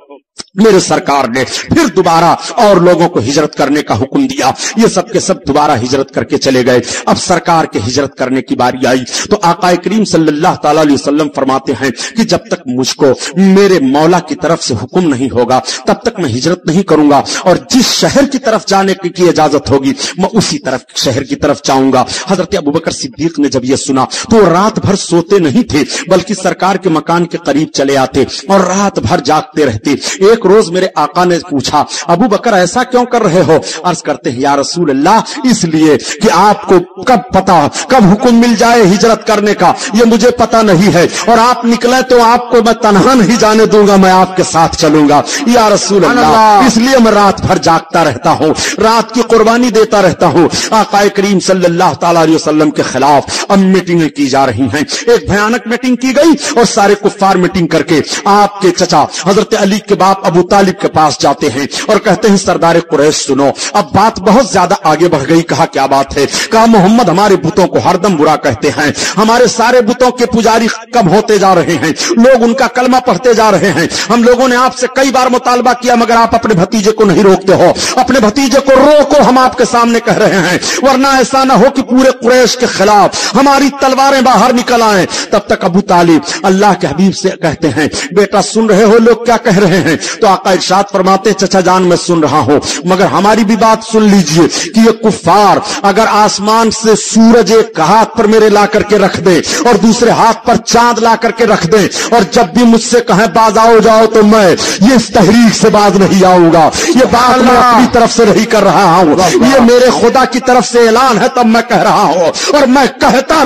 B: मेरे सरकार ने फिर दोबारा और लोगों को हिजरत करने का हुक्म दिया। ये सब के सब दोबारा हिजरत करके चले गए। अब सरकार के हिजरत करने की बारी आई तो आकाए करीम सल्लल्लाहु ताला अलैहि वसल्लम फरमाते हैं कि जब तक मुझको मेरे मौला की तरफ से हुक्म नहीं होगा तब तक मैं हिजरत नहीं करूंगा, और जिस शहर की तरफ जाने की इजाजत होगी मैं उसी तरफ शहर की तरफ जाऊंगा। हजरत अबू बकर सिद्दीक ने जब यह सुना तो रात भर सोते नहीं थे, बल्कि सरकार के मकान के करीब चले आते और रात भर जागते रहते। एक रोज मेरे आका ने पूछा, अबू बकर ऐसा क्यों कर रहे हो? अर्ज करते हैं या रसूल अल्लाह, इसलिए कि आपको कब हुक्म मिल जाए हिजरत करने का ये मुझे पता नहीं है, और आप निकले तो आपको मैं तन्हा नहीं जाने दूंगा, मैं आपके साथ चलूंगा या रसूल अल्लाह। इसलिए मैं रात भर जागता रहता हूं, रात की कुर्बानी देता रहता हूं। आकाए करीम सल्लल्लाहु ताला अलैहि वसल्लम के खिलाफ अब मीटिंगें की जा रही हैं। एक भयानक मीटिंग की गई और सारे कुफ्फार मीटिंग करके आपके चचा हजरत अली के बाप अबू तालिब के पास जाते हैं और कहते हैं सरदार कुरैश सुनो। अब बात बहुत ज्यादा आगे बढ़ गई। कहा क्या बात है? कहा मोहम्मद हमारे बुतों को हरदम बुरा कहते हैं, हमारे सारे बुतों के पुजारी कम होते जा रहे हैं, लोग उनका कलमा पढ़ते जा रहे हैं। हम लोगों ने आपसे कई बार मुतालबा किया मगर आप अपने भतीजे को नहीं रोकते हो। अपने भतीजे को रोको, हम आपके सामने कह रहे हैं, वरना ऐसा ना हो कि पूरे कुरैश के खिलाफ हमारी तलवारें बाहर निकल आए। तब तक अबू तालिब अल्लाह के हबीब से कहते हैं, बेटा सुन रहे हो लोग क्या कह रहे हैं? तो आका इरशाद फरमाते, चचा जान मैं सुन रहा हूं, मगर हमारी भी बात सुन लीजिए कि ये कुफ्फार अगर आसमान से सूरज एक हाथ पर मेरे ला करके रख दे और दूसरे हाथ पर चांद ला करके रख दे, और जब भी मुझसे कहें बाज आओ जाओ तो मैं ये इस तहरीक से बाज नहीं आऊंगा। ये बात मैं अपनी तरफ से नहीं कर रहा हूं, ये मेरे खुदा की तरफ से ऐलान है, तब मैं कह रहा हूं और मैं कहता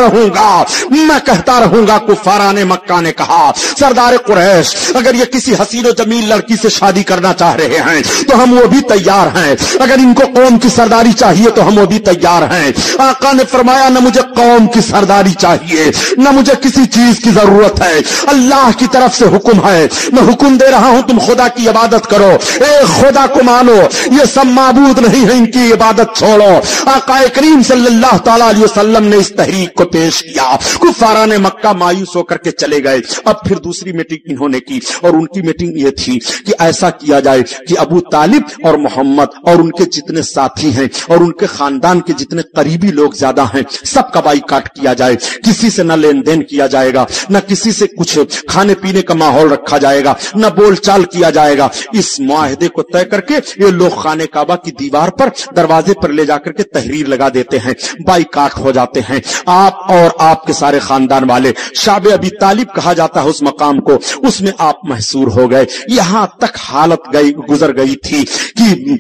B: रहूंगा। कुफ्फाराने मक्का ने कहा, सरदार कुरैश अगर ये किसी हसीन और जमील लड़की से से शादी करना चाह रहे हैं तो हम वो भी तैयार हैं, अगर इनको कौम की सरदारी चाहिए तो हम वो भी तैयार हैं। आका ने फरमाया न मुझे कौम की सरदारी चाहिए, न मुझे किसी चीज की जरूरत है, अल्लाह की तरफ से हुक्म है, मैं हुक्म दे रहा हूं तुम खुदा की इबादत करो, एक खुदा को मानो, ये सब माबूद नहीं है, इनकी इबादत छोड़ो। आका करीम सल्लल्लाहु ताला अलैहि वसल्लम ने इस तहरीक को पेश किया। कुफारा ने मक्का मायूस होकर के चले गए। अब फिर दूसरी मीटिंग इन्होंने की और उनकी मीटिंग ये थी कि ऐसा किया जाए कि अबू तालिब और मोहम्मद और उनके जितने साथी हैं और उनके खानदान के जितने करीबी लोग ज्यादा हैं सबका बाइकाट किया जाए, किसी से न लेन देन किया जाएगा, न किसी से कुछ खाने पीने का माहौल रखा जाएगा, न बोलचाल किया जाएगा। इस मुआहदे को तय करके ये लोग खाने काबा की दीवार पर दरवाजे पर ले जाकर के तहरीर लगा देते हैं, बाइकाट हो जाते हैं। आप और आपके सारे खानदान वाले, शाबे अबी तालिब कहा जाता है उस मकाम को, उसमें आप महसूर हो गए। यहां तक हालत गुजर गई थी कि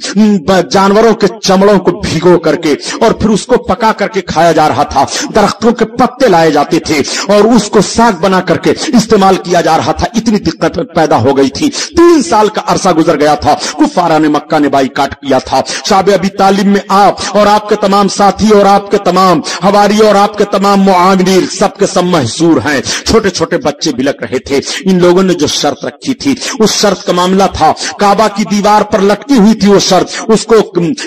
B: जानवरों के चमड़ों को भिगो करके और फिर उसको पका करके खाया जा रहा था, दरख्तों के पत्ते लाए जाते थे और उसको साग बना करके इस्तेमाल किया जा रहा था। इतनी दिक्कत पैदा हो गई थी। 3 साल का अरसा गुजर गया था, कुफारा ने मक्का ने बाइकाट किया था। शाबे अबी तालिब में आप और आपके तमाम साथी और आपके तमाम हवारी और आपके तमाम मुआविनीर सबके सब महसूर हैं। छोटे छोटे बच्चे बिलक रहे थे। इन लोगों ने जो शर्त रखी थी उस शर्त का मामला था, काबा की दीवार पर लटकी हुई थी वो शर्त, उसको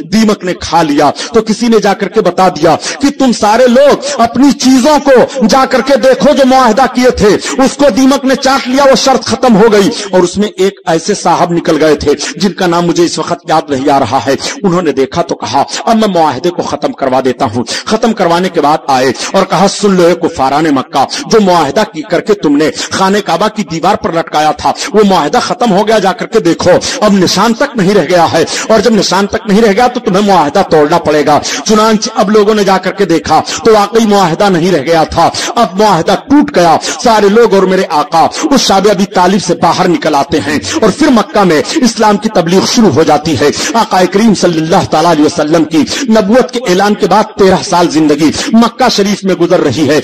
B: दीमक ने खा लिया। तो किसी ने जाकर के बता दिया कि तुम सारे लोग अपनी चीजों को जाकर के देखो, जो मुआहदा किए थे उसको दीमक ने चाट लिया, वो शर्त खत्म हो गई। और उसमें एक ऐसे साहब निकल गए थे जिनका नाम मुझे इस वक्त याद नहीं आ रहा है। उन्होंने देखा तो कहा अब मैं मुआहदे को खत्म करवा देता हूं। खत्म करवाने के बाद आए और कहा सुन लो कुफारा ने मक्का, जो मुआहदा की करके तुमने खाने काबा की दीवार पर लटकाया था वो मुआहदा खत्म हो गया, जाकर के देखो अब निशान तक नहीं रह गया है, और जब निशान तक नहीं रह गया तो तुम्हें मुआहदा तोड़ना पड़ेगा। चुनांचे अब लोगों ने जाकर के देखा तो वाकई मुआहदा नहीं रह गया था, अब मुआहदा टूट गया। सारे लोग और मेरे आका उस शाबे अबी तालिब से बाहर निकल आते हैं और फिर मक्का में इस्लाम की तबलीग शुरू हो जाती है। आका करीम सल्लल्लाहु ताला अलैहि वसल्लम की नबूवत के ऐलान के बाद 13 साल जिंदगी मक्का शरीफ में गुजर रही है,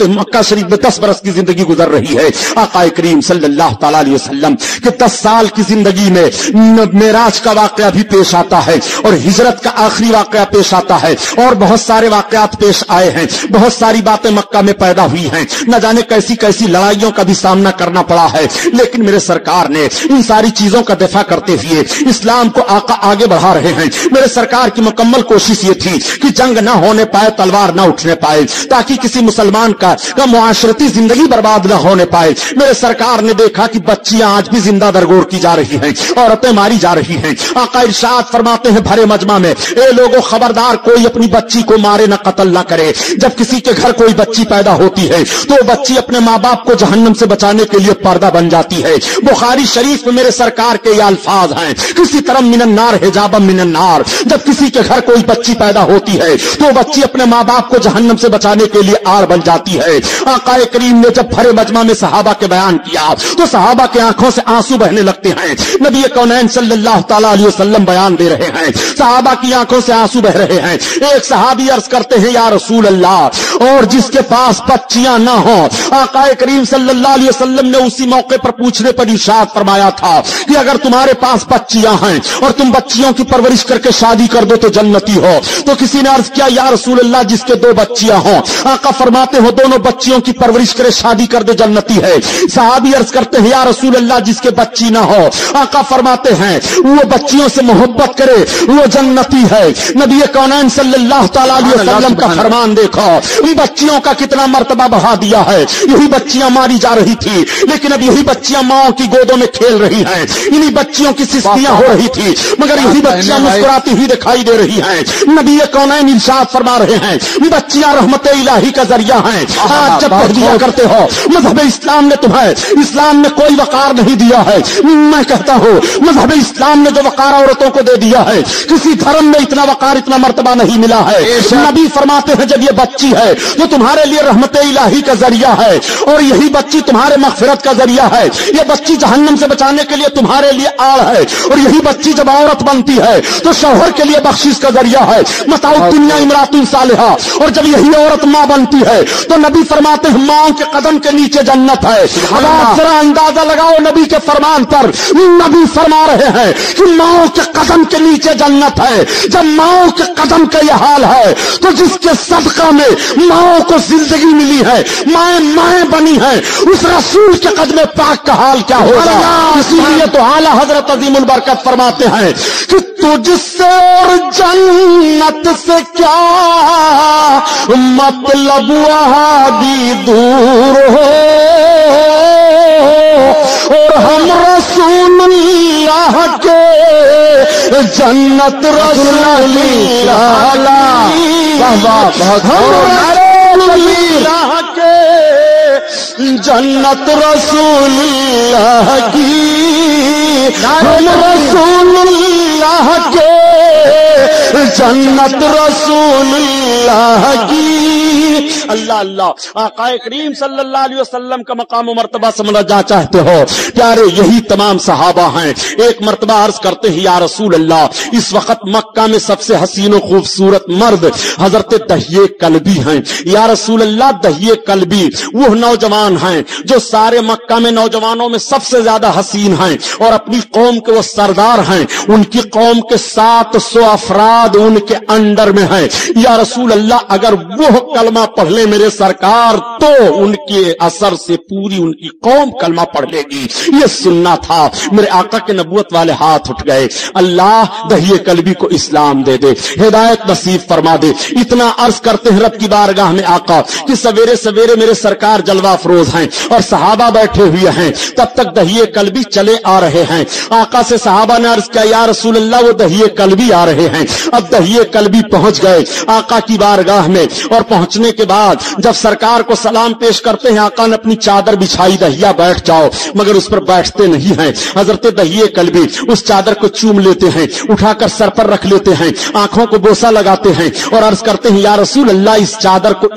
B: मक्का शरीफ में 10 बरस की जिंदगी गुजर रही है। आका करीम सल्लल्लाहु ताला अलैहि वसल्लम के 10 साल की जिंदगी में मेराज का वाकया भी पेश आता है और हिजरत का आखिरी वाकया पेश आता है और बहुत सारे वाकयात पेश आए हैं। बहुत सारी बातें मक्का में पैदा हुई हैं, न जाने कैसी कैसी लड़ाइयों का भी सामना करना पड़ा है, लेकिन मेरे सरकार ने इन सारी चीजों का दफा करते हुए इस्लाम को आका आगे बढ़ा रहे हैं। मेरे सरकार की मुकम्मल कोशिश ये थी कि जंग ना होने पाए, तलवार ना उठने पाए, ताकि किसी मुसलमान का मुआशरती जिंदगी बर्बाद न होने पाए। मेरे सरकार ने देखा कि बच्चियां आज भी जिंदा दरगोर की जा रही हैं, औरतें मारी जा रही हैं। आका इरशाद फरमाते हैं भरे मजमा में, ए लोगों खबरदार कोई अपनी बच्ची को मारे न कत्ल न करे। जब किसी के घर कोई बच्ची पैदा होती है तो बच्ची अपने माँ बाप को जहन्नम से बचाने के लिए पर्दा बन जाती है। बुखारी शरीफ में मेरे सरकार के ये अल्फाज हैं, किसी तरह मिनन्नार हिजाबम मिनन्नार। जब किसी के घर कोई बच्ची पैदा होती है तो बच्ची अपने माँ बाप को जहन्नम से बचाने के लिए आड़ बन जाती है। आका करीम ने जब भरे मजमा में सहाबा के बयान किया तो सहाबा के आंखों से आंसू बहने लगते हैं। नबी कौनैन सल्लल्लाहु ताला अलैहि वसल्लम बयान दे रहे हैं, सहाबा की आंखों से आंसू बह रहे हैं। एक सहाबी अर्ज करते हैं या रसूल अल्लाह, और जिसके पास बच्चियां ना हो। आका करीम सल्लल्लाहु अलैहि वसल्लम ने उसी मौके पर पूछने पर इरशाद फरमाया था कि अगर तुम्हारे पास बच्चियां हैं और तुम बच्चियों की परवरिश करके शादी कर दो तो जन्नती हो। तो किसी ने अर्ज किया या रसूल अल्लाह जिसके 2 बच्चियां हो। आका फरमाते हो दोनों बच्चियों की परवरिश करे शादी कर दे जन्नती है। सहाबी अर्ज करते हैं या रसूल अल्लाह जिसके बच्ची ना हो। आका फरमाते हैं वो बच्चियों से मोहब्बत करे वो जन्नती है। नबी कौनैन सल्लल्लाहु ताला अलैहि वसल्लम का फरमान देखो, बच्चियों का कितना मर्तबा बढ़ा दिया है। यही बच्चियां मारी जा रही थी लेकिन अब यही बच्चियां माओ की गोदों में खेल रही हैं। इन्हीं बच्चियों की सिस्तियां हो रही थी मगर यही बच्चियां मुस्कुराती हुई दिखाई दे रही हैं। नबी कौनैन इरशाद फरमा रहे हैं बच्चियां रहमत इलाही का जरिया हैं। आज जब दिया करते हो मजहब इस्लाम ने तुम्हें इस्लाम ने कोई वकार नहीं दिया है। मैं कहता हूं मजहब इस्लाम ने जो वकार औरतों को दे दिया है किसी धर्म में इतना वकार इतना मर्तबा नहीं मिला है। नबी फरमाते हैं जब ये बच्ची है तो तुम्हारे लिए रहमत इलाही का जरिया है और यही बच्ची तुम्हारे मगफिरत का जरिया है। ये बच्ची जहन्नम से बचाने के लिए तुम्हारे लिए आड़ है और यही बच्ची जब औरत बनती है तो शौहर के लिए बख्शिश का जरिया है। मताउ दुनिया इमरातुन सालिहा। और जब यही औरत मां बनती है तो नबी फरमाते हैं मां के कदम के नीचे जन्नत है। अब आप जरा अंदाजा लगाओ नबी के फरमान मकान पर नबी फरमा रहे हैं कि माओ के कदम के नीचे जन्नत है। जब माओ के कदम का यह हाल है तो जिसके सदका में माओ को जिंदगी मिली है, माए बनी है, उस रसूल के कदम पाक का हाल क्या होगा। इसीलिए तो आला हजरत अजीमुल बरकत फरमाते हैं कि तुझसे और जन्नत से क्या मतलब वहादी दूर हो, और हम रसूलुल्लाह के जन्नत रसूलुल्लाह के जन्नत रसूलुल्लाह की, हम रसूलुल्लाह के जन्नत रसूलुल्लाह की। अल्लाह अल्लाह, आकाए करीम सल्लल्लाहु अलैहि वसल्लम का मकाम व मर्तबा समझना चाहते हो प्यारे, यही तमाम सहाबा हैं। एक मर्तबा अर्ज करते ही या रसूल अल्लाह, इस वक्त मक्का में सबसे हसीन और खूबसूरत मर्द हजरत दहिये कल्बी हैं। या रसूल अल्लाह, दहिये कल्बी वो नौजवान हैं जो सारे मक्का में नौजवानों में सबसे ज्यादा हसीन हैं और अपनी कौम के वो सरदार हैं। उनकी कौम के 700 अफराद उनके अंडर में हैं। या रसूल अल्लाह, अगर वो कलमा पढ़ ले मेरे सरकार तो उनके असर से पूरी उनकी कौम कलमा पढ़ लेगी। ये सुनना था। मेरे आका के नबूवत वाले हाथ उठ गए। अल्लाह दहिये कल्बी को इस्लाम दे दे, हिदायत नसीब फरमा दे। इतना अर्ज करते हैं रब की बारगाह में आका कि सवेरे सवेरे मेरे सरकार जलवा अफरोज हैं और सहाबा बैठे हुए हैं। तब तक दहिये कल्बी चले आ रहे हैं। आका से सहाबा ने अर्ज किया या रसूल अल्लाह, वो दहिये कल्बी आ रहे हैं। अब दहिये कल्बी पहुंच गए आका की बारगाह में और पहुंचने के बाद जब सरकार को सलाम पेश करते हैं, आका ने अपनी चादर बिछाई, दहिया बैठ जाओ, मगर उस पर बैठते नहीं हैं। हजरत दहिये कल्बी उस चादर को चूम लेते हैं, उठाकर सर पर रख लेते हैं, आंखों को बोसा लगाते हैं और अर्ज करते हैं या रसूल अल्लाह, इस चादर को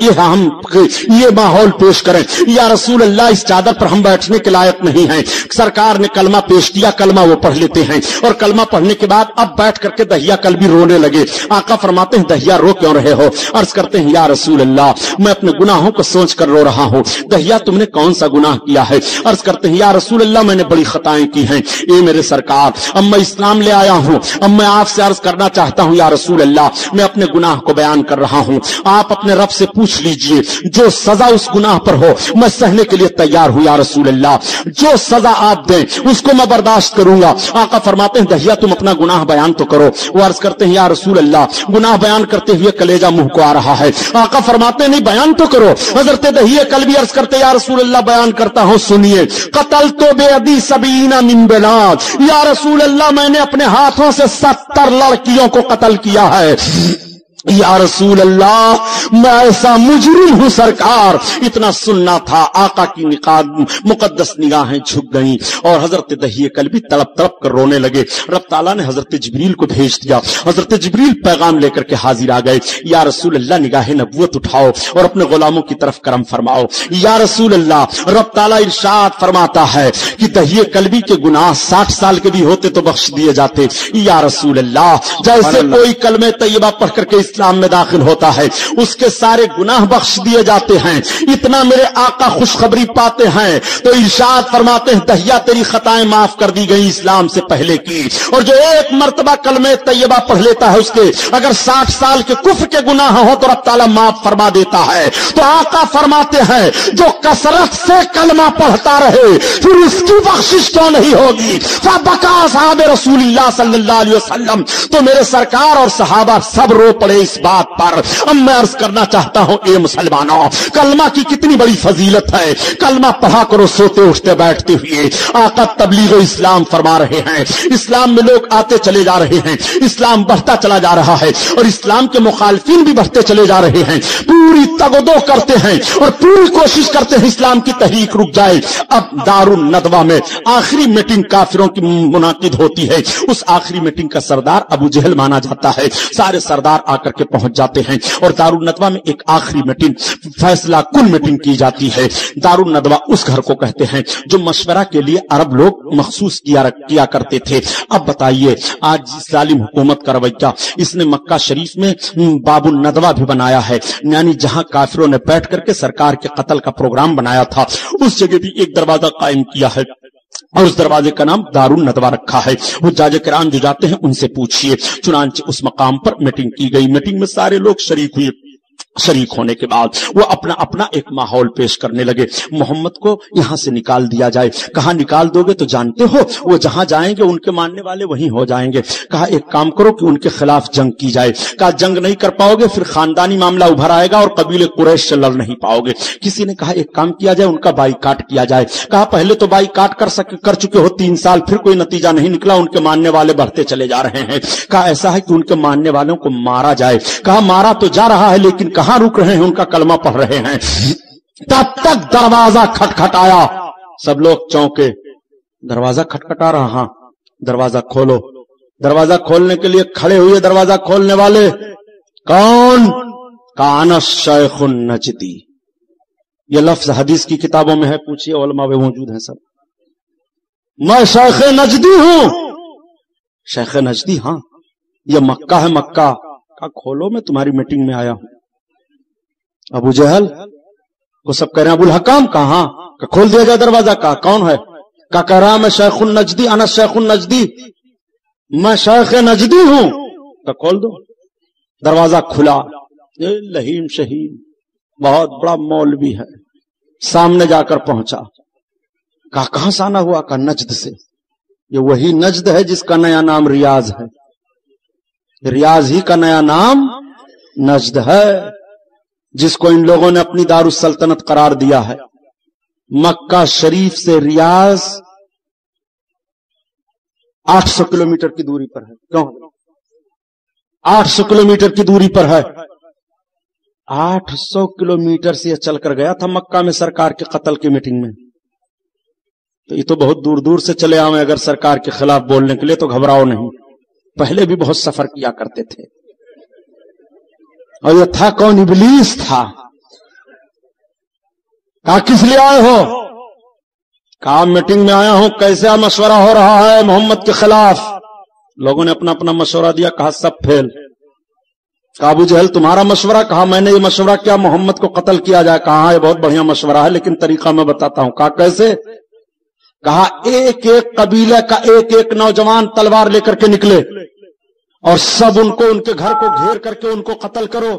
B: ये माहौल पेश करें। या रसूल अल्लाह, इस चादर पर हम बैठने के लायक नहीं हैं। सरकार ने कलमा पेश किया, कलमा वो पढ़ लेते हैं और कलमा पढ़ने के बाद अब बैठ करके दहिया कल्बी रोने लगे। आका फरमाते हैं दहिया रो क्यों रहे हो? अर्ज करते हैं या रसूल अल्लाह, मैं अपने गुनाहों को सोच कर रो रहा हूं। दहिया, तुमने कौन सा गुनाह किया है? अर्ज करते हैं या रसूल अल्लाह, मैंने बड़ी खताएं की हैं। ए मेरे सरकार, अब मैं इस्लाम ले आया हूं, अब मैं आपसे अर्ज करना चाहता हूं या रसूल अल्लाह, मैं अपने गुनाह को बयान कर रहा हूं। आप अपने रब से पूछ लीजिए, जो सजा उस गुनाह पर हो मैं सहने के लिए तैयार हूं या रसूल अल्लाह। जो सजा आप दें उसको मैं बर्दाश्त करूंगा। आका फरमाते हैं दहिया, तुम अपना गुनाह बयान तो करो। वो अर्ज करते हैं या रसूल अल्लाह, गुनाह बयान करते हुए कलेजा मुंह को आ रहा है। आका फरमाते नहीं, बयान तो करो। हजरत दहिये कल्बी अर्ज करते या रसूल अल्लाह, बयान करता हूं, सुनिए। कतल तो बेअदी सबीना मिन बिलाद, या रसूल अल्लाह, मैंने अपने हाथों से 70 लड़कियों को कत्ल किया है। या रसूल अल्लाह, मैं ऐसा मुजरिम हूं सरकार। इतना सुनना था। आका की मुकद्दस निगाहें झुक गईं और हजरत दहिये कल्बी तड़प तड़प कर रोने लगे। रब ताला ने हजरत जिब्रील को भेज दिया। हजरत जिब्रील पैगाम लेकर के हाजिर आ गए। या रसूल अल्लाह, निगाहें नबूवत उठाओ और अपने गुलामों की तरफ करम फरमाओ। या रसूल अल्लाह, रब ताला इरशाद फरमाता है कि दहिये कल्बी के गुनाह 60 साल के भी होते तो बख्श दिए जाते। या रसूल अल्लाह, जैसे कोई कलमे तैयबा पढ़ करके इस्लाम में दाखिल होता है उसके सारे गुनाह बख्श दिए जाते हैं। इतना मेरे आका खुशखबरी पाते हैं तो इरशाद फरमाते हैं दहिया, तेरी खताएं माफ कर दी गई इस्लाम से पहले की। और जो एक मर्तबा कलमे तैयबा पढ़ लेता है उसके अगर 60 साल के कुफ्र के गुनाह हो तो रब ताला माफ फरमा देता है। तो आका फरमाते हैं जो कसरत से कलमा पढ़ता रहे फिर उसकी बख्शिश क्यों नहीं होगी। फबका साहब रसूलुल्लाह सल्लल्लाहु अलैहि वसल्लम, तो मेरे सरकार और सहाबा सब रो पड़े इस बात पर। अब मैं अर्ज करना चाहता हूं, ए मुसलमानों, कलमा की कितनी बड़ी फजीलत है। कलमा पढ़ा करो सोते उठते बैठते हुए। आका तबलीग इस्लाम फरमा रहे हैं। इस्लाम में लोग आते चले जा रहे हैं, इस्लाम बढ़ता चला जा रहा है और इस्लाम के मुखालिफिन भी बढ़ते चले जा रहे हैं। पूरी तगदो करते हैं और पूरी कोशिश करते हैं इस्लाम की तहरीक रुक जाए। अब दारुल नदवा में आखिरी मीटिंग काफिरों की मुनाकिद होती है। उस आखिरी मीटिंग का सरदार अबू जहल माना जाता है। सारे सरदार आकर के पहुंच जाते हैं और दारुल नदवा में एक आखिरी मीटिंग, फैसला कुन मीटिंग की जाती है। दारुल नदवा उस घर को कहते हैं जो मशवरा के लिए अरब लोग मखसूस किया करते थे। अब बताइए, आज जालिम हुकूमत का रवैया, इसने मक्का शरीफ में बाबुल नदवा भी बनाया है, यानी जहां काफिरों ने बैठ करके सरकार के कत्ल का प्रोग्राम बनाया था उस जगह भी एक दरवाजा कायम किया है। اور اس دروازے کا نام دارالندوہ رکھا ہے. وہ حجاج کرام جو جاتے ہیں ان سے پوچھیے. چنانچہ اس مقام پر میٹنگ کی گئی. میٹنگ میں سارے لوگ شریک ہوئے. شریک ہونے کے بعد وہ اپنا اپنا ایک ماحول پیش کرنے لگے. محمد کو یہاں سے نکال دیا جائے. کہاں نکال دو گے؟ تو جانتے ہو وہ جہاں جائیں گے ان کے ماننے والے وہیں ہو جائیں گے. کہا ایک کام کرو کہ ان کے خلاف جنگ کی جائے. کہا جنگ نہیں کر پاؤ گے پھر خاندانی معاملہ ابھر آئے گا اور قبیلے قریش سے لڑ نہیں پاؤ گے. کسی نے کہا ایک کام کیا جائے ان کا بائیکاٹ کیا جائے. کہا پہلے تو بائیکاٹ کر چکے ہو 3 سال, پھر کوئی نتیجہ نہیں نکلا, ان کے ماننے والے بڑھتے چلے جا رہے ہیں. کہا ایسا ہے کہ ان کے ماننے والوں کو مارا جائے. کہا مارا تو جا رہا ہے لیکن کہاں رک رہے ہیں, ان کا کلمہ پڑھ رہے ہیں. تب تک دروازہ کھٹکھٹایا. سب لوگ چونکے. دروازہ کھٹکھٹا رہا. ہاں دروازہ کھولو. دروازہ کھولنے کے لیے کھڑے ہوئے دروازہ کھولنے والے. کون؟ کان شیخ النجدی. یہ لفظ حدیث کی کتابوں میں ہے, پوچھئے علماء میں موجود ہیں سب. میں شیخ نجدی ہوں. شیخ نجدی؟ ہاں. یہ مکہ ہے. مکہ کا کھولو, میں تمہاری میٹنگ میں آیا ہوں. ابو جہل وہ سب کہہ رہے ہیں ابو الحکام کہاں؟ کہ کھول دیا جائے دروازہ. کا کون ہے؟ کا کہہ رہا میں شیخ النجدی, انا شیخ النجدی, میں شیخ نجدی ہوں. کہ کھول دو. دروازہ کھلا. یہ لہیم شہیم بہت بڑا مولوی ہے, سامنے جا کر پہنچا. کہا کہاں سے آنا ہوا؟ کہ نجد سے. یہ وہی نجد ہے جس کا نیا نام ریاض ہے. ریاض ہی کا نیا نام نجد ہے, جس کو ان لوگوں نے اپنی دارالسلطنت قرار دیا ہے. مکہ شریف سے ریاض 800 کلومیٹر کی دوری پر ہے. کیوں؟ 800 کلومیٹر کی دوری پر ہے. 800 کلومیٹر سے یہ چل کر گیا تھا مکہ میں سرکار کے قتل کی میٹنگ میں. تو یہ تو بہت دور دور سے چلے آئے. اگر سرکار کے خلاف بولنے کے لیے تو گھبراؤ نہیں, پہلے بھی بہت سفر کیا کرتے تھے. اور یہ تھا کون؟ ابلیس تھا. کہا کس لیے آئے ہو؟ کہا میٹنگ میں آیا ہوں. کیسا مشورہ ہو رہا ہے محمد کے خلاف؟ لوگوں نے اپنا اپنا مشورہ دیا. کہا سب فیل. کہا ابو جہل تمہارا مشورہ؟ کہا میں نے یہ مشورہ کیا محمد کو قتل کیا جائے. کہا یہ بہت بڑھیا مشورہ ہے لیکن طریقہ میں بتاتا ہوں. کہا کیسے؟ کہا ایک ایک قبیلے کا ایک ایک نوجوان تلوار لے کر کے نکلے اور سب ان کو ان کے گھر کو گھیر کر کے ان کو قتل کرو.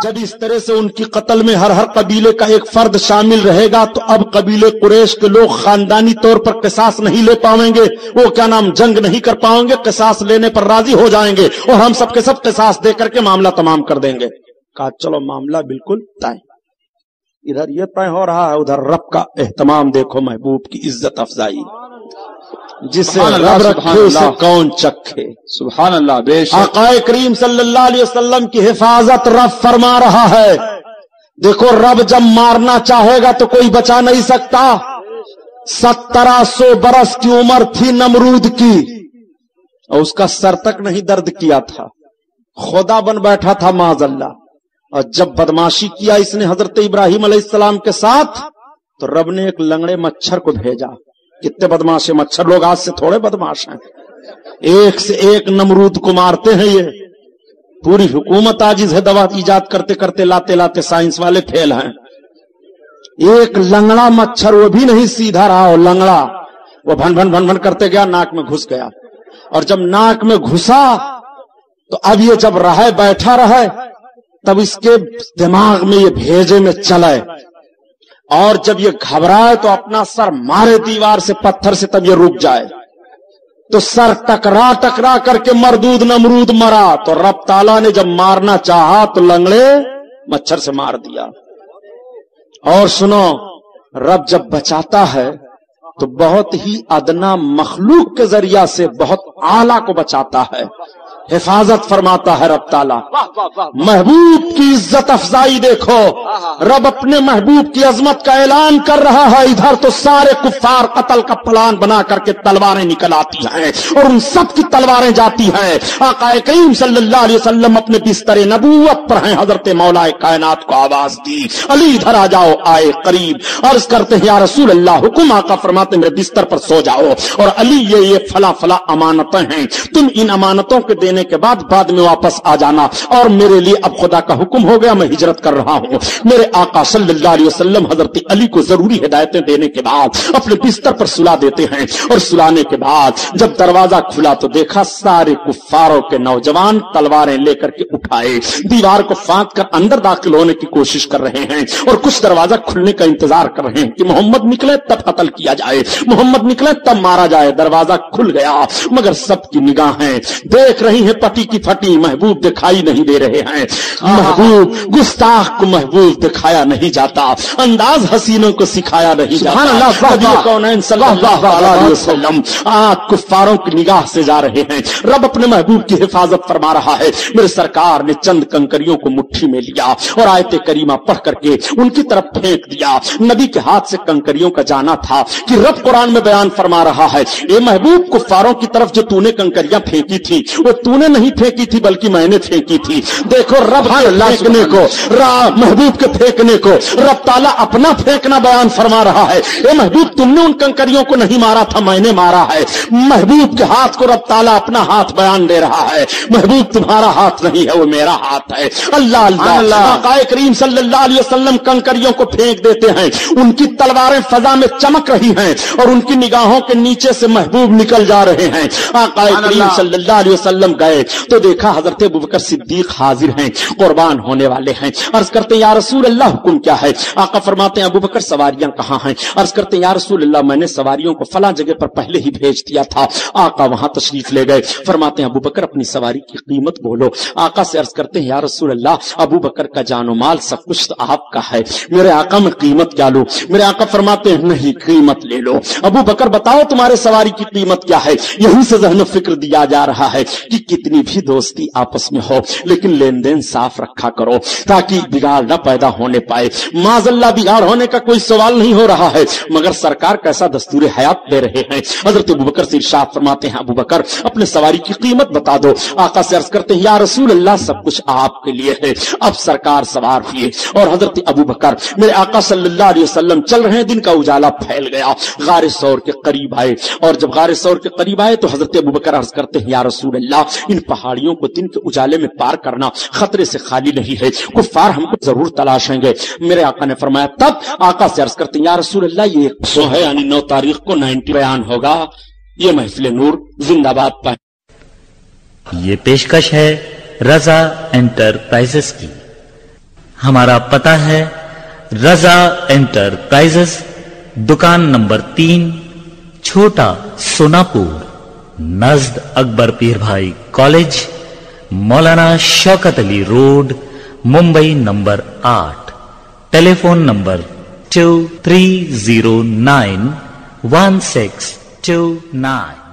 B: جب اس طرح سے ان کی قتل میں ہر قبیلے کا ایک فرد شامل رہے گا تو اب قبیلے قریش کے لوگ خاندانی طور پر قصاص نہیں لے پائیں گے. وہ کیا نام جنگ نہیں کر پائیں گے. قصاص لینے پر راضی ہو جائیں گے اور ہم سب کے سب قصاص دے کر کے معاملہ تمام کر دیں گے. کہا چلو معاملہ بالکل طے. ادھر یہ طے ہو رہا ہے, ادھر رب کا اہتمام دیکھو, محبوب کی عزت افزائی. جسے رب رکھے اسے کون چکھے.
C: سبحان اللہ. بے شک
B: آقا کریم صلی اللہ علیہ وسلم کی حفاظت رب فرما رہا ہے. دیکھو رب جب مارنا چاہے گا تو کوئی بچا نہیں سکتا. 1700 برس کی عمر تھی نمرود کی اور اس کا سر تک نہیں درد کیا تھا. خدا بن بیٹھا تھا معاذ اللہ. اور جب بدماشی کیا اس نے حضرت ابراہیم علیہ السلام کے ساتھ تو رب نے ایک لنگڑے مچھر کو بھیجا. کتنے بدماش مچھر لوگ آج سے تھوڑے بدماش ہیں. ایک سے ایک نمرود کو مارتے ہیں. یہ پوری حکومت عاجز ہے. دوا ایجاد کرتے کرتے لاتے لاتے سائنس والے فیل ہیں. ایک لنگڑا مچھر, وہ بھی نہیں سیدھا رہا, وہ لنگڑا, وہ بھن بھن بھن بھن کرتے گیا, ناک میں گھس گیا. اور جب ناک میں گھسا تو اب یہ جب رہے بیٹھا رہے تب اس کے دماغ میں یہ بھیجے میں چلے. اور جب یہ گھبرائے تو اپنا سر مارے دیوار سے, پتھر سے, تب یہ رک جائے. تو سر ٹکرا ٹکرا کر کے مردود نمرود مرا. تو رب تعالیٰ نے جب مارنا چاہا تو لنگڑے مچھر سے مار دیا. اور سنو, رب جب بچاتا ہے تو بہت ہی ادنا مخلوق کے ذریعہ سے بہت اعلیٰ کو بچاتا ہے. حفاظت فرماتا ہے رب تعالیٰ. محبوب کی عزت افزائی دیکھو. رب اپنے محبوب کی عظمت کا اعلان کر رہا ہے. ادھر تو سارے کفار قتل کا پلان بنا کر کے تلواریں نکل آتی ہیں اور ان سب کی تلواریں جاتی ہیں. آقا کریم صلی اللہ علیہ وسلم اپنے بستر نبوت پر ہیں. حضرت مولا کائنات کو آواز دی, علی ادھر آ جاؤ. آئے قریب, عرض کرتے ہیں یا رسول اللہ حکم. آقا فرماتے میرے بستر پر سو جاؤ. اور علی یہ فلاں فلاں امانتیں ہیں, تم ان امانتوں کے دینے देने के बाद में वापस आ जाना, और मेरे लिए अब खुदा का हुक्म हो गया, मैं हिजरत कर रहा हूं। मेरे आका सल्लल्लाहु अलैहि वसल्लम हजरत अली को जरूरी हिदायतें देने के बाद अपने बिस्तर पर सुला देते हैं, और सुलाने के बाद जब दरवाजा खुला तो देखा सारे कुफ्फारों के नौजवान तलवारें लेकर के उठाए, दीवार को फांद कर अंदर दाखिल होने की कोशिश कर रहे हैं, और कुछ दरवाजा खुलने का इंतजार कर रहे हैं कि मोहम्मद निकले तब कत्ल किया जाए, मोहम्मद निकले तब मारा जाए। दरवाजा खुल गया, मगर सबकी निगाहें देख रही हैं पटी की फटी, महबूब दिखाई नहीं दे रहे हैं। महबूब, गुस्ताख को महबूब दिखाया नहीं जाता, अंदाज हसीनों को सिखाया नहीं जाता। कौनैन सल्लल्लाहु अलैहि वसल्लम आज कुफ्फारों की निगाह से जा रहे हैं, रब अपने महबूब की हिफाजत फरमा रहा है। मेरे सरकार ने चंद कंकरियों को मुट्ठी में लिया और आयत करीमा पढ़ करके उनकी तरफ फेंक दिया। नबी के हाथ से कंकरियों का जाना था कि रब कुरान में बयान फरमा रहा है, ए महबूब, कुफ्फारों की तरफ जो तूने कंकरियां फेंकी थी वो तूने नहीं फेंकी थी बल्कि मैंने फेंकी थी। देखो रब फेंकने को, महबूब के फेंकने को रब ताला अपना फेंकना बयान फरमा रहा है। ए महबूब, तुमने उन कंकरियों को नहीं मारा था, मैंने मारा है। महबूब के हाथ को रब ताला अपना हाथ बयान दे रहा है, महबूब तुम्हारा हाथ नहीं है, वो मेरा हाथ है। अल्लाह अल्लाह। आक़ाए करीम सल्लल्लाहु अलैहि वसल्लम कंकरियों को फेंक देते हैं, उनकी तलवारें फजा में चमक रही हैं और उनकी निगाहों के नीचे से महबूब निकल जा रहे हैं। आक़ाए करीम सल्लल्लाहु अलैहि वसल्लम गए तो देखा हजरत अबू बकर सिद्दीक हाजिर हैं, कुर्बान होने वाले हैं। अर्ज करते हैं या रसूल अल्लाह, हुक्म क्या है? आका फरमाते हैं अबू बकर सवारियां कहां हैं? अर्ज करते हैं या रसूल अल्लाह, मैंने सवारियों को फला जगह पर पहले ही भेज दिया था। आका वहां तशरीफ ले गए। फरमाते हैं अबू बकर, अपनी सवारी की कीमत बोलो। आका से अर्ज करते हैं या रसूल अल्लाह, अबू बकर का जानो माल सब कुछ तो आपका है, मेरे आका में कीमत क्या लो? मेरे आका फरमाते हैं नहीं, कीमत ले लो। अबू बकर बताओ तुम्हारे सवारी की कीमत क्या है? यहीं से ज़हन फिक्र दिया जा रहा है कि कितनी भी दोस्ती आपस में हो लेकिन लेन देन साफ रखा करो ताकि बिगाड़ न पैदा होने पाए। माज़अल्लाह बिगाड़ होने का कोई सवाल नहीं हो रहा है, मगर सरकार कैसा दस्तूर हयात दे रहे हैं। हजरत अबू बकर से इरशाद फरमाते हैं अबू बकर, अपने सवारी की कीमत बता दो। आका से अर्ज करते हैं या रसूल अल्लाह, सब कुछ आपके लिए है। अब सरकार सवार हुए और हजरत अबू बकर मेरे आका सल्लल्लाहु अलैहि वसल्लम चल रहे हैं। दिन का उजाला फैल गया, गारे सौर के करीब आए, और जब गारे सौर के करीब आए तो हजरत अबू बकर अर्ज करते हैं या रसूल अल्लाह, इन पहाड़ियों को दिन के उजाले में पार करना खतरे से खाली नहीं है, कुफ्फार हमको जरूर तलाशेंगे। मेरे आका ने फरमाया, तब आका से अर्ज करते हैं या रसूल अल्लाह, ये 100 है यानी 9 तारीख को 90 बयान होगा। ये महफिल नूर जिंदाबाद पाए।
D: ये पेशकश है रजा एंटरप्राइजेस की। हमारा पता है रजा एंटरप्राइजेस, दुकान नंबर 3, छोटा सोनापुर, नजद अकबर पीर भाई कॉलेज, मौलाना Shaukat Ali road, Mumbai number 8। Telephone number 23091629।